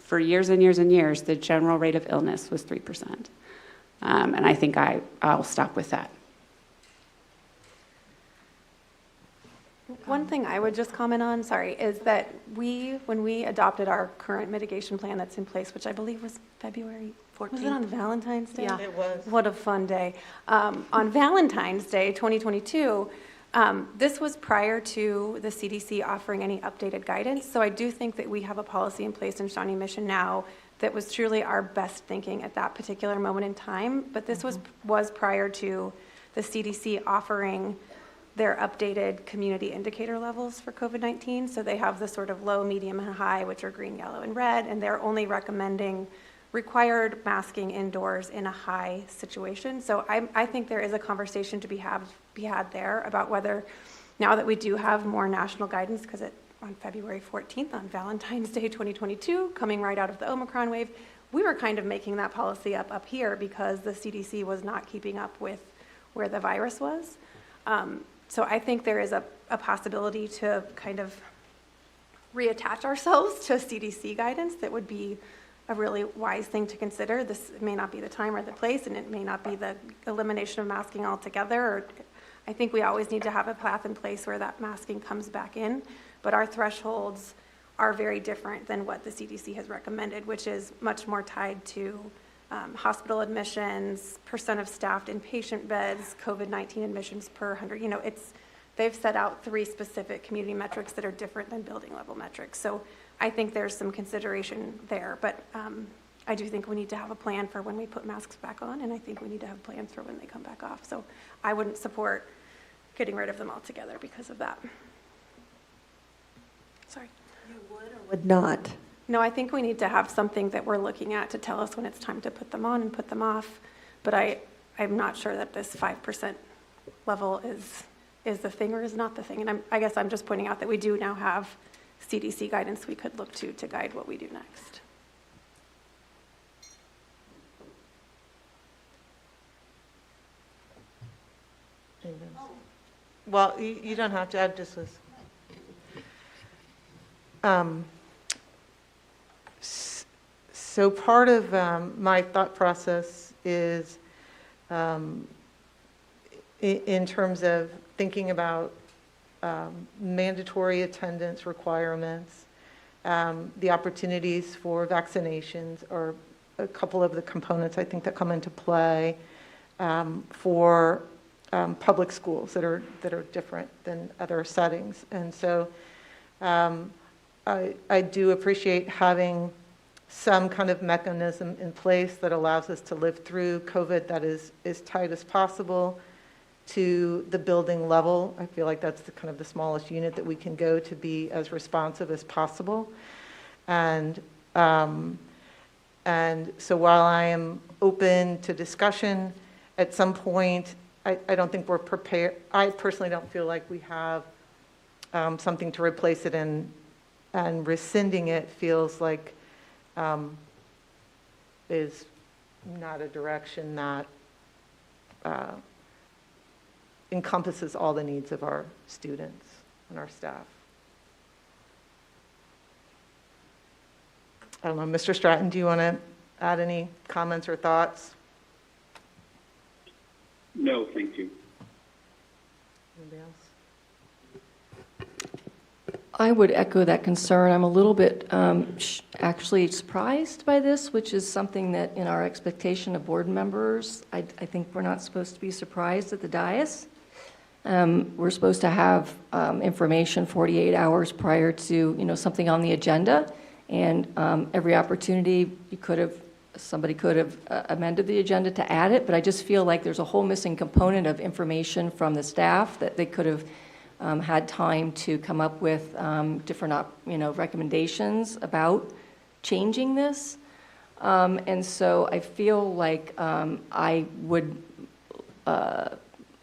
for years and years and years, the general rate of illness was 3%. And I think I'll stop with that. One thing I would just comment on, sorry, is that when we adopted our current mitigation plan that's in place, which I believe was February 14th. Was it on Valentine's Day? Yeah. It was. What a fun day. On Valentine's Day, 2022, this was prior to the CDC offering any updated guidance. So I do think that we have a policy in place in Shawnee Mission now that was truly our best thinking at that particular moment in time. But this was prior to the CDC offering their updated community indicator levels for COVID-19. So they have the sort of low, medium, and high, which are green, yellow, and red, and they're only recommending required masking indoors in a high situation. So I think there is a conversation to be had there about whether, now that we do have more national guidance, because on February 14th, on Valentine's Day 2022, coming right out of the Omicron wave, we were kind of making that policy up here because the CDC was not keeping up with where the virus was. So I think there is a possibility to kind of reattach ourselves to CDC guidance that would be a really wise thing to consider. This may not be the time or the place, and it may not be the elimination of masking altogether. Or I think we always need to have a path in place where that masking comes back in, but our thresholds are very different than what the CDC has recommended, which is much more tied to hospital admissions, percent of staffed inpatient beds, COVID-19 admissions per 100. You know, they've set out 3 specific community metrics that are different than building level metrics. So I think there's some consideration there, but I do think we need to have a plan for when we put masks back on, and I think we need to have plans for when they come back off. So I wouldn't support getting rid of them altogether because of that. Sorry. You would or would not? No, I think we need to have something that we're looking at to tell us when it's time to put them on and put them off. But I'm not sure that this 5% level is the thing or is not the thing. And I guess I'm just pointing out that we do now have CDC guidance we could look to guide what we do next. Well, you don't have to. I just was. So part of my thought process is in terms of thinking about mandatory attendance requirements, the opportunities for vaccinations are a couple of the components I think that come into play for public schools that are different than other settings. And so I do appreciate having some kind of mechanism in place that allows us to live through COVID that is as tight as possible to the building level. I feel like that's kind of the smallest unit that we can go to be as responsive as possible. And so while I am open to discussion, at some point, I don't think we're prepared. I personally don't feel like we have something to replace it in, and rescinding it feels like is not a direction that encompasses all the needs of our students and our staff. I don't know, Mr. Stratton, do you want to add any comments or thoughts? No, thank you. Anybody else? I would echo that concern. I'm a little bit actually surprised by this, which is something that in our expectation of board members, I think we're not supposed to be surprised at the dais. We're supposed to have information 48 hours prior to something on the agenda, and every opportunity somebody could have amended the agenda to add it, but I just feel like there's a whole missing component of information from the staff that they could have had time to come up with different recommendations about changing this. And so I feel like I would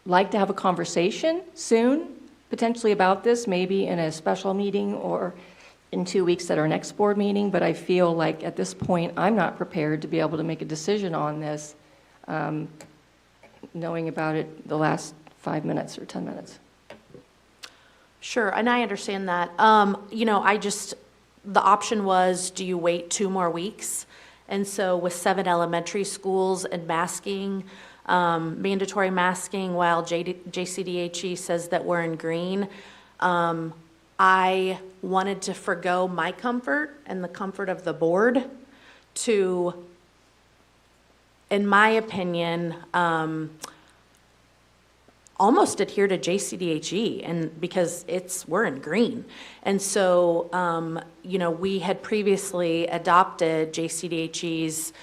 like to have a conversation soon, potentially about this, maybe in a special meeting or in 2 weeks at our next board meeting, but I feel like at this point I'm not prepared to be able to make a decision on this, knowing about it the last 5 minutes or 10 minutes. Sure, and I understand that. the option was, do you wait 2 more weeks? And so with 7 elementary schools and masking, mandatory masking, while JCDHE says that we're in green, I wanted to forgo my comfort and the comfort of the board to, in my opinion, almost adhere to JCDHE, and because we're in green. And so, we had previously adopted JCDHE's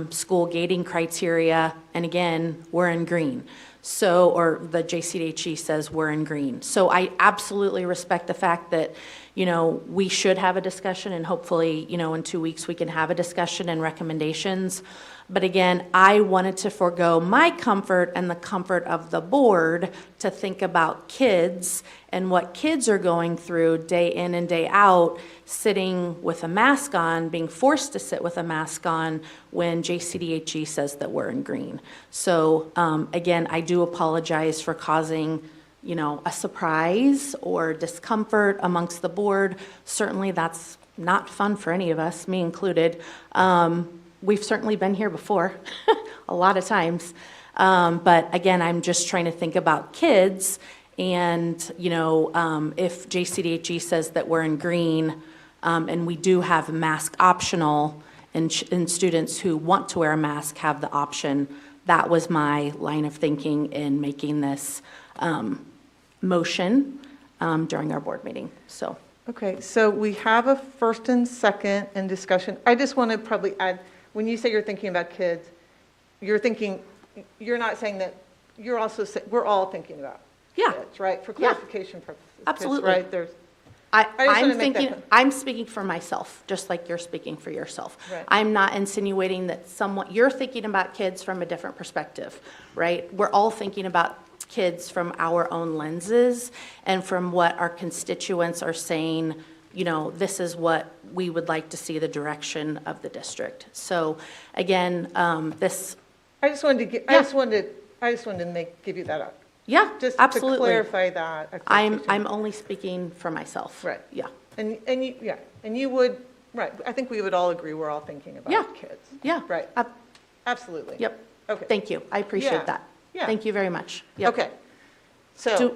school gating criteria, and again, we're in green. So, or the JCDHE says we're in green. So I absolutely respect the fact that, we should have a discussion, and hopefully, in 2 weeks we can have a discussion and recommendations. But again, I wanted to forego my comfort and the comfort of the board to think about kids and what kids are going through day in and day out, sitting with a mask on, being forced to sit with a mask on when JCDHE says that we're in green. So again, I do apologize for causing a surprise or discomfort amongst the board. Certainly that's not fun for any of us, me included. We've certainly been here before, a lot of times. But again, I'm just trying to think about kids, and, if JCDHE says that we're in green, and we do have mask optional, and students who want to wear a mask have the option, that was my line of thinking in making this motion during our board meeting, so. Okay, so we have a first and second in discussion. I just want to probably add, when you say you're thinking about kids, you're not saying that, you're also saying, we're all thinking about kids, right? For clarification purposes. 'Cause, Absolutely. right, I'm speaking for myself, just like you're speaking for yourself. Right. I'm not insinuating that you're thinking about kids from a different perspective, right? We're all thinking about kids from our own lenses and from what our constituents are saying, this is what we would like to see the direction of the district. So again, this. I just wanted to give you that up. Yeah, Just absolutely. to clarify that. I'm only speaking for myself. Right. Yeah. And you would, right, I think we would all agree we're all thinking about kids. Yeah. Right. Absolutely. Yep. Okay. Thank you. I appreciate that. Yeah. Thank you very much. Yep. Okay. So,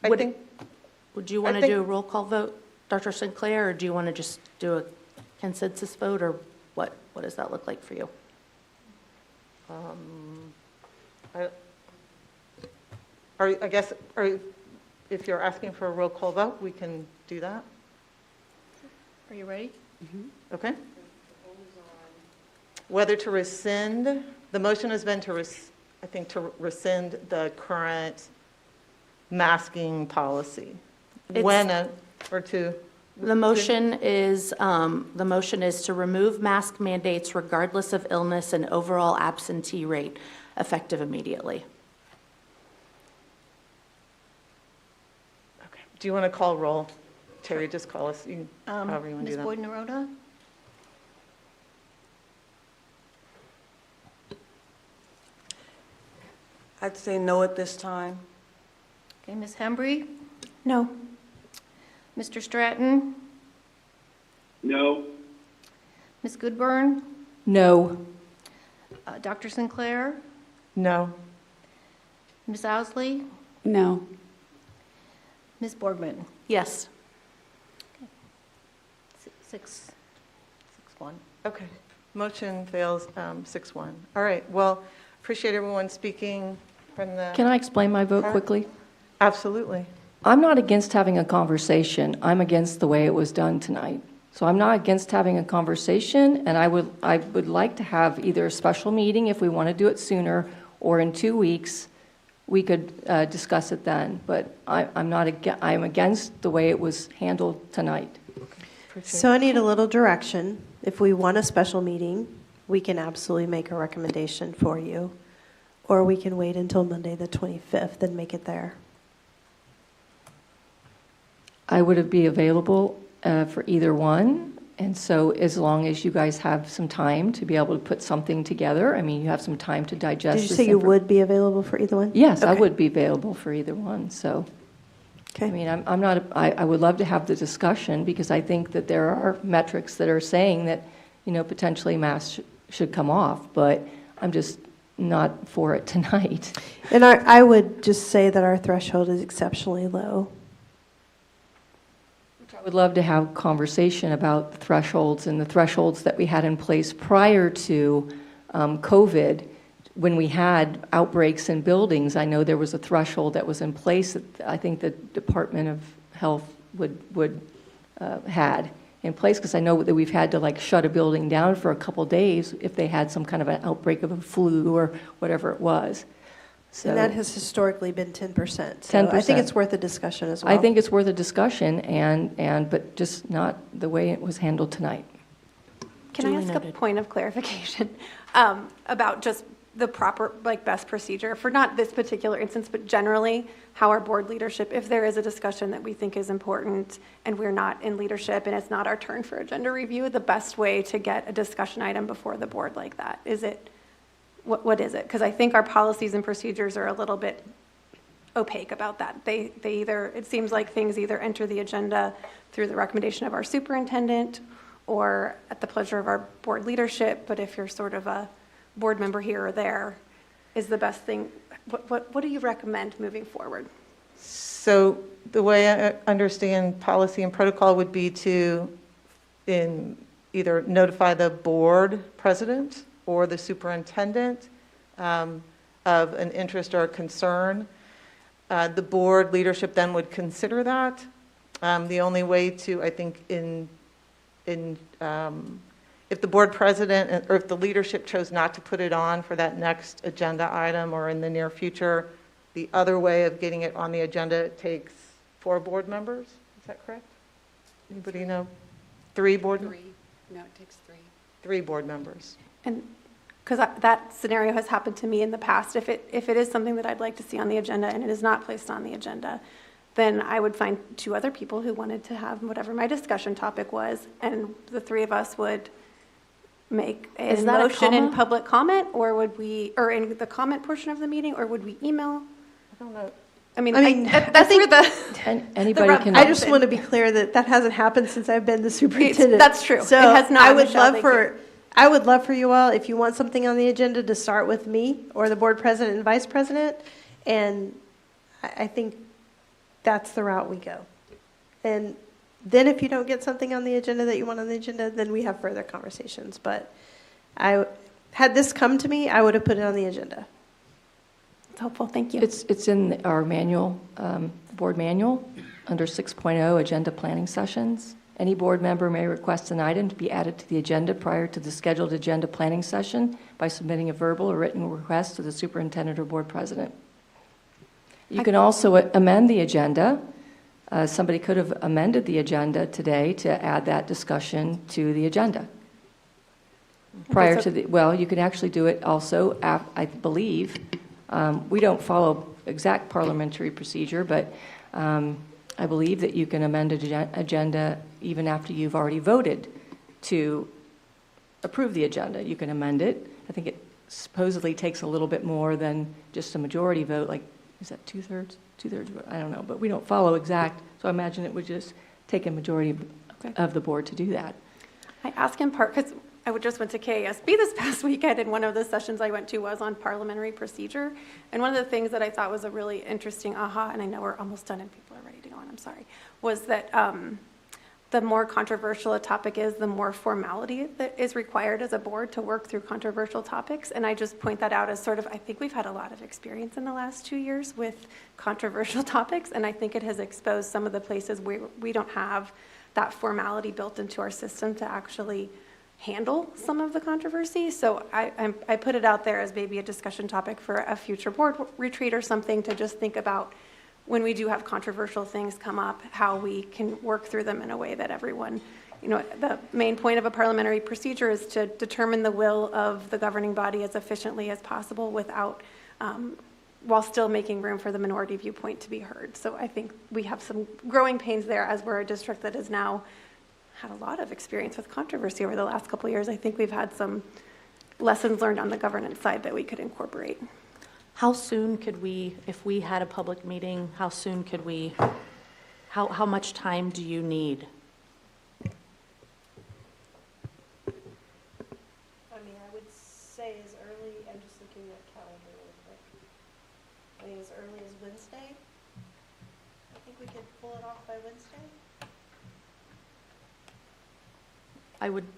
would you want to do a roll call vote, Dr. Sinclair, or do you want to just do a consensus vote, or what does that look like for you? If you're asking for a roll call vote, we can do that. Are you ready? Okay. Whether to rescind, the motion has been to rescind the current masking policy. The motion is to remove mask mandates regardless of illness and overall absentee rate, effective immediately. Okay. Do you want to call roll? Terry, just call us, however you want to do Ms. that. Boyd-Naroda? I'd say no at this time. Okay, Ms. Hembry? No. Mr. Stratton? No. Ms. Goodburn? No. Dr. Sinclair? No. Ms. Owsley? No. Ms. Borgman? Yes. 6-1. Okay. Motion fails 6-1. All right. Well, appreciate everyone speaking from the. Can I explain my vote quickly? Absolutely. I'm not against having a conversation. I'm against the way it was done tonight. So I'm not against having a conversation, and I would like to have either a special meeting if we want to do it sooner, or in 2 weeks, we could discuss it then. But I'm against the way it was handled tonight. So I need a little direction. If we want a special meeting, we can absolutely make a recommendation for you, or we can wait until Monday the 25th and make it there. I would be available for either one, and so as long as you guys have some time to be able to put something together, I mean, you have some time to digest. Did you say you would be available for either one? Yes, I Okay. would be available for either one, so. I mean, I'm not, I would love to have the discussion because I think that there are metrics that are saying that, potentially masks should come off, but I'm just not for it tonight. And I would just say that our threshold is exceptionally low. I would love to have conversation about the thresholds and the thresholds that we had in place prior to COVID. When we had outbreaks in buildings, I know there was a threshold that was in place that I think the Department of Health would had in place, because I know that we've had to shut a building down for a couple days if they had some kind of an outbreak of a flu or whatever it was. So, And that has historically been 10%. So 10%. I think it's worth a discussion as well. I think it's worth a discussion, but just not the way it was handled tonight. Can I ask a point of clarification about just the proper, best procedure for not this particular instance, but generally how our board leadership, if there is a discussion that we think is important and we're not in leadership and it's not our turn for agenda review, the best way to get a discussion item before the board like that? Is it, what is it? Because I think our policies and procedures are a little bit opaque about that. They either, it seems like things either enter the agenda through the recommendation of our superintendent or at the pleasure of our board leadership, but if you're sort of a board member here or there, is the best thing. What do you recommend moving forward? So the way I understand policy and protocol would be to either notify the board president or the superintendent of an interest or a concern. The board leadership then would consider that. The only way to, I think, if the board president or if the leadership chose not to put it on for that next agenda item or in the near future, the other way of getting it on the agenda takes 4 board members. Is that correct? Anybody know? 3 board? 3. No, it takes 3. 3 board members. And because that scenario has happened to me in the past. If it is something that I'd like to see on the agenda and it is not placed on the agenda, then I would find 2 other people who wanted to have whatever my discussion topic was, and the 3 of us would make a motion in public comment, or would we, or in the comment portion of the meeting, or would we email? I don't know. I mean, that's where the anybody can. I just want to be clear that hasn't happened since I've been the superintendent. That's true. So it has not. I would Michelle, love for you all, if you want something on the agenda, to start with me or the board president and vice president, and I think that's the route we go. And then if you don't get something on the agenda that you want on the agenda, then we have further conversations. But had this come to me, I would have put it on the agenda. It's helpful, thank you. It's in our manual, board manual, under 6.0, agenda planning sessions. Any board member may request an item to be added to the agenda prior to the scheduled agenda planning session by submitting a verbal or written request to the superintendent or board president. You can also amend the agenda. Somebody could have amended the agenda today to add that discussion to the agenda. Prior to the, well, you can actually do it also, I believe. We don't follow exact parliamentary procedure, but I believe that you can amend an agenda even after you've already voted to approve the agenda. You can amend it. I think it supposedly takes a little bit more than just a majority vote, like, is that 2/3? 2/3 vote? I don't know, but we don't follow exact, so I imagine it would just take a majority of the board to do that. I ask in part because I just went to KASB this past weekend, and one of the sessions I went to was on parliamentary procedure. And one of the things that I thought was a really interesting aha, and I know we're almost done and people are ready to go on, I'm sorry, was that the more controversial a topic is, the more formality that is required as a board to work through controversial topics. And I just point that out as sort of, I think we've had a lot of experience in the last 2 years with controversial topics, and I think it has exposed some of the places where we don't have that formality built into our system to actually handle some of the controversy. So I put it out there as maybe a discussion topic for a future board retreat or something, to just think about when we do have controversial things come up, how we can work through them in a way that everyone, the main point of a parliamentary procedure is to determine the will of the governing body as efficiently as possible without, while still making room for the minority viewpoint to be heard. So I think we have some growing pains there, as we're a district that has now had a lot of experience with controversy over the last couple of years. I think we've had some lessons learned on the governance side that we could incorporate. How soon could we, if we had a public meeting, how soon could we How much time do you need? I mean, I would say as early, I'm just looking at calendar real quick. I mean, as early as Wednesday? I think we could pull it off by Wednesday?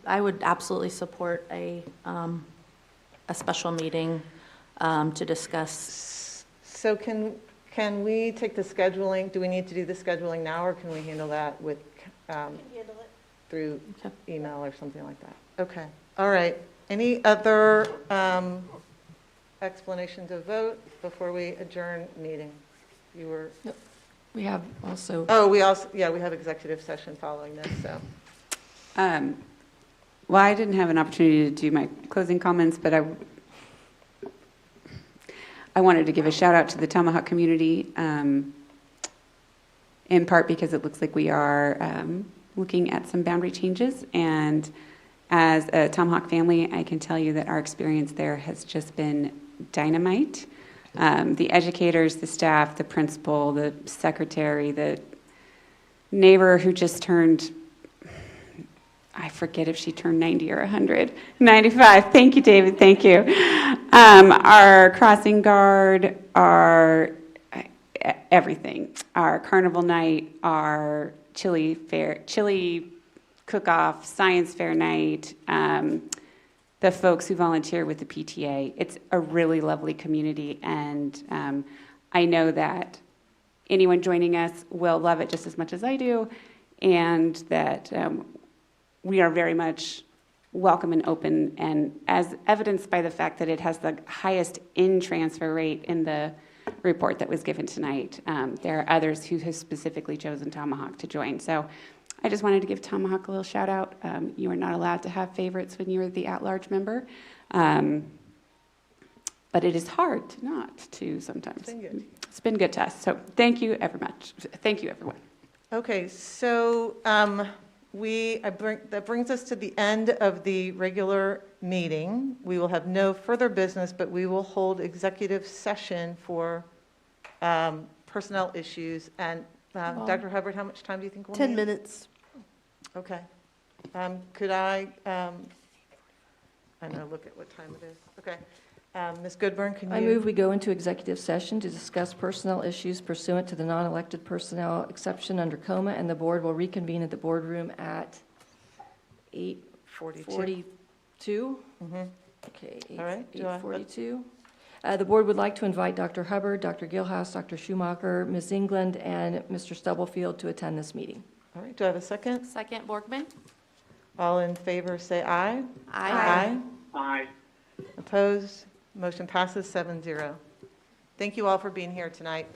I would absolutely support a special meeting to discuss. So can we take the scheduling, do we need to do the scheduling now, or can we handle that with, Handle it. through email or something like that? Okay, all right. Any other explanations of vote before we adjourn meeting? You were, We have also. oh, we also, yeah, we have executive session following this, so. Well, I didn't have an opportunity to do my closing comments, but I wanted to give a shout out to the Tomahawk community, in part because it looks like we are looking at some boundary changes. And as a Tomahawk family, I can tell you that our experience there has just been dynamite. The educators, the staff, the principal, the secretary, the neighbor who just turned, I forget if she turned 90 or 100. 95. Thank you, David. Thank you. Our crossing guard, our everything. Our carnival night, our chili cook-off, science fair night, the folks who volunteer with the PTA. It's a really lovely community, and I know that anyone joining us will love it just as much as I do, and that we are very much welcome and open, and as evidenced by the fact that it has the highest in-transfer rate in the report that was given tonight. There are others who have specifically chosen Tomahawk to join. So I just wanted to give Tomahawk a little shout out. You are not allowed to have favorites when you're the at-large member. But it is hard not to sometimes. It's been good to us. So thank you ever much. Thank you, everyone. Okay, so that brings us to the end of the regular meeting. We will have no further business, but we will hold executive session for personnel issues. And Dr. Hubbard, how much time do you think we'll need? 10 minutes. Okay. Could I know, look at what time it is. Okay. Ms. Goodburn, can you? I move we go into executive session to discuss personnel issues pursuant to the non-elected personnel exception under COMA, and the board will reconvene at the boardroom at 8:42. Okay, All right. 8:42. The board would like to invite Dr. Hubbard, Dr. Gilhouse, Dr. Schumacher, Ms. England, and Mr. Stubblefield to attend this meeting. All right, do I have a second? Second, Borgman? All in favor, say aye. Aye. Aye. Opposed? Motion passes 7-0. Thank you all for being here tonight.